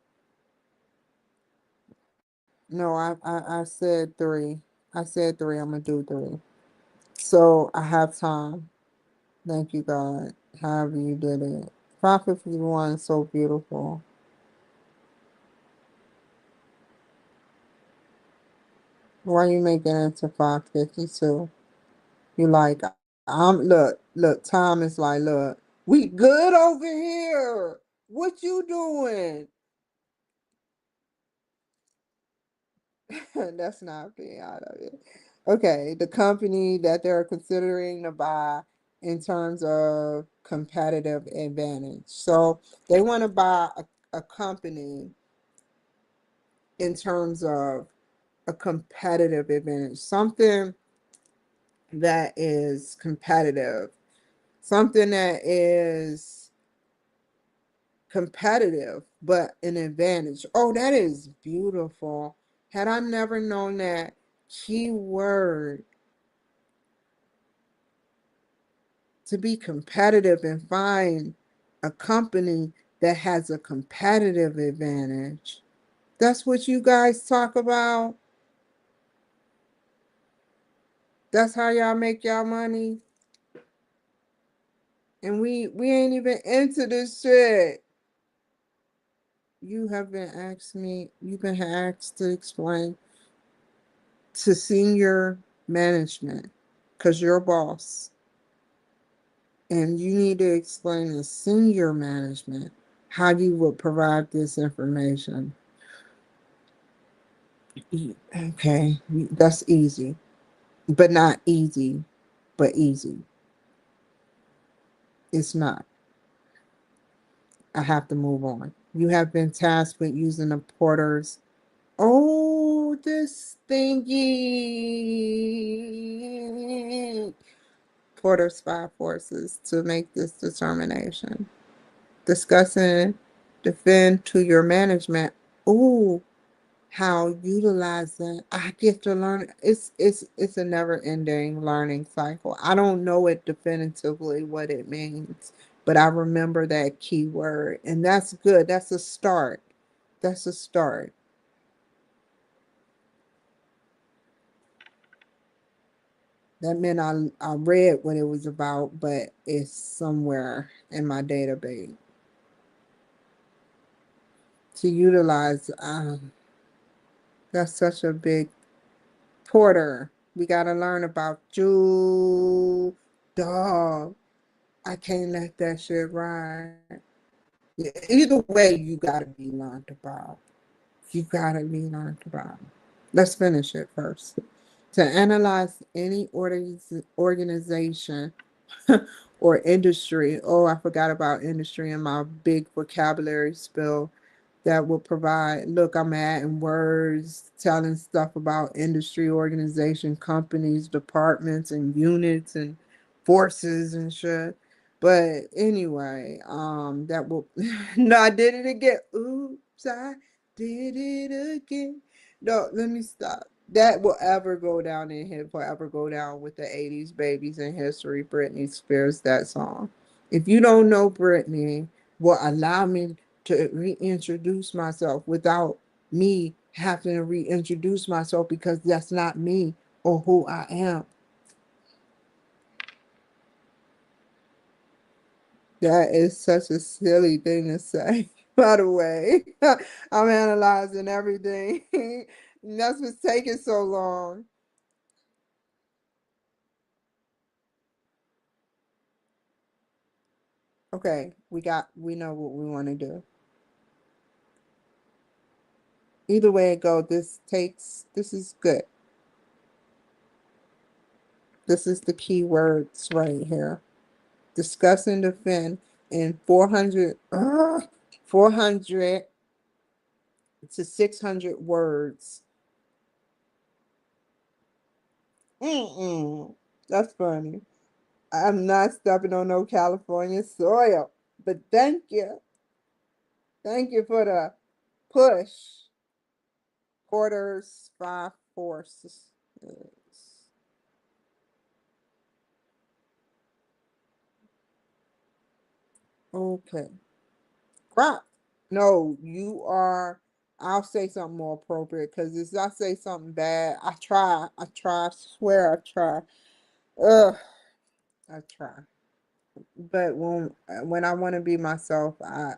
No, I said three. I said three. I'm gonna do three. So I have time. Thank you, God. However you did it. 551 is so beautiful. Why you making it to 552? You like look, time is like, look, we good over here. What you doing? That's not being out of it. Okay, the company that they're considering to buy in terms of competitive advantage. So they want to buy a company in terms of a competitive advantage, something that is competitive, something that is competitive, but an advantage. Oh, that is beautiful. Had I never known that keyword to be competitive and find a company that has a competitive advantage. That's what you guys talk about. That's how y'all make y'all money. And we ain't even into this shit. You've been asked to explain to senior management because you're a boss. And you need to explain to senior management how you would provide this information. Okay, that's easy, but not easy, but easy. It's not. I have to move on. You have been tasked with using the porters. Oh, this thingy. Porter spy forces to make this determination. Discussing defend to your management. Ooh, how utilizing I get to learn. It's a never ending learning cycle. I don't know it definitively what it means, but I remember that keyword, and that's good. That's a start. That's a start. That meant I read what it was about, but it's somewhere in my database to utilize. That's such a big Porter. We got to learn about you, dog. I can't let that shit ride. Yeah, either way, you gotta be learned about. You gotta be learned about. Let's finish it first. To analyze any organization or industry. Oh, I forgot about industry in my big vocabulary spill that will provide. Look, I'm adding words, telling stuff about industry, organization, companies, departments, and units and forces and shit. But anyway, that will no, I did it again. Oops, I did it again. No, let me stop. That will ever go down in here, forever go down with the 80s babies in history. Britney Spears, that song. If you don't know Britney, will allow me to reintroduce myself without me having to reintroduce myself because that's not me or who I am. That is such a silly thing to say. By the way, I'm analyzing everything. That's what's taking so long. Okay, we know what we want to do. Either way it goes, this is good. This is the key words right here. Discuss and defend in 400 to 600 words. Mm-mm. That's funny. I'm not stepping on no California soil. But thank you. Thank you for the push. Quarters, five forces. Okay. Crap. No, you are. I'll say something more appropriate because if I say something bad, I try. I try. I swear I try. Ugh, I try. But when I want to be myself, I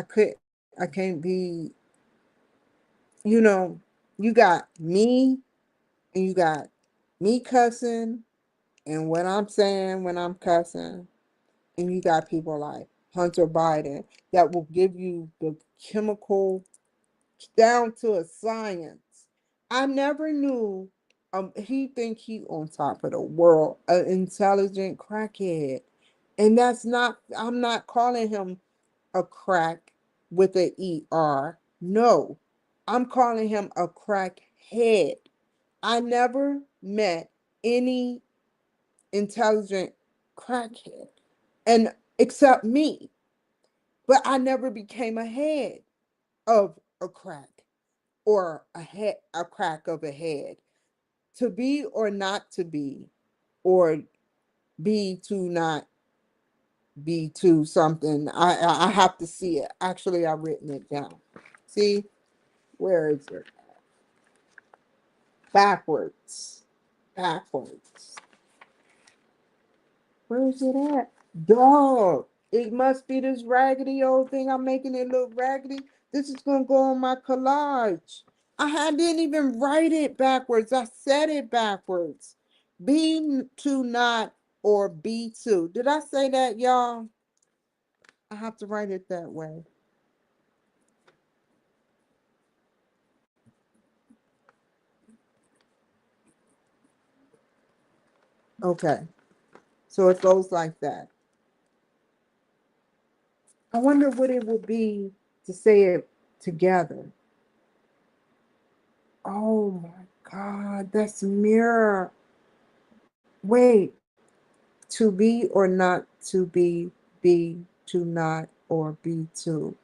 could I can't be. You know, you got me and you got me cussing and what I'm saying when I'm cussing, and you got people like Hunter Biden that will give you the chemical down to a science. I never knew he think he on top of the world, an intelligent crackhead. And that's not I'm not calling him a crack with a ER. No. I'm calling him a crackhead. I never met any intelligent crackhead and except me, but I never became a head of a crack or a crack of a head. To be or not to be, or be to not be to something. I have to see it. Actually, I've written it down. See, where is it? Backwards. Backwards. Where is it at? Dog. It must be this raggedy old thing. I'm making it look raggedy. This is gonna go on my collage. Didn't even write it backwards. I said it backwards. Be to not or be to. Did I say that, y'all? I have to write it that way. Okay. So it goes like that. I wonder what it would be to say it together. Oh my God, that's mirror. Wait, to be or not to be to not or be to.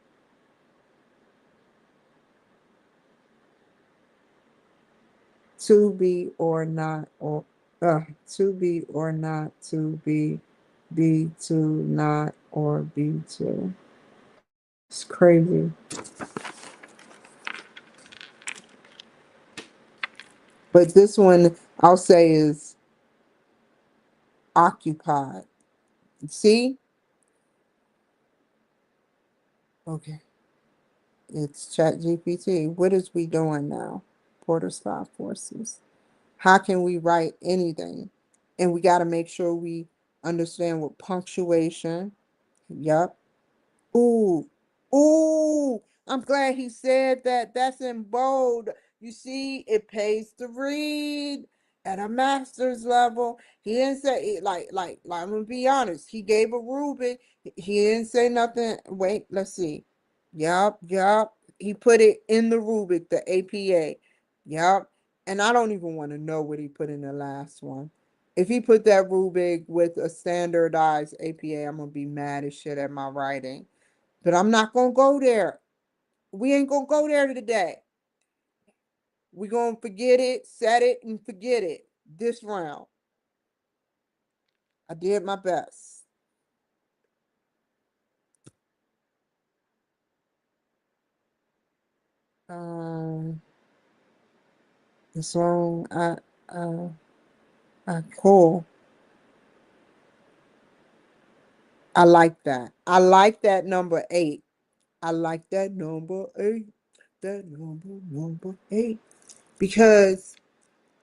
To be or not or to be or not to be to not or be to. It's crazy. But this one I'll say is occupied. See? Okay. It's Chat GPT. What is we doing now? Porter Star Forces. How can we write anything? And we got to make sure we understand what punctuation. Yep. Ooh, ooh, I'm glad he said that. That's in bold. You see, it pays to read at a master's level. He didn't say like I'm gonna be honest. He gave a rubric. He didn't say nothing. Wait, let's see. Yup, yup. He put it in the rubric, the APA. Yup. And I don't even want to know what he put in the last one. If he put that rubric with a standardized APA, I'm gonna be mad as shit at my writing. But I'm not gonna go there. We ain't gonna go there today. We gonna forget it, set it, and forget it. This round, I did my best. Um, the song, uh, cool. I like that. I like that number 8. I like that number 8. That number 8. Because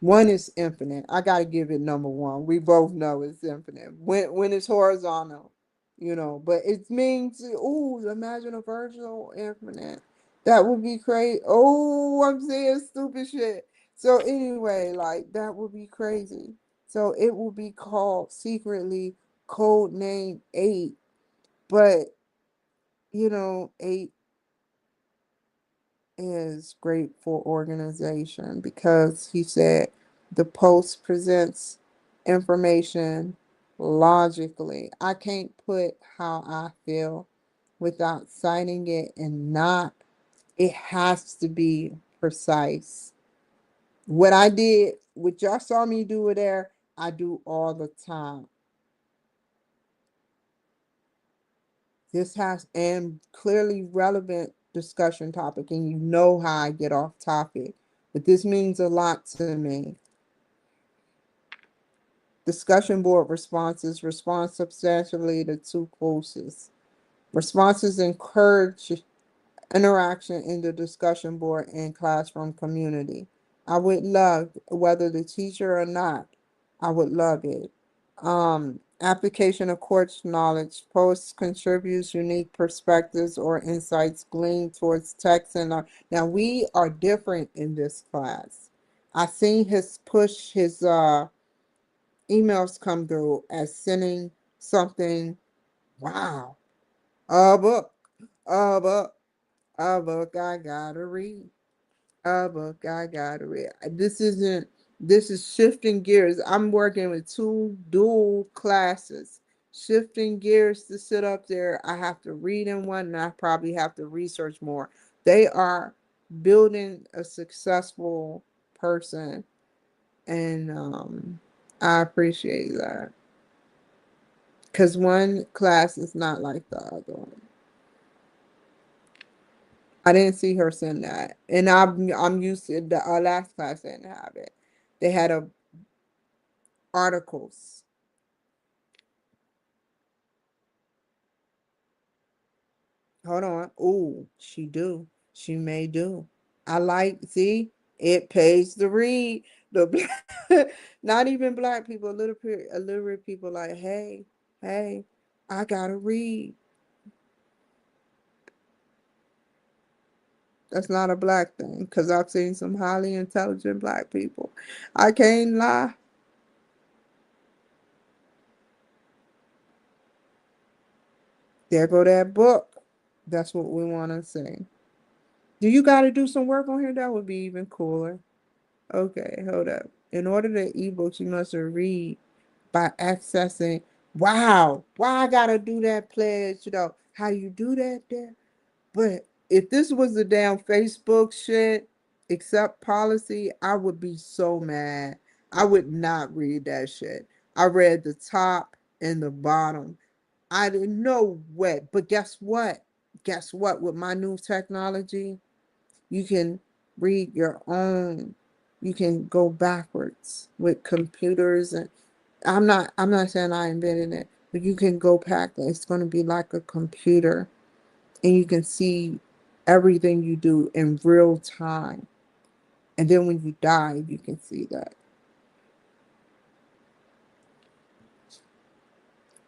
one is infinite. I gotta give it number one. We both know it's infinite. When it's horizontal, but it means, ooh, imagine a virtual infinite. That would be crazy. Oh, I'm saying stupid shit. So anyway, like that would be crazy. So it will be called secretly code name 8. But 8 is great for organization because he said the post presents information logically. I can't put how I feel without citing it, and not, it has to be precise. What I did, what y'all saw me do it there, I do all the time. This has and clearly relevant discussion topic, and you know how I get off topic, but this means a lot to me. Discussion board responses respond substantially to two posts. Responses encourage interaction in the discussion board and classroom community. I would love, whether the teacher or not, I would love it. Application of course knowledge. Posts contributes unique perspectives or insights gleaned towards text and now we are different in this class. I seen his emails come through as sending something. Wow. A book. A book. A book I gotta read. A book I gotta read. This is shifting gears. I'm working with two dual classes. Shifting gears to sit up there. I have to read in one and I probably have to research more. They are building a successful person, and I appreciate that. Because one class is not like the other one. I didn't see her send that, and I'm used to the last class didn't have it. They had articles. Hold on. Ooh, she do. She may do. I like, see, it pays to read. The not even black people, illiterate people like, hey, I gotta read. That's not a black thing, because I've seen some highly intelligent black people. I can't lie. There go that book. That's what we want to say. Do you got to do some work on here? That would be even cooler. Okay, hold up. In order to ebooks, you must read by accessing. Wow, why I gotta do that pledge? How you do that there? But if this was the damn Facebook shit, accept policy, I would be so mad. I would not read that shit. I read the top and the bottom. I didn't know what, but guess what? Guess what? With my new technology, you can read your own. You can go backwards with computers, and I'm not saying I invented it, but you can go back. It's going to be like a computer, and you can see everything you do in real time. And then when you die, you can see that.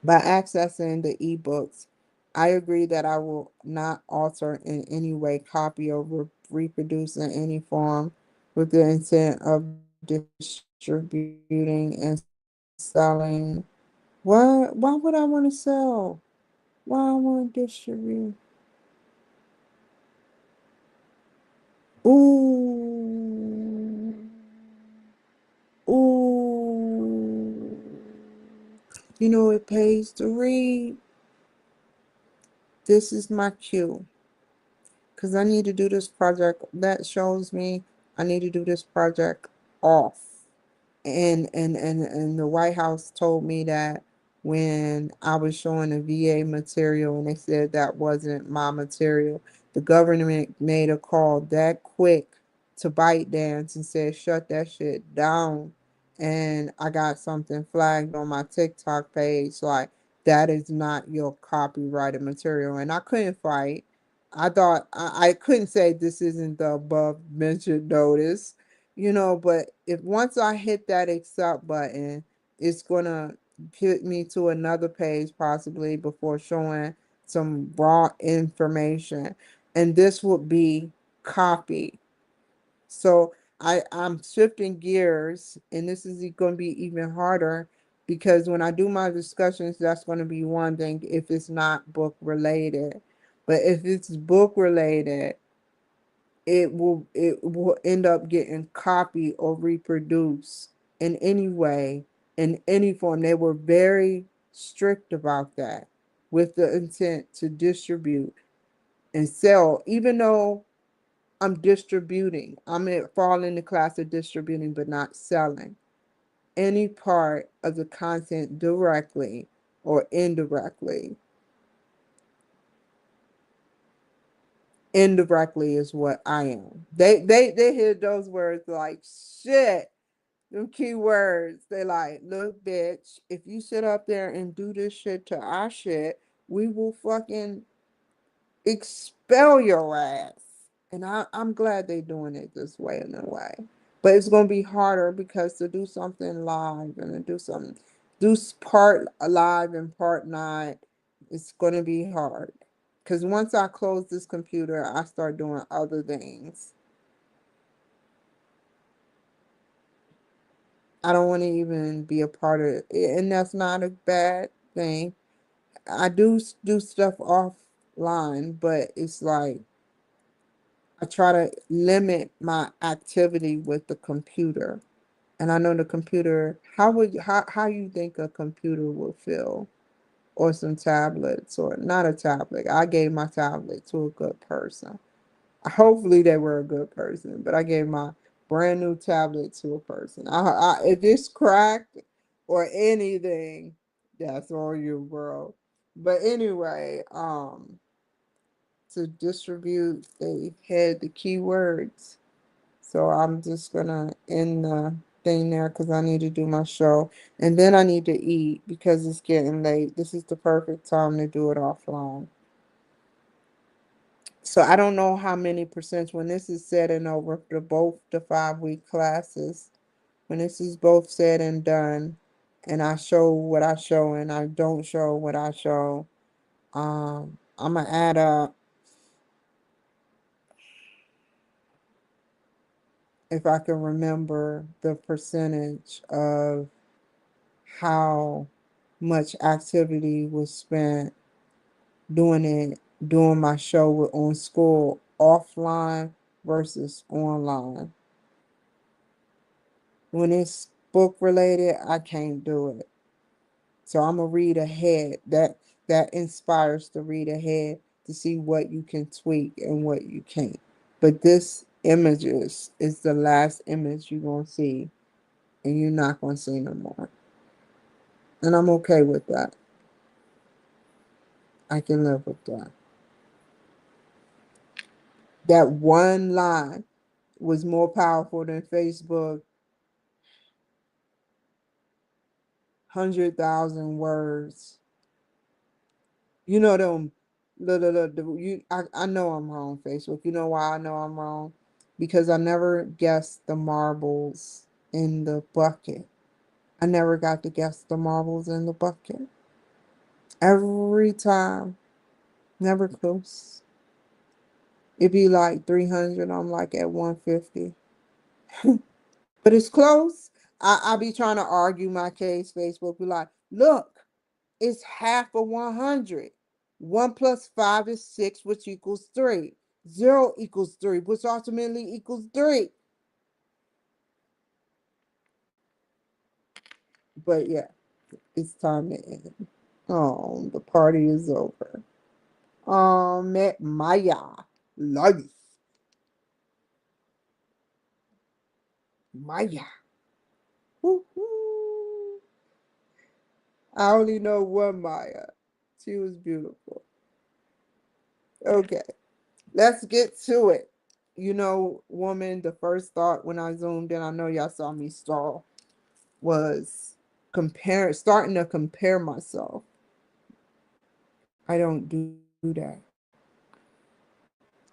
By accessing the ebooks, I agree that I will not alter in any way, copy, or reproduce in any form with the intent of distributing and selling. What? Why would I want to sell? Why I want to distribute? Ooh. Ooh. You know, it pays to read. This is my cue. Because I need to do this project. That shows me I need to do this project off. And the White House told me that when I was showing the VA material and they said that wasn't my material, the government made a call that quick to bite dance and said shut that shit down. And I got something flagged on my TikTok page like that is not your copyrighted material, and I couldn't fight. I thought I couldn't say this isn't the above mentioned notice, but if once I hit that accept button, it's gonna put me to another page possibly before showing some raw information. And this would be copy. So I'm shifting gears, and this is going to be even harder because when I do my discussions, that's going to be one thing if it's not book related. But if it's book related, it will end up getting copied or reproduced in any way, in any form. They were very strict about that with the intent to distribute and sell, even though I'm distributing. I'm at fall in the class of distributing but not selling any part of the content directly or indirectly. Indirectly is what I am. They hear those words like shit. Them keywords. They like, look, bitch, if you sit up there and do this shit to our shit, we will fucking expel your ass. And I'm glad they doing it this way in a way. But it's gonna be harder because to do something live and to do part live and part not, it's gonna be hard. Because once I close this computer, I start doing other things. I don't want to even be a part of it. And that's not a bad thing. I do stuff offline, but it's like I try to limit my activity with the computer. And I know the computer, how you think a computer would feel, or some tablets, or not a tablet. I gave my tablet to a good person. Hopefully they were a good person, but I gave my brand new tablet to a person. If it's cracked or anything, that's on you, bro. But anyway, to distribute, they had the keywords. So I'm just gonna end the thing there because I need to do my show. And then I need to eat because it's getting late. This is the perfect time to do it offline. So I don't know how many percent when this is said and over for both the 5 week classes, when this is both said and done, and I show what I show and I don't show what I show, I'm gonna add up if I can remember the percentage of how much activity was spent doing it, doing my show on school offline versus online. When it's book related, I can't do it. So I'm gonna read ahead. That inspires to read ahead to see what you can tweak and what you can't. But this images is the last image you're gonna see, and you're not gonna see no more. And I'm okay with that. I can live with that. That one line was more powerful than Facebook 100,000 words. You know them. I know I'm wrong, Facebook. You know why I know I'm wrong? Because I never guessed the marbles in the bucket. I never got to guess the marbles in the bucket. Every time, never close. It'd be like 300. I'm like at 150. But it's close. I be trying to argue my case. Facebook be like, look, it's half of 100. 1 plus 5 is 6, which equals 3. 0 equals 3, which ultimately equals 3. But yeah, It's time to end. Oh, the party is over. Maya. Life. Maya. Woo-hoo. I only know one Maya. She was beautiful. Okay, let's get to it. You know, woman, the first thought when I zoomed in, I know y'all saw me stall, was starting to compare myself. I don't do that.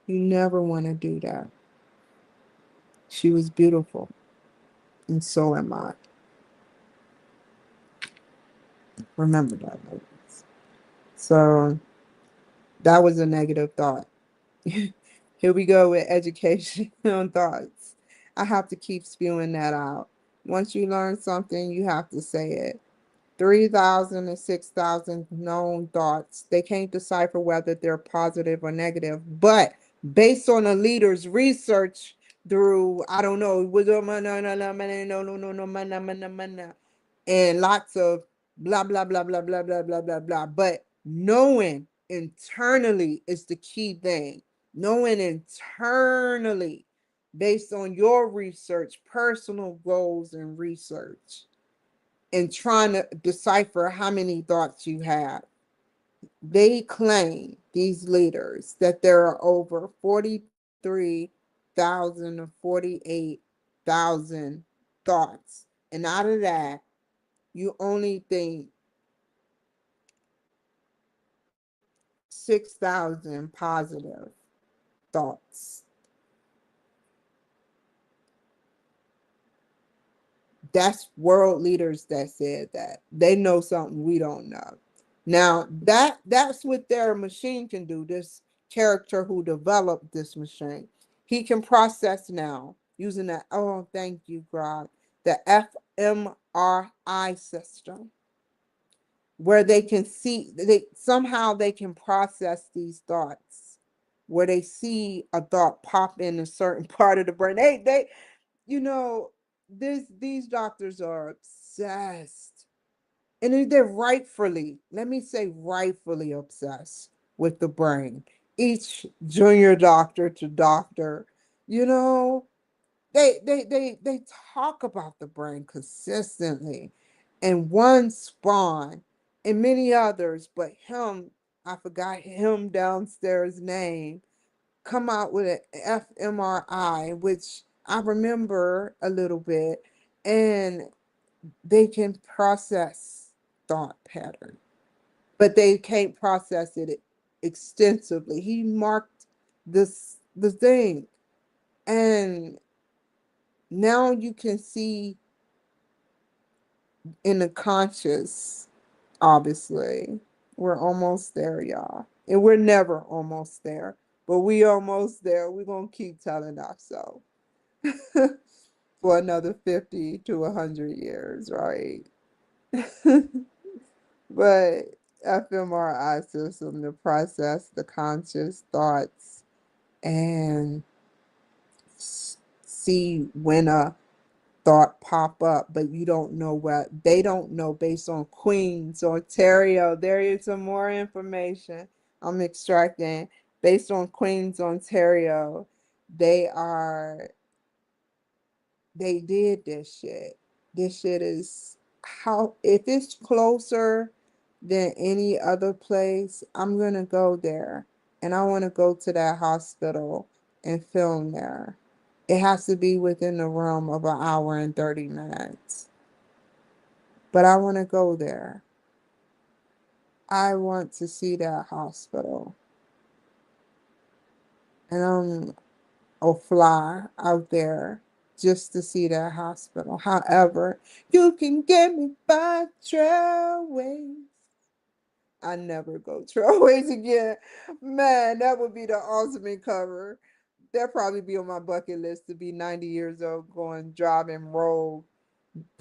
You never want to do that. She was beautiful, and so am I. Remember that, ladies. So that was a negative thought. Here we go with education on thoughts. I have to keep spewing that out. Once you learn something, you have to say it. 3,000 and 6,000 known thoughts. They can't decipher whether they're positive or negative. But based on a leader's research through, I don't know, and lots of blah, blah, blah, blah, blah, blah, blah, blah, blah. But knowing internally is the key thing. Knowing internally based on your research, personal goals, and research, and trying to decipher how many thoughts you have. They claim, these leaders, that there are over 43,000 or 48,000 thoughts. And out of that, you only think 6,000 positive thoughts. That's world leaders that said that. They know something we don't know. Now that's what their machine can do. This character who developed this machine, he can process now using that. Oh, thank you, God. The fMRI system, where they can see, they somehow they can process these thoughts, where they see a thought pop in a certain part of the brain. They you know, these doctors are obsessed, and they're rightfully, let me say, rightfully obsessed with the brain. Each junior doctor to doctor, you know, they talk about the brain consistently, and one spawn, and many others, but him, I forgot him downstairs name, come out with an fMRI, which I remember a little bit, and they can process thought pattern, but they can't process it extensively. He marked the thing, and now you can see in the conscious. Obviously, we're almost there, y'all, and we're never almost there, but we almost there. We're gonna keep telling ourselves for another 50 to 100 years, right? But fMRI system to process the conscious thoughts and see when a thought pop up, but you don't know what they don't know. Based on Queens, Ontario, there is some more information I'm extracting. Based on Queens, Ontario, they are they did this shit. This shit is, how, if it's closer than any other place, I'm gonna go there. And I wanna go to that hospital and film there. It has to be within the realm of an hour and 30 minutes. But I wanna go there. I want to see that hospital. And I'll fly out there just to see that hospital. However, you can get me by trailways. I never go trailways again. Man, that would be the ultimate cover. That'd probably be on my bucket list to be 90 years old, going driving road.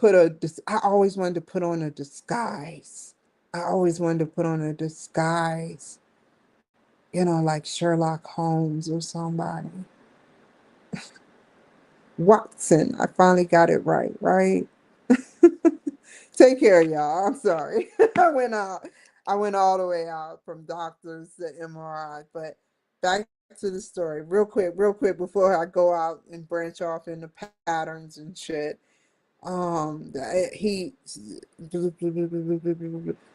I always wanted to put on a disguise. I always wanted to put on a disguise, like Sherlock Holmes or somebody. Watson. I finally got it right, right? Take care, y'all. I'm sorry. I went all the way out from doctors to MRI. But back to the story, real quick, before I go out and branch off into patterns and shit. He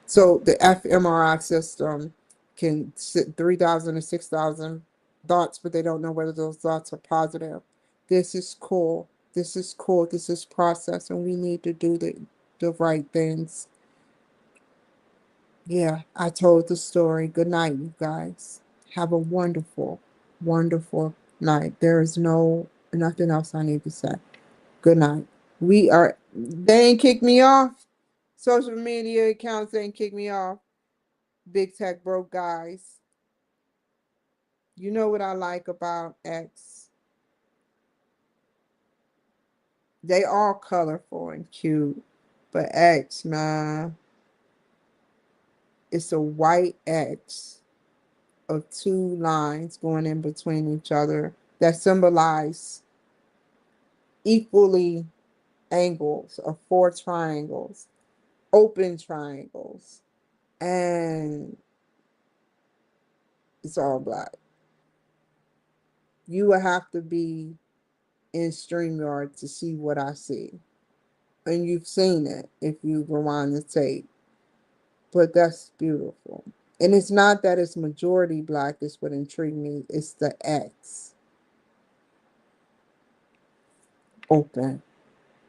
so the fMRI system can sit 3,000 to 6,000 thoughts, but they don't know whether those thoughts are positive. This is cool. This is cool. This is process, and we need to do the right things. Yeah, I told the story. Good night, you guys. Have a wonderful, wonderful night. There is nothing else I need to say. Good night. They ain't kicked me off. Social media accounts ain't kicked me off. Big tech broke guys. You know what I like about X? They all colorful and cute. But X, man, it's a white X of two lines going in between each other that symbolize equally angles of four triangles, open triangles, and it's all black. You would have to be in StreamYard to see what I see. And you've seen it if you rewind the tape. But that's beautiful. And it's not that it's majority black that's what intrigued me. It's the X. Open,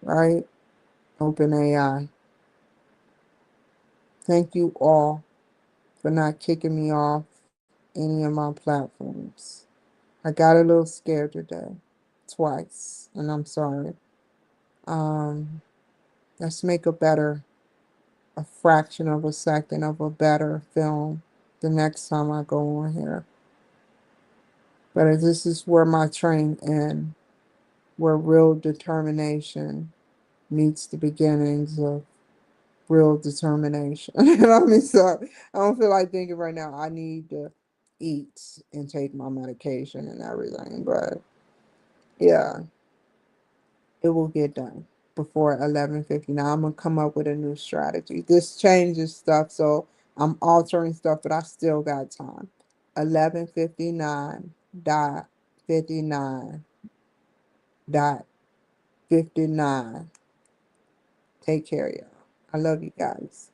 right? Open AI. Thank you all for not kicking me off any of my platforms. I got a little scared today. Twice. And I'm sorry. Um, let's make a fraction of a second of a better film the next time I go on here. But this is where my train ends, where real determination meets the beginnings of real determination. You know what I mean? So I don't feel like thinking right now. I need to eat and take my medication and everything. But yeah, it will get done before 11:59. I'm gonna come up with a new strategy. This changes stuff, so I'm altering stuff, but I still got time. 11:59.59. Take care, y'all. I love you guys.